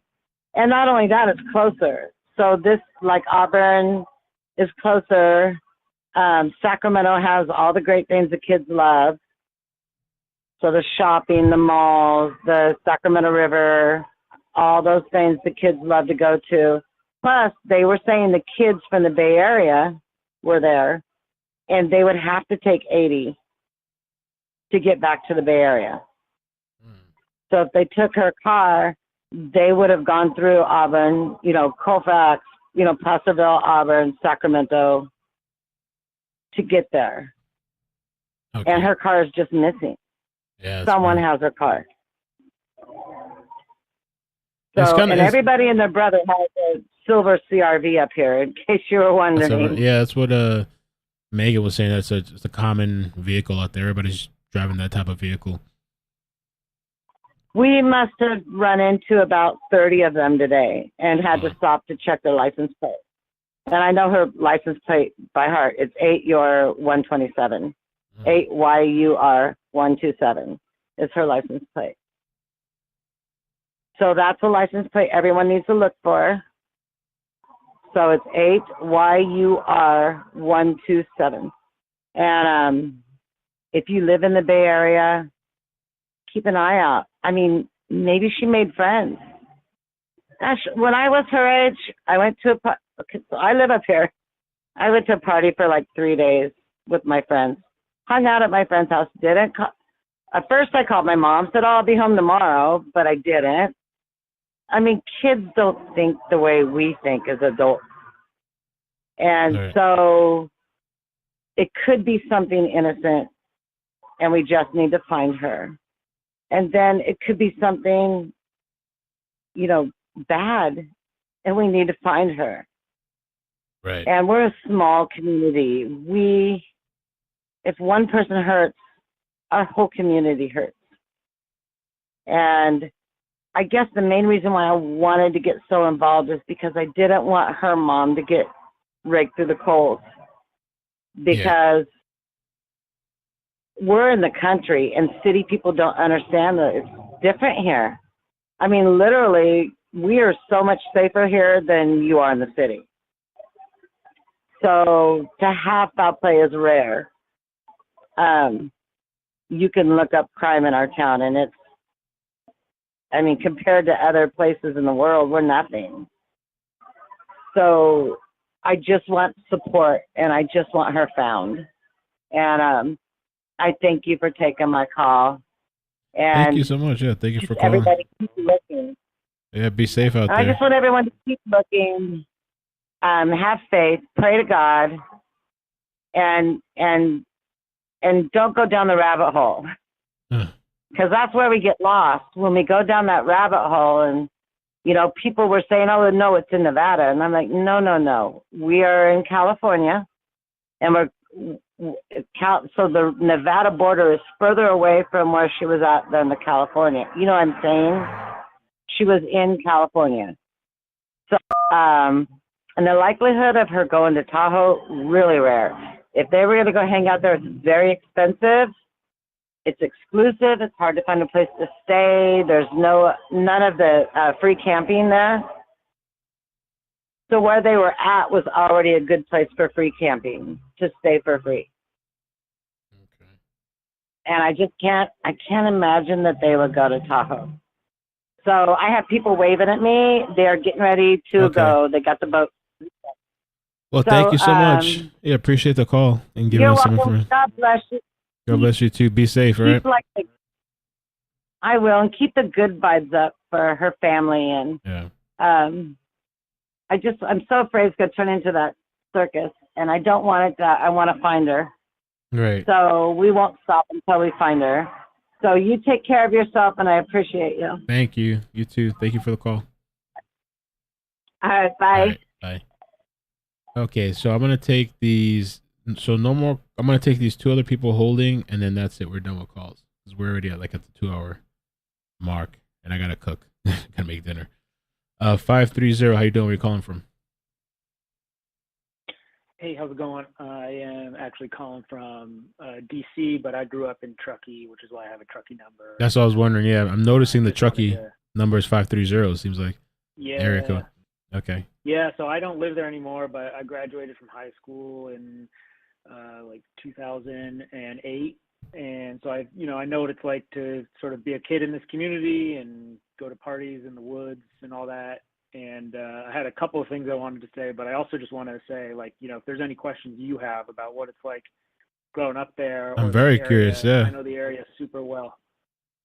not only that, it's closer. So this, like Auburn, is closer. Sacramento has all the great things the kids love. So the shopping, the malls, the Sacramento River, all those things the kids love to go to. Plus, they were saying the kids from the Bay Area were there, and they would have to take 80 to get back to the Bay Area. So if they took her car, they would have gone through Auburn, Colfax, Placerville, Auburn, Sacramento to get there. Okay. And her car is just missing. Yeah, someone has her car. So, everybody and their brother has a silver CRV up here, in case you were wondering. That's what Megan was saying. It's a common vehicle out there. Everybody's driving that type of vehicle. We must have run into about 30 of them today and had to stop to check their license plate. And I know her license plate by heart. It's 8UR127. 8YUR127 is her license plate. So that's a license plate everyone needs to look for. So it's 8YUR127. And if you live in the Bay Area, keep an eye out. I mean, maybe she made friends. Gosh, when I was her age, I went to so I live up here. I went to a party for like 3 days with my friends. Hung out at my friend's house. At first I called my mom, said, I'll be home tomorrow, but I didn't. I mean, kids don't think the way we think as adults. And so it could be something innocent, and we just need to find her. And then it could be something, bad, and we need to find her. Right. And we're a small community. If one person hurts, our whole community hurts. And I guess the main reason why I wanted to get so involved is because I didn't want her mom to get raked through the coals. Because we're in the country and city people don't understand that it's different here. I mean, literally, we are so much safer here than you are in the city. So to have foul play is rare. you can look up crime in our town, and it's, I mean, compared to other places in the world, we're nothing. So I just want support, and I just want her found. And I thank you for taking my call. And Thank you so much. Yeah, thank you for calling. everybody keep looking. Yeah, be safe out I there. just want everyone to keep looking, have faith, pray to God, and don't go down the rabbit hole, because that's where we get lost, when we go down that rabbit hole. And people were saying, "Oh no, it's in Nevada," and I'm like, no, we are in California, and so the Nevada border is further away from where she was at than the California. You know what I'm saying? She was in California. So, and the likelihood of her going to Tahoe, really rare. If they were going to go hang out there, it's very expensive. It's exclusive. It's hard to find a place to stay. There's none of the free camping there. So where they were at was already a good place for free camping, to stay for free. Okay. And I can't imagine that they would go to Tahoe. So I have people waving at me. They're getting ready to go. They got the boat. Well, thank you so much. Yeah, appreciate the call and giving us some information. God bless you. God bless you too. Be safe, all right? I will, and keep the good vibes up for her family. And I'm so afraid it's going to turn into that circus, and I don't want it to. I want to find her. Right. So we won't stop until we find her. So you take care of yourself, and I appreciate you. Thank you. You too. Thank you for the call. All right, bye. All right, bye. Okay, so I'm gonna take these. So no more. I'm gonna take these two other people holding, and then that's it. We're done with calls because we're already at the 2-hour mark, and I gotta cook. Gotta make dinner. 530. How you doing? Where you calling from? Hey, how's it going? I am actually calling from DC, but I grew up in Truckee, which is why I have a Truckee number. That's what I was wondering. Yeah, I'm noticing the Truckee number is 530. Seems like area code. Okay. Yeah, so I don't live there anymore, but I graduated from high school in 2008, and so I know what it's like to sort of be a kid in this community and go to parties in the woods and all that. And I had a couple of things I wanted to say, but I also just want to say, if there's any questions you have about what it's like growing up there. I'm very curious, yeah. I know the area super well.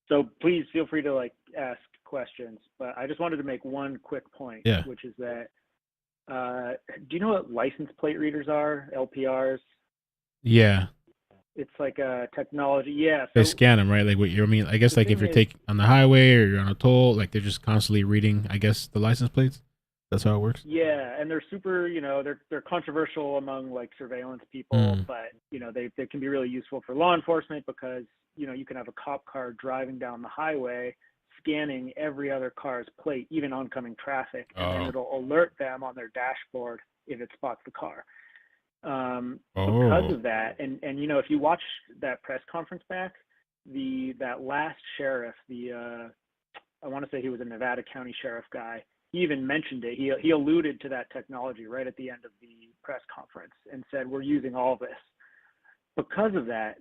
So please feel free to ask questions. But I just wanted to make one quick point, which is that, do you know what license plate readers are, LPRs? Yeah. It's like a technology. Yeah. So they scan them, right? Like what you mean? I guess if you're taking on the highway or you're on a toll, they're just constantly reading, I guess, the license plates. That's how it works. Yeah, and they're super, they're controversial among surveillance people, but they can be really useful for law enforcement because you can have a cop car driving down the highway, scanning every other car's plate, even oncoming traffic, and then it'll alert them on their dashboard if it spots the car. Because of that, and if you watch that press conference back, that last sheriff, I want to say he was a Nevada County sheriff guy, he even mentioned it. He alluded to that technology right at the end of the press conference and said, we're using all this. Because of that,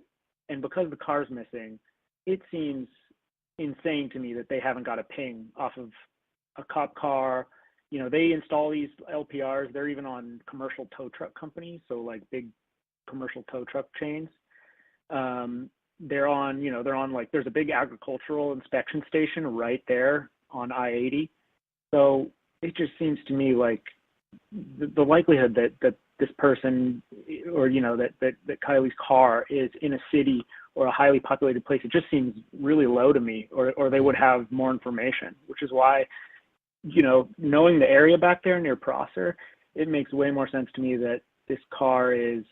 and because the car's missing, it seems insane to me that they haven't got a ping off of a cop car. They install these LPRs. They're even on commercial tow truck companies, so big commercial tow truck chains. They're on there's a big agricultural inspection station right there on I-80. So it just seems to me like the likelihood that this person or that Kiely's car is in a city or a highly populated place, it just seems really low to me, or they would have more information, which is why, knowing the area back there near Prosser, it makes way more sense to me that this car is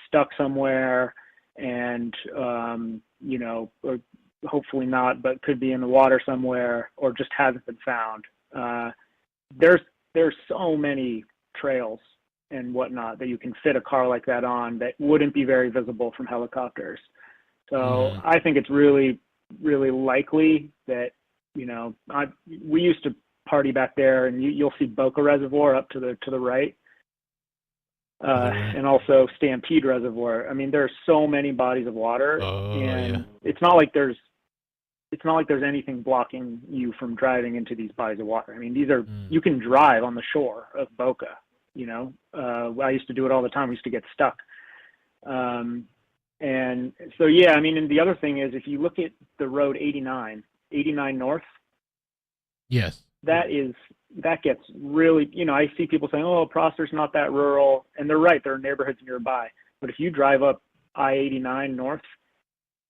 stuck somewhere and, or hopefully not, but could be in the water somewhere or just hasn't been found. There's so many trails and whatnot that you can fit a car like that on that wouldn't be very visible from helicopters. So I think it's really, really likely that, we used to party back there, and you'll see Boca Reservoir up to the right. and also Stampede Reservoir. I mean, there are so many bodies of water, and yeah. it's not like there's anything blocking you from driving into these bodies of water. I mean, these are you can drive on the shore of Boca. You know, I used to do it all the time. We used to get stuck. And so, yeah, I mean, and the other thing is, if you look at the road 89 North, yes, that gets really, you know, I see people saying, oh, Prosser's not that rural, and they're right, there are neighborhoods nearby. But if you drive up I-89 North,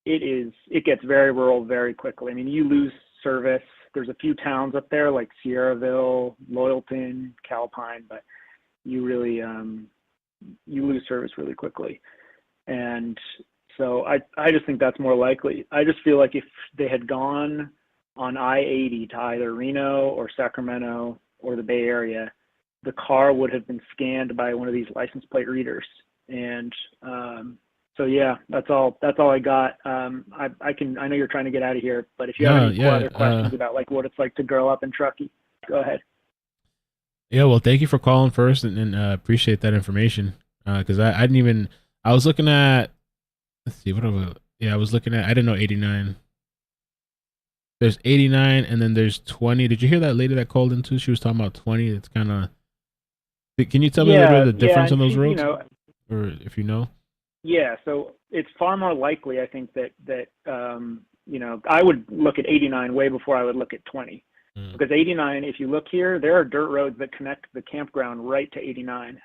it gets very rural very quickly. I mean, you lose service. There's a few towns up there like Sierraville, Loyalton, Calpine, but you really, you lose service really quickly. And so I just think that's more likely. I just feel like if they had gone on I-80 to either Reno or Sacramento or the Bay Area, the car would have been scanned by one of these license plate readers. And so yeah, that's all I got. I know you're trying to get out of here, but if you have any other questions about like what it's like to grow up in Truckee, go ahead. Yeah, well, thank you for calling first, and appreciate that information. Because I didn't even. I was looking at. Let's see what I was looking at. I didn't know 89. There's 89, and then there's 20. Did you hear that lady that called in too? She was talking about 20. It's kind of. Can you tell me a little bit of the difference in those roads, or if you know? Yeah, so it's far more likely, I think, that you know, I would look at 89 way before I would look at 20. Because 89, if you look here, there are dirt roads that connect the campground right to 89.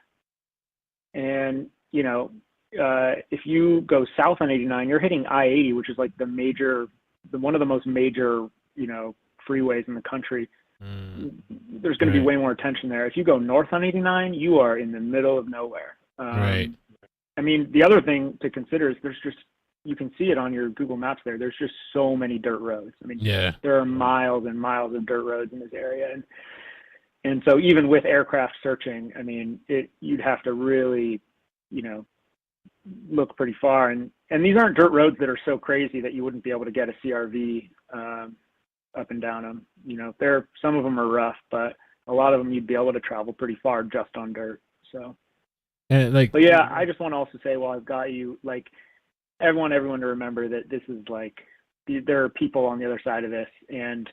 And, you know, if you go south on 89, you're hitting I-80, which is like one of the most major, you know, freeways in the country. There's going to be way more attention there. If you go north on 89, you are in the middle of nowhere. Right. I mean, the other thing to consider is you can see it on your Google Maps there. There's just so many dirt roads. I mean, there are miles and miles of dirt roads in this area. And so even with aircraft searching, I mean, you'd have to really, you know, look pretty far. And these aren't dirt roads that are so crazy that you wouldn't be able to get a CRV up and down them. You know, some of them are rough, but a lot of them you'd be able to travel pretty far just on dirt. So. And but yeah, I just want to also say, while I've got you, like, everyone to remember that this is like, there are people on the other side of this, and,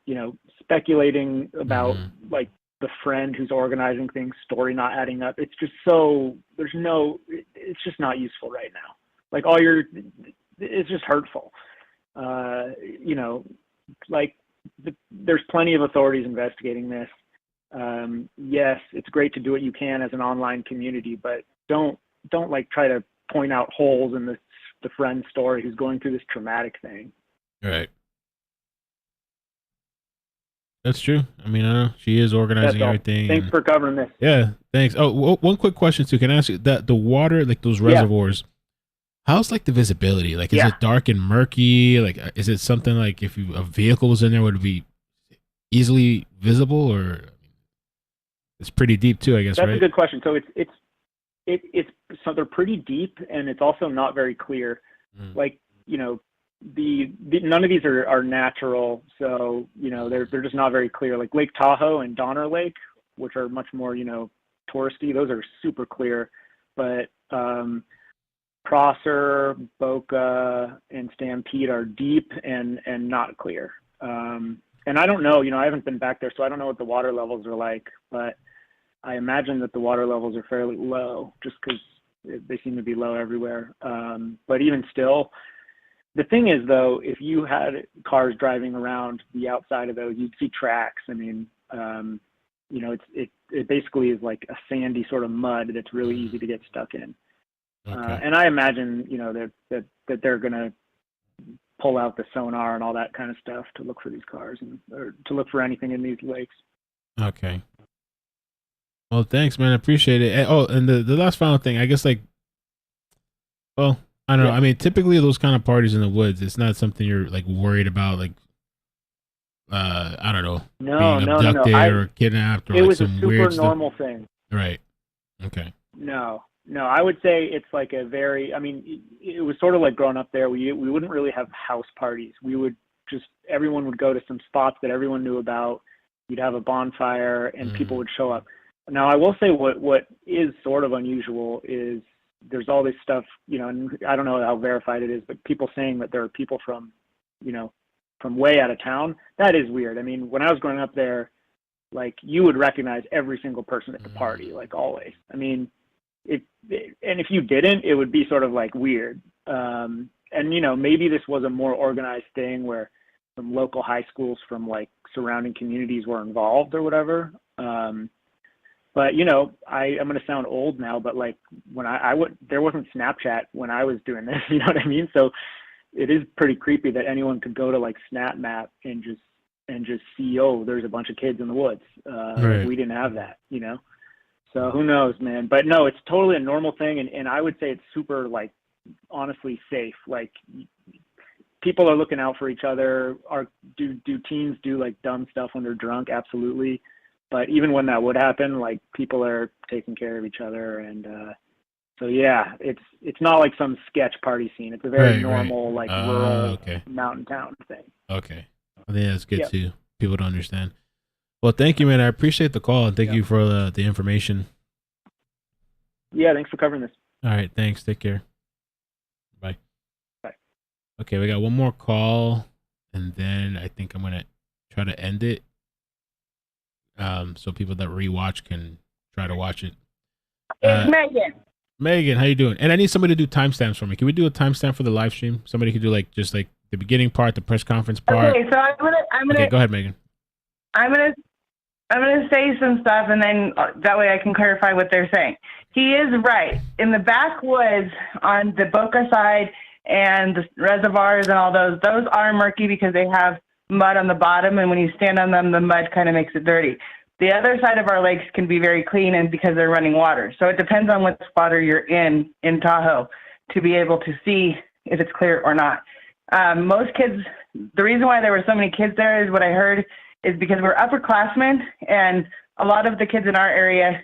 you know, speculating about like the friend who's organizing things, story not adding up. It's just it's just not useful right now. Like it's just hurtful. You know, like there's plenty of authorities investigating this. Yes, it's great to do what you can as an online community, but don't like try to point out holes in the friend's story who's going through this traumatic thing. Right. That's true. I mean, I know she is organizing everything. Thanks for covering this. Yeah, thanks. Oh, one quick question too. Can I ask you that the water, like those reservoirs, how's like the visibility? Like, is it dark and murky? Like, is it something like if a vehicle was in there, would it be easily visible, or it's pretty deep too? I guess. That's right? a good question. So it's so they're pretty deep, and it's also not very clear. Like, you know, none of these are natural, so, you know, they're just not very clear. Like Lake Tahoe and Donner Lake, which are much more, you know, touristy, those are super clear. But Prosser, Boca, and Stampede are deep and not clear. And I don't know, you know, I haven't been back there, so I don't know what the water levels are like, but I imagine that the water levels are fairly low, just because they seem to be low everywhere. But even still, the thing is, though, if you had cars driving around the outside of those, you'd see tracks. I mean, you know, it basically is like a sandy sort of mud that's really easy to get stuck in. Okay. And I imagine, you know, that they're going to pull out the sonar and all that kind of stuff to look for these cars or to look for anything in these lakes. Okay. Well, thanks, man. I appreciate it. And the last final thing, I guess, like, well, I don't know. I mean, typically those kind of parties in the woods, it's not something you're like worried about, like, I don't know, being abducted or kidnapped, or it like was some a super weird normal stuff. thing. Right. Okay. No, I would say it's like I mean, it was sort of like growing up there. We wouldn't really have house parties. We would everyone would go to some spots that everyone knew about. You'd have a bonfire and people would show up. Now, I will say what is sort of unusual is there's all this stuff, you know, and I don't know how verified it is, but people saying that there are people from, you know, from way out of town. That is weird. I mean, when I was growing up there, like, you would recognize every single person at the party, like, always. I mean, and if you didn't, it would be sort of like weird. And, you know, maybe this was a more organized thing where some local high schools from like surrounding communities were involved or whatever. But, you know, I'm going to sound old now, but like when there wasn't Snapchat when I was doing this, you know what I mean? So it is pretty creepy that anyone could go to like SnapMap and just see, oh, there's a bunch of kids in the woods. Right. Like, we didn't have that, you know? So who knows, man? But no, it's totally a normal thing. And I would say it's super, like, honestly safe. Like, people are looking out for each other. Do teens do like dumb stuff when they're drunk? Absolutely. But even when that would happen, like, people are taking care of each other. And so, yeah, it's not like some sketch party scene. It's a very normal, like, rural mountain town thing. Okay. I think that's good too. People to understand. Well, thank you, man. I appreciate the call, and thank you for the information. Yeah, thanks for covering this. All right, thanks. Take care. Bye. Bye. Okay, we got one more call, and then I think I'm going to try to end it so people that rewatch can try to watch it. It's Megan. Megan, how you doing? And I need somebody to do timestamps for me. Can we do a timestamp for the live stream? Somebody could do like just like the beginning part, the press conference part. Okay, so I'm gonna. Okay, go ahead, Megan. I'm gonna say some stuff, and then that way I can clarify what they're saying. He is right. In the backwoods on the Boca side and the reservoirs and all those are murky because they have mud on the bottom, and when you stand on them, the mud kind of makes it dirty. The other side of our lakes can be very clean, and because they're running water. So it depends on what water you're in Tahoe to be able to see if it's clear or not. Most kids, the reason why there were so many kids there is what I heard is because we're upperclassmen, and a lot of the kids in our area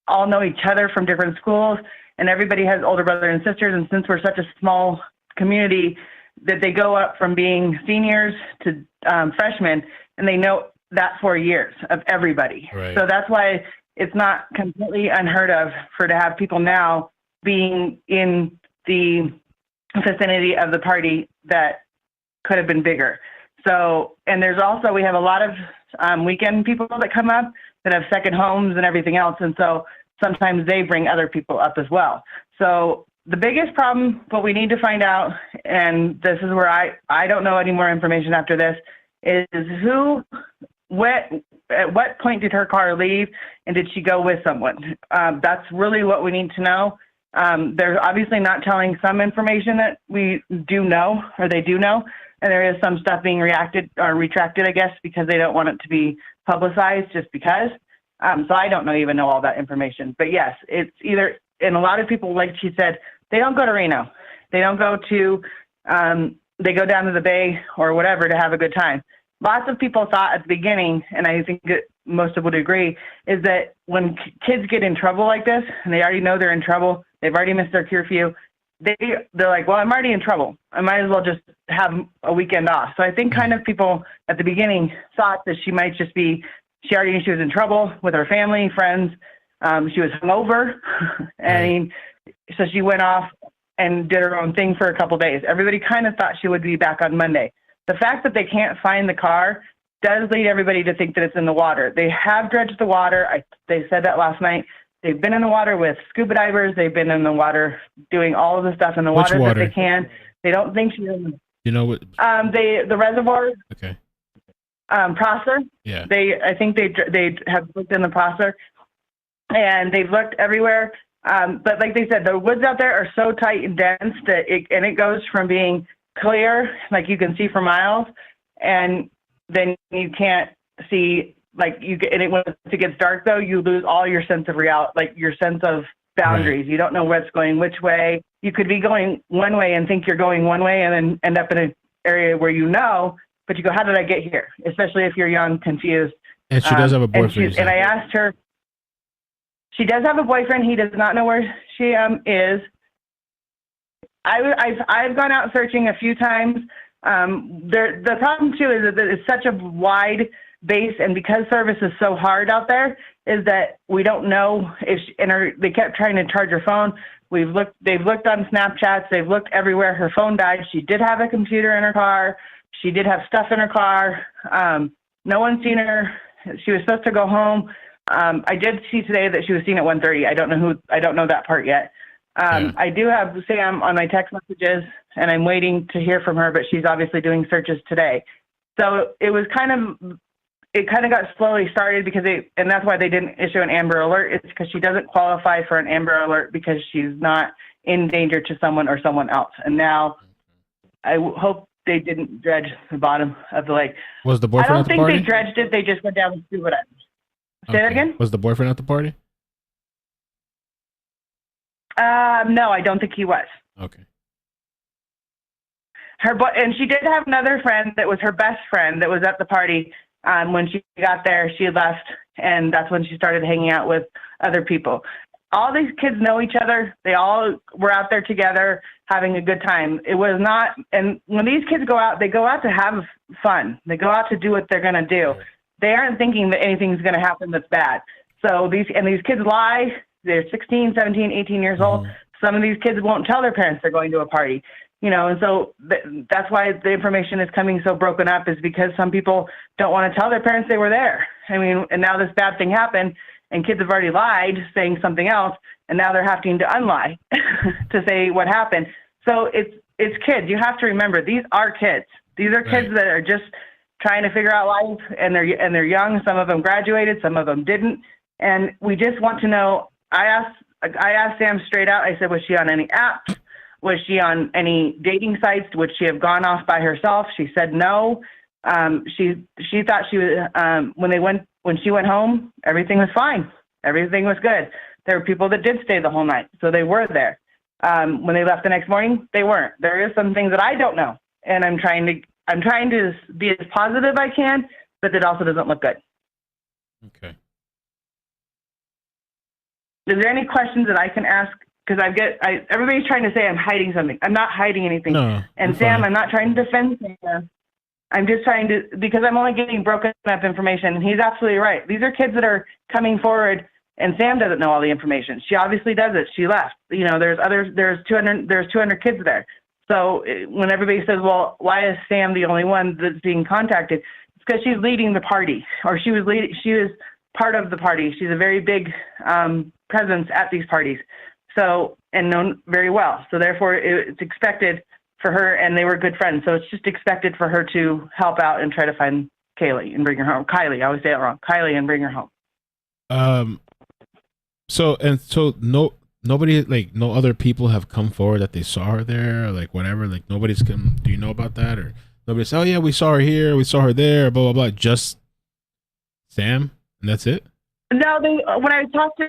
all know each other from different schools, and everybody has older brothers and sisters. And since we're such a small community, that they go up from being seniors to freshmen, and they know that 4 years of everybody. Right. So that's why it's not completely unheard of to have people now being in the vicinity of the party that could have been bigger. So, and there's also, we have a lot of weekend people that come up that have second homes and everything else. And so sometimes they bring other people up as well. So the biggest problem, what we need to find out, and this is where I don't know any more information after this, is at what point did her car leave, and did she go with someone? That's really what we need to know. They're obviously not telling some information that we do know, or they do know, and there is some stuff being retracted, I guess, because they don't want it to be publicized just because. So I don't even know all that information. But yes, it's either, and a lot of people, like she said, they don't go to Reno. They don't go to, they go down to the Bay or whatever to have a good time. Lots of people thought at the beginning, and I think that most people would agree, is that when kids get in trouble like this, and they already know they're in trouble, they've already missed their curfew, they're like, well, I'm already in trouble. I might as well just have a weekend off. So I think kind of people at the beginning thought that she might just be, she already knew she was in trouble with her family, friends. She was hungover. And so she went off and did her own thing for a couple days. Everybody kind of thought she would be back on Monday. The fact that they can't find the car does lead everybody to think that it's in the water. They have dredged the water. They said that last night. They've been in the water with scuba divers. They've been in the water doing all of the stuff in the water that they can. They don't think she's in the... You know what? The reservoir. Okay. Prosser. Yeah. I think they have looked in the Prosser, and they've looked everywhere. But like they said, the woods out there are so tight and dense that it goes from being clear, like you can see for miles, and then you can't see, like once it gets dark though, you lose all your sense of reality, like your sense of boundaries. Right. You don't know what's going which way. You could be going one way and think you're going one way, and then end up in an area where you know, but you go, how did I get here? Especially if you're young, confused. And she does have a boyfriend. And I asked her, she does have a boyfriend. He does not know where she is. I've gone out searching a few times. The problem too is that it's such a wide base, and because service is so hard out there, is that we don't know if they kept trying to charge her phone. They've looked on Snapchats, they've looked everywhere. Her phone died. She did have a computer in her car. She did have stuff in her car. No one's seen her. She was supposed to go home. I did see today that she was seen at 1:30. I don't know that part yet. I do have Sam on my text messages, and I'm waiting to hear from her, but she's obviously doing searches today. So it kind of got slowly started and that's why they didn't issue an Amber Alert. It's because she doesn't qualify for an Amber Alert because she's not in danger to someone or someone else. And now I hope they didn't dredge the bottom of the lake. Was the boyfriend at the party? I don't think they dredged it. They just went down and see what Say that again? Was the boyfriend at the party? No, I don't think he was. Okay. And she did have another friend that was her best friend that was at the party. When she got there, she left, and that's when she started hanging out with other people. All these kids know each other. They all were out there together having a good time. It was not, and when these kids go out, they go out to have fun. They go out to do what they're going to do. They aren't thinking that anything's going to happen that's bad. So these kids lie. They're 16, 17, 18 years old. Some of these kids won't tell their parents they're going to a party. And so that's why the information is coming so broken up, is because some people don't want to tell their parents they were there. I mean, and now this bad thing happened, and kids have already lied saying something else, and now they're having to unlie to say what happened. So it's kids. You have to remember, these are kids. These are kids that are just trying to figure out life, and they're young. Some of them graduated, some of them didn't, and we just want to know. I asked Sam straight out. I said, was she on any apps? Was she on any dating sites? Would she have gone off by herself? She said no. She thought she was when she went home, everything was fine. Everything was good. There were people that did stay the whole night, so they were there. When they left the next morning, they weren't. There is some things that I don't know, and I'm trying to be as positive I can, but it also doesn't look good. Okay. Is there any questions that I can ask? Because everybody's trying to say I'm hiding something. I'm not hiding anything. No, and Sam, I'm not trying to defend Sam. I'm just trying to, because I'm only getting broken up information. And he's absolutely right. These are kids that are coming forward, and Sam doesn't know all the information. She obviously does it. She left. There's 200 kids there. So when everybody says, well, why is Sam the only one that's being contacted? It's because she's leading the party, or she was part of the party. She's a very big presence at these parties. So, and known very well. So therefore it's expected for her, and they were good friends. So it's just expected for her to help out and try to find Kiely and bring her home. Kiely, I always say it wrong. Kiely and bring her home. So nobody, like, no other people have come forward that they saw her there, or like whatever. Like nobody's come. Do you know about that? Or nobody said, oh yeah, we saw her here, we saw her there, blah blah blah. Just Sam, and that's it. No, when I talked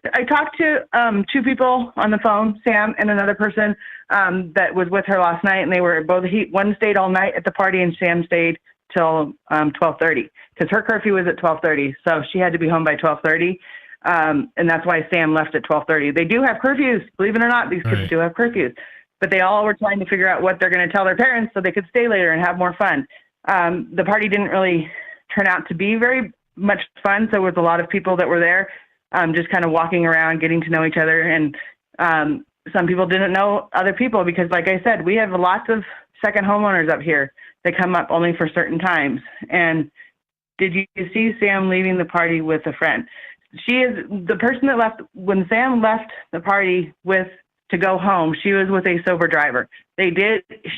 to two people on the phone, Sam and another person that was with her last night, and they were both. One stayed all night at the party, and Sam stayed till 12:30 because her curfew was at 12:30, so she had to be home by 12:30, and that's why Sam left at 12:30. They do have curfews, believe it or not. These kids do have curfews, but they all were trying to figure out what they're going to tell their parents so they could stay later and have more fun. The party didn't really turn out to be very much fun, so it was a lot of people that were there, just kind of walking around, getting to know each other, and some people didn't know other people because, like I said, we have lots of second homeowners up here that come up only for certain times. And did you see Sam leaving the party with a friend? She is the person that left when Sam left the party to go home. She was with a sober driver. Kiely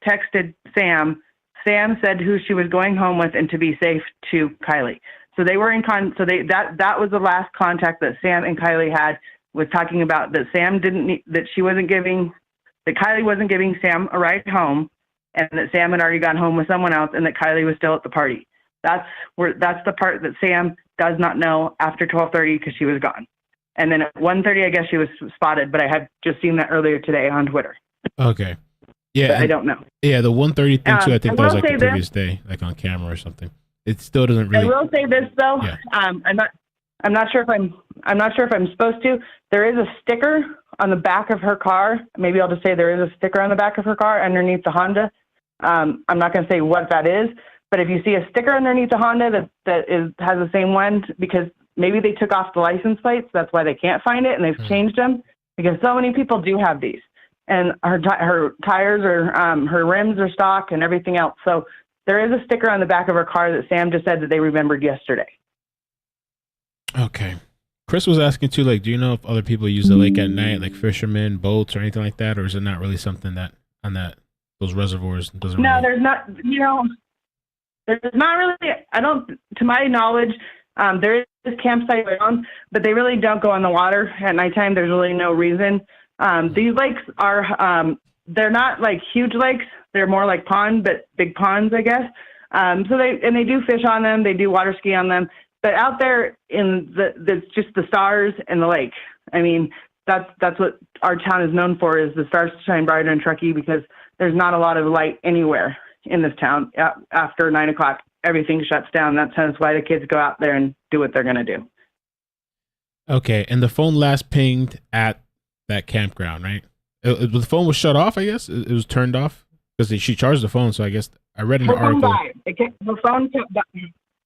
texted Sam. Sam said who she was going home with and to be safe to Kiely. So they were that was the last contact that Sam and Kiely had, was talking about that Kiely wasn't giving Sam a ride home, and that Sam had already gone home with someone else, and that Kiely was still at the party. That's the part that Sam does not know after 12:30 because she was gone. And then at 1:30, I guess she was spotted, but I have just seen that earlier today on Twitter. Okay. Yeah, I don't know. Yeah, the 1:30 thing too. I think that was like the previous day, like on camera or something. It still doesn't really. I will say this though. Yeah. I'm not sure if I'm supposed to. There is a sticker on the back of her car. Maybe I'll just say there is a sticker on the back of her car underneath the Honda. I'm not going to say what that is, But if you see a sticker underneath the Honda has the same one, because maybe they took off the license plates, that's why they can't find it, and they've changed them, because so many people do have these. And her tires are, her rims are stock and everything else. So there is a sticker on the back of her car that Sam just said that they remembered yesterday. Okay. Chris was asking too, like, do you know if other people use the lake at night, like fishermen, boats, or anything like that, or is it not really something that on those reservoirs doesn't? No, really... there's not. There's not really. I don't, to my knowledge, there is campsite around, but they really don't go on the water at nighttime. There's really no reason. These lakes are, they're not like huge lakes. They're more like ponds, but big ponds, I guess. So they do fish on them. They do water ski on them. But out there it's just the stars and the lake. I mean, that's what our town is known for, is the stars shine brighter in Truckee, because there's not a lot of light anywhere in this town. After 9 o'clock, everything shuts down. That's why the kids go out there and do what they're going to do. Okay. And the phone last pinged at that campground, right? The phone was shut off, I guess. It was turned off because she charged the phone. So I guess I read in the article.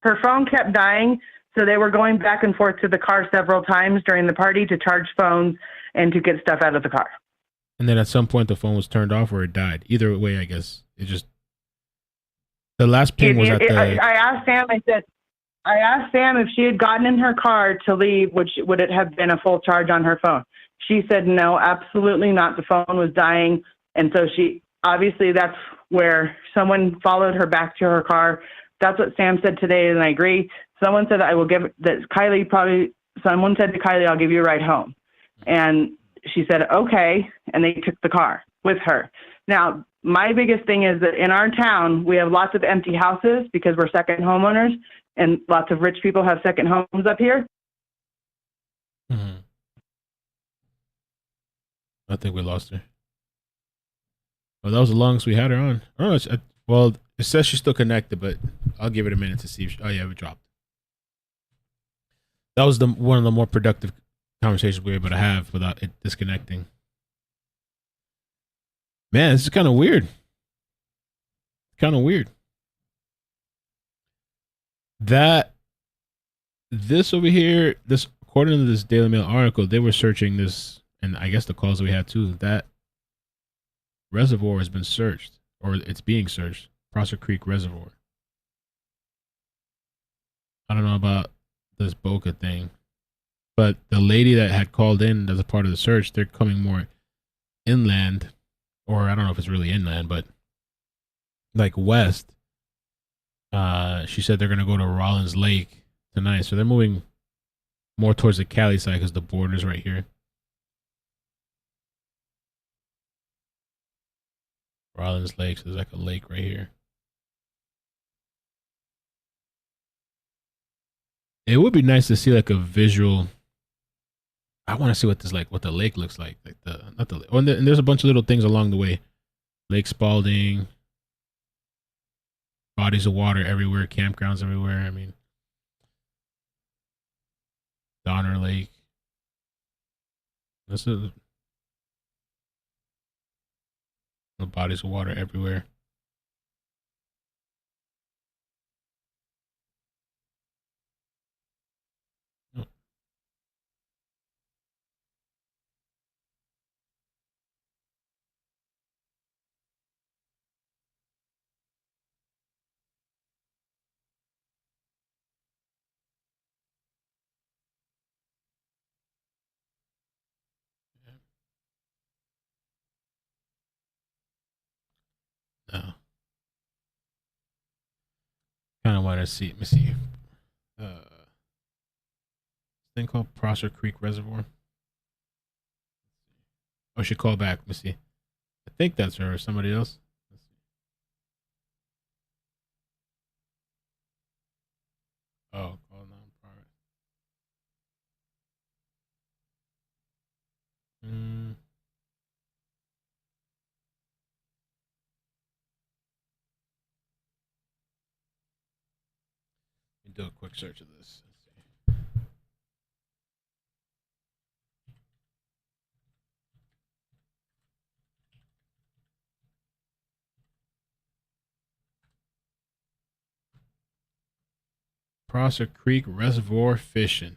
Her phone kept dying, so they were going back and forth to the car several times during the party to charge phones and to get stuff out of the car. And then at some point the phone was turned off or it died. Either way, I guess it just, the last ping was at the. I asked Sam if she had gotten in her car to leave, would it have been a full charge on her phone? She said no, absolutely not. The phone was dying, and so obviously that's where someone followed her back to her car. That's what Sam said today, and I agree. Someone said someone said to Kiely, I'll give you a ride home. And she said, okay, and they took the car with her. Now, my biggest thing is that in our town, we have lots of empty houses because we're second homeowners, and lots of rich people have second homes up here. Mm-hmm. I think we lost her. Well, that was the longest we had her on. Oh, well, it says she's still connected, but I'll give it a minute to see if oh yeah, we dropped. That was one of the more productive conversations we were able to have without it disconnecting. Man, this is kind of weird. This over here, according to this Daily Mail article, they were searching this, and I guess the calls that we had too, that reservoir has been searched, or it's being searched. Prosser Creek Reservoir. I don't know about this Boca thing, but the lady that had called in as a part of the search, they're coming more inland, or I don't know if it's really inland, but like west. She said they're going to go to Rollins Lake tonight, so they're moving more towards the Cali side because the border's right here. Rollins Lake, so there's like a lake right here. It would be nice to see like a visual. I want to see what the lake looks like. Not the lake. Oh, and there's a bunch of little things along the way. Lake Spalding, bodies of water everywhere, campgrounds everywhere. I mean, Donner Lake. The bodies of water everywhere. No. Kind of want to see. Let me see. Thing called Prosser Creek Reservoir. Oh, she called back. Let me see. I think that's her or somebody else. Let's see. Oh, call non-private. Let me do a quick search of this. Prosser Creek Reservoir fishing.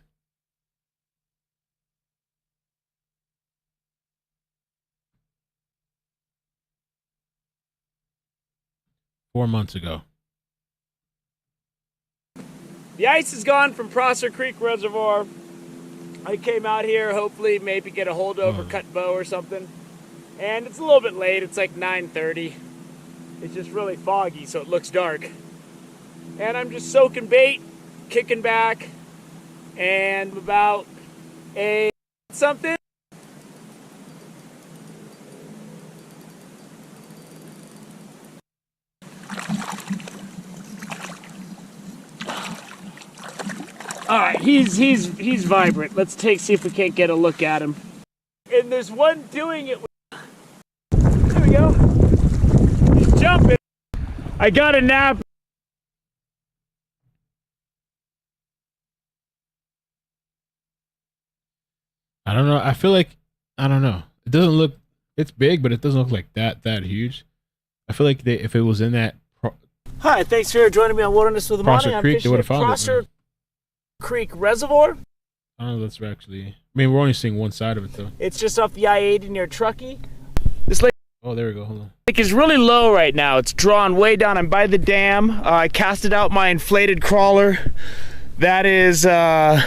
Four months ago. The ice is gone from Prosser Creek Reservoir. I came out here, hopefully maybe get a holdover cut bow or something. And it's a little bit late, it's like 9:30. It's just really foggy, so it looks dark. And I'm just soaking bait, kicking back, and about a something. All right, he's vibrant. Let's see if we can't get a look at him. And there's one doing it. There we go. He's jumping. I got a nap. I don't know. I feel like, I don't know. It doesn't look, it's big, but it doesn't look like that huge. I feel like if it was in that. Hi, thanks for joining me on Wilderness with the Money. I'm fishing at Prosser Creek Reservoir. I don't know if that's actually, I mean, we're only seeing one side of it though. It's just off the I-80 near Truckee. This lake. Oh, there we go. Hold on. Lake is really low right now. It's drawn way down. I'm by the dam. I casted out my inflated crawler. That is, I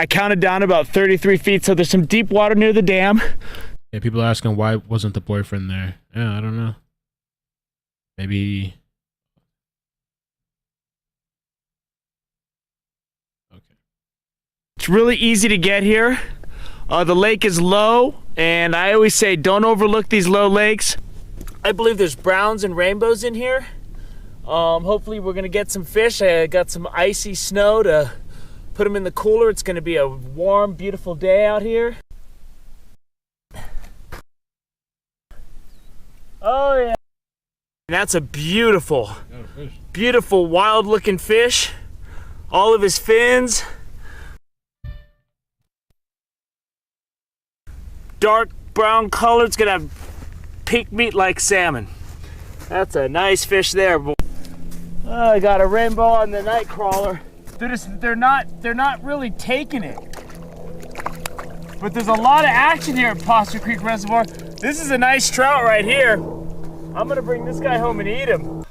counted down about 33 feet. So there's some deep water near the dam. Yeah, people are asking why wasn't the boyfriend there? Yeah, I don't know. Maybe. It's really easy to get here. The lake is low, and I always say don't overlook these low lakes. I believe there's browns and rainbows in here. Hopefully we're gonna get some fish. I got some icy snow to put them in the cooler. It's gonna be a warm, beautiful day out here. Oh yeah. That's a beautiful, beautiful wild looking fish. All of his fins. Dark brown color. It's gonna have pink meat like salmon. That's a nice fish there. Oh, I got a rainbow on the night crawler. They're not really taking it. But there's a lot of action here at Prosser Creek Reservoir. This is a nice trout right here. I'm gonna bring this guy home and eat him.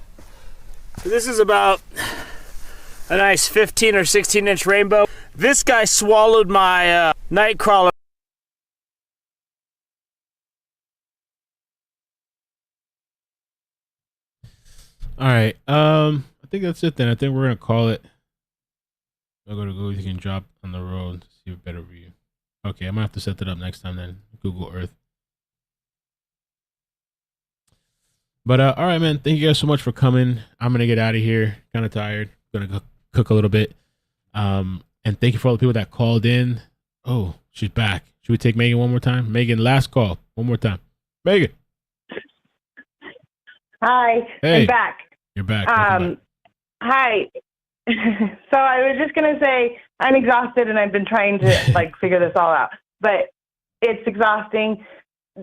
So this is about a nice 15 or 16 inch rainbow. This guy swallowed my night crawler. All right. I think that's it then. I think we're gonna call it. I'll go to Google. You can drop on the road. See a better view. Okay, I'm gonna have to set that up next time then. Google Earth. But all right, man. Thank you guys so much for coming. I'm gonna get out of here. Kind of tired. Gonna go cook a little bit. And thank you for all the people that called in. Oh, she's back. Should we take Megan one more time? Megan, last call. One more time. Megan. Hi, Hey. I'm back. You're back. Hi. So I was just gonna say I'm exhausted and I've been trying to like figure this all out, but it's exhausting.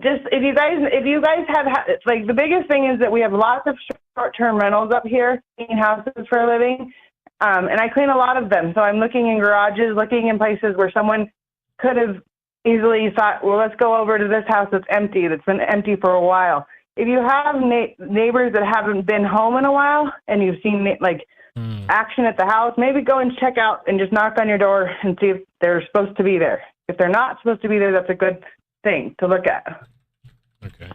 Just if you guys have like the biggest thing is that we have lots of short-term rentals up here, clean houses for a living, and I clean a lot of them. So I'm looking in garages, looking in places where someone could have easily thought, well, let's go over to this house that's empty, that's been empty for a while. If you have neighbors that haven't been home in a while and you've seen like action at the house, maybe go and check out and just knock on your door and see if they're supposed to be there. If they're not supposed to be there, that's a good thing to look at. Okay.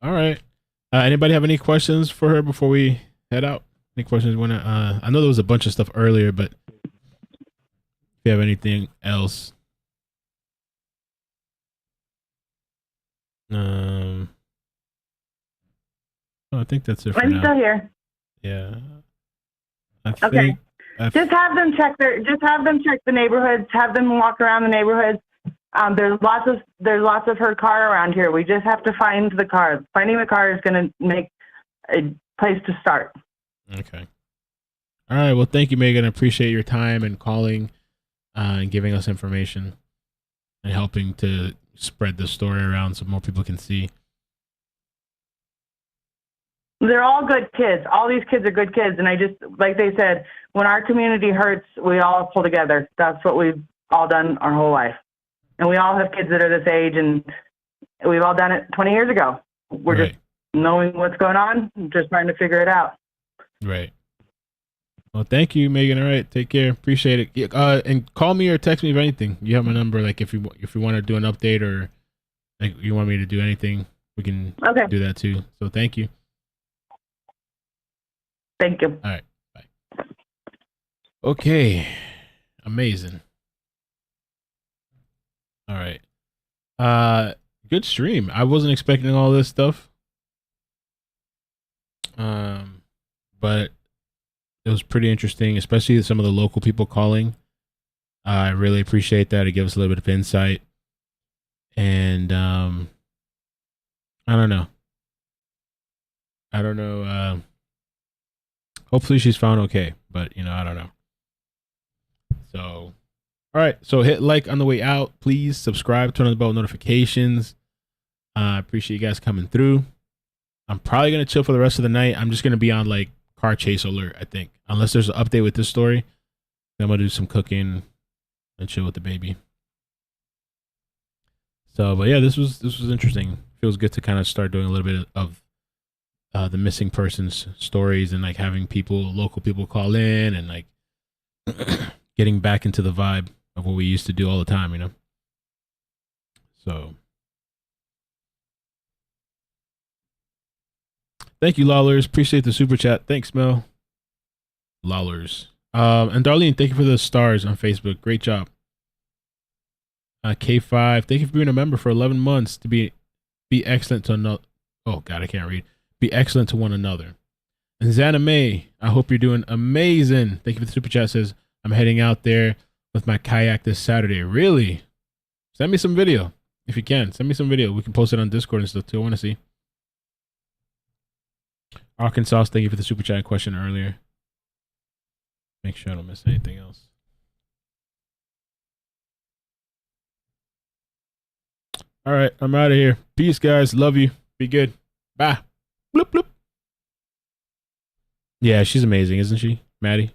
All right. Anybody have any questions for her before we head out? Any questions? I know there was a bunch of stuff earlier, but if you have anything else. I think that's it for I'm now. still here. Yeah. Okay. Just have them check the neighborhoods. Have them walk around the neighborhoods. There's lots of her car around here. We just have to find the car. Finding the car is going to make a place to start. Okay. All right. Well, thank you, Megan. I appreciate your time and calling and giving us information and helping to spread the story around so more people can see. They're all good kids. All these kids are good kids. And I just, like they said, when our community hurts, we all pull together. That's what we've all done our whole life. And we all have kids that are this age, and we've all done it 20 years ago. We're Right. just knowing what's going on, just trying to figure it out. Right. Well, thank you, Megan. All right, take care. Appreciate it. And call me or text me if anything. You have my number. Like if you want to do an update or like you want me to do anything, we can do that too. So thank you. Thank you. All right. Bye. Okay. Amazing. All right. Good stream. I wasn't expecting all this stuff. But it was pretty interesting, especially some of the local people calling. I really appreciate that. It gives us a little bit of insight. And I don't know. Hopefully she's found okay, but I don't know. So, all right. So hit like on the way out, please. Subscribe, turn on the bell notifications. I appreciate you guys coming through. I'm probably gonna chill for the rest of the night. I'm just gonna be on like car chase alert, I think, unless there's an update with this story. Then I'm gonna do some cooking and chill with the baby. So, but yeah, this was interesting. Feels good to kind of start doing a little bit of the missing persons stories and like having local people call in and like getting back into the vibe of what we used to do all the time, So, thank you, Lawlers. Appreciate the super chat. Thanks, Mel. Lawlers. And Darlene, thank you for the stars on Facebook. Great job. K5, thank you for being a member for 11 months to be excellent to another. Oh God, I can't read. Be excellent to one another. And Xana May, I hope you're doing amazing. Thank you for the super chat. Says I'm heading out there with my kayak this Saturday. Really? Send me some video if you can. Send me some video. We can post it on Discord and stuff too. I want to see. Arkansas, thank you for the super chat question earlier. Make sure I don't miss anything else. All right, I'm out of here. Peace, guys. Love you. Be good. Bye. Bloop, bloop. Yeah, she's amazing, isn't she, Maddie?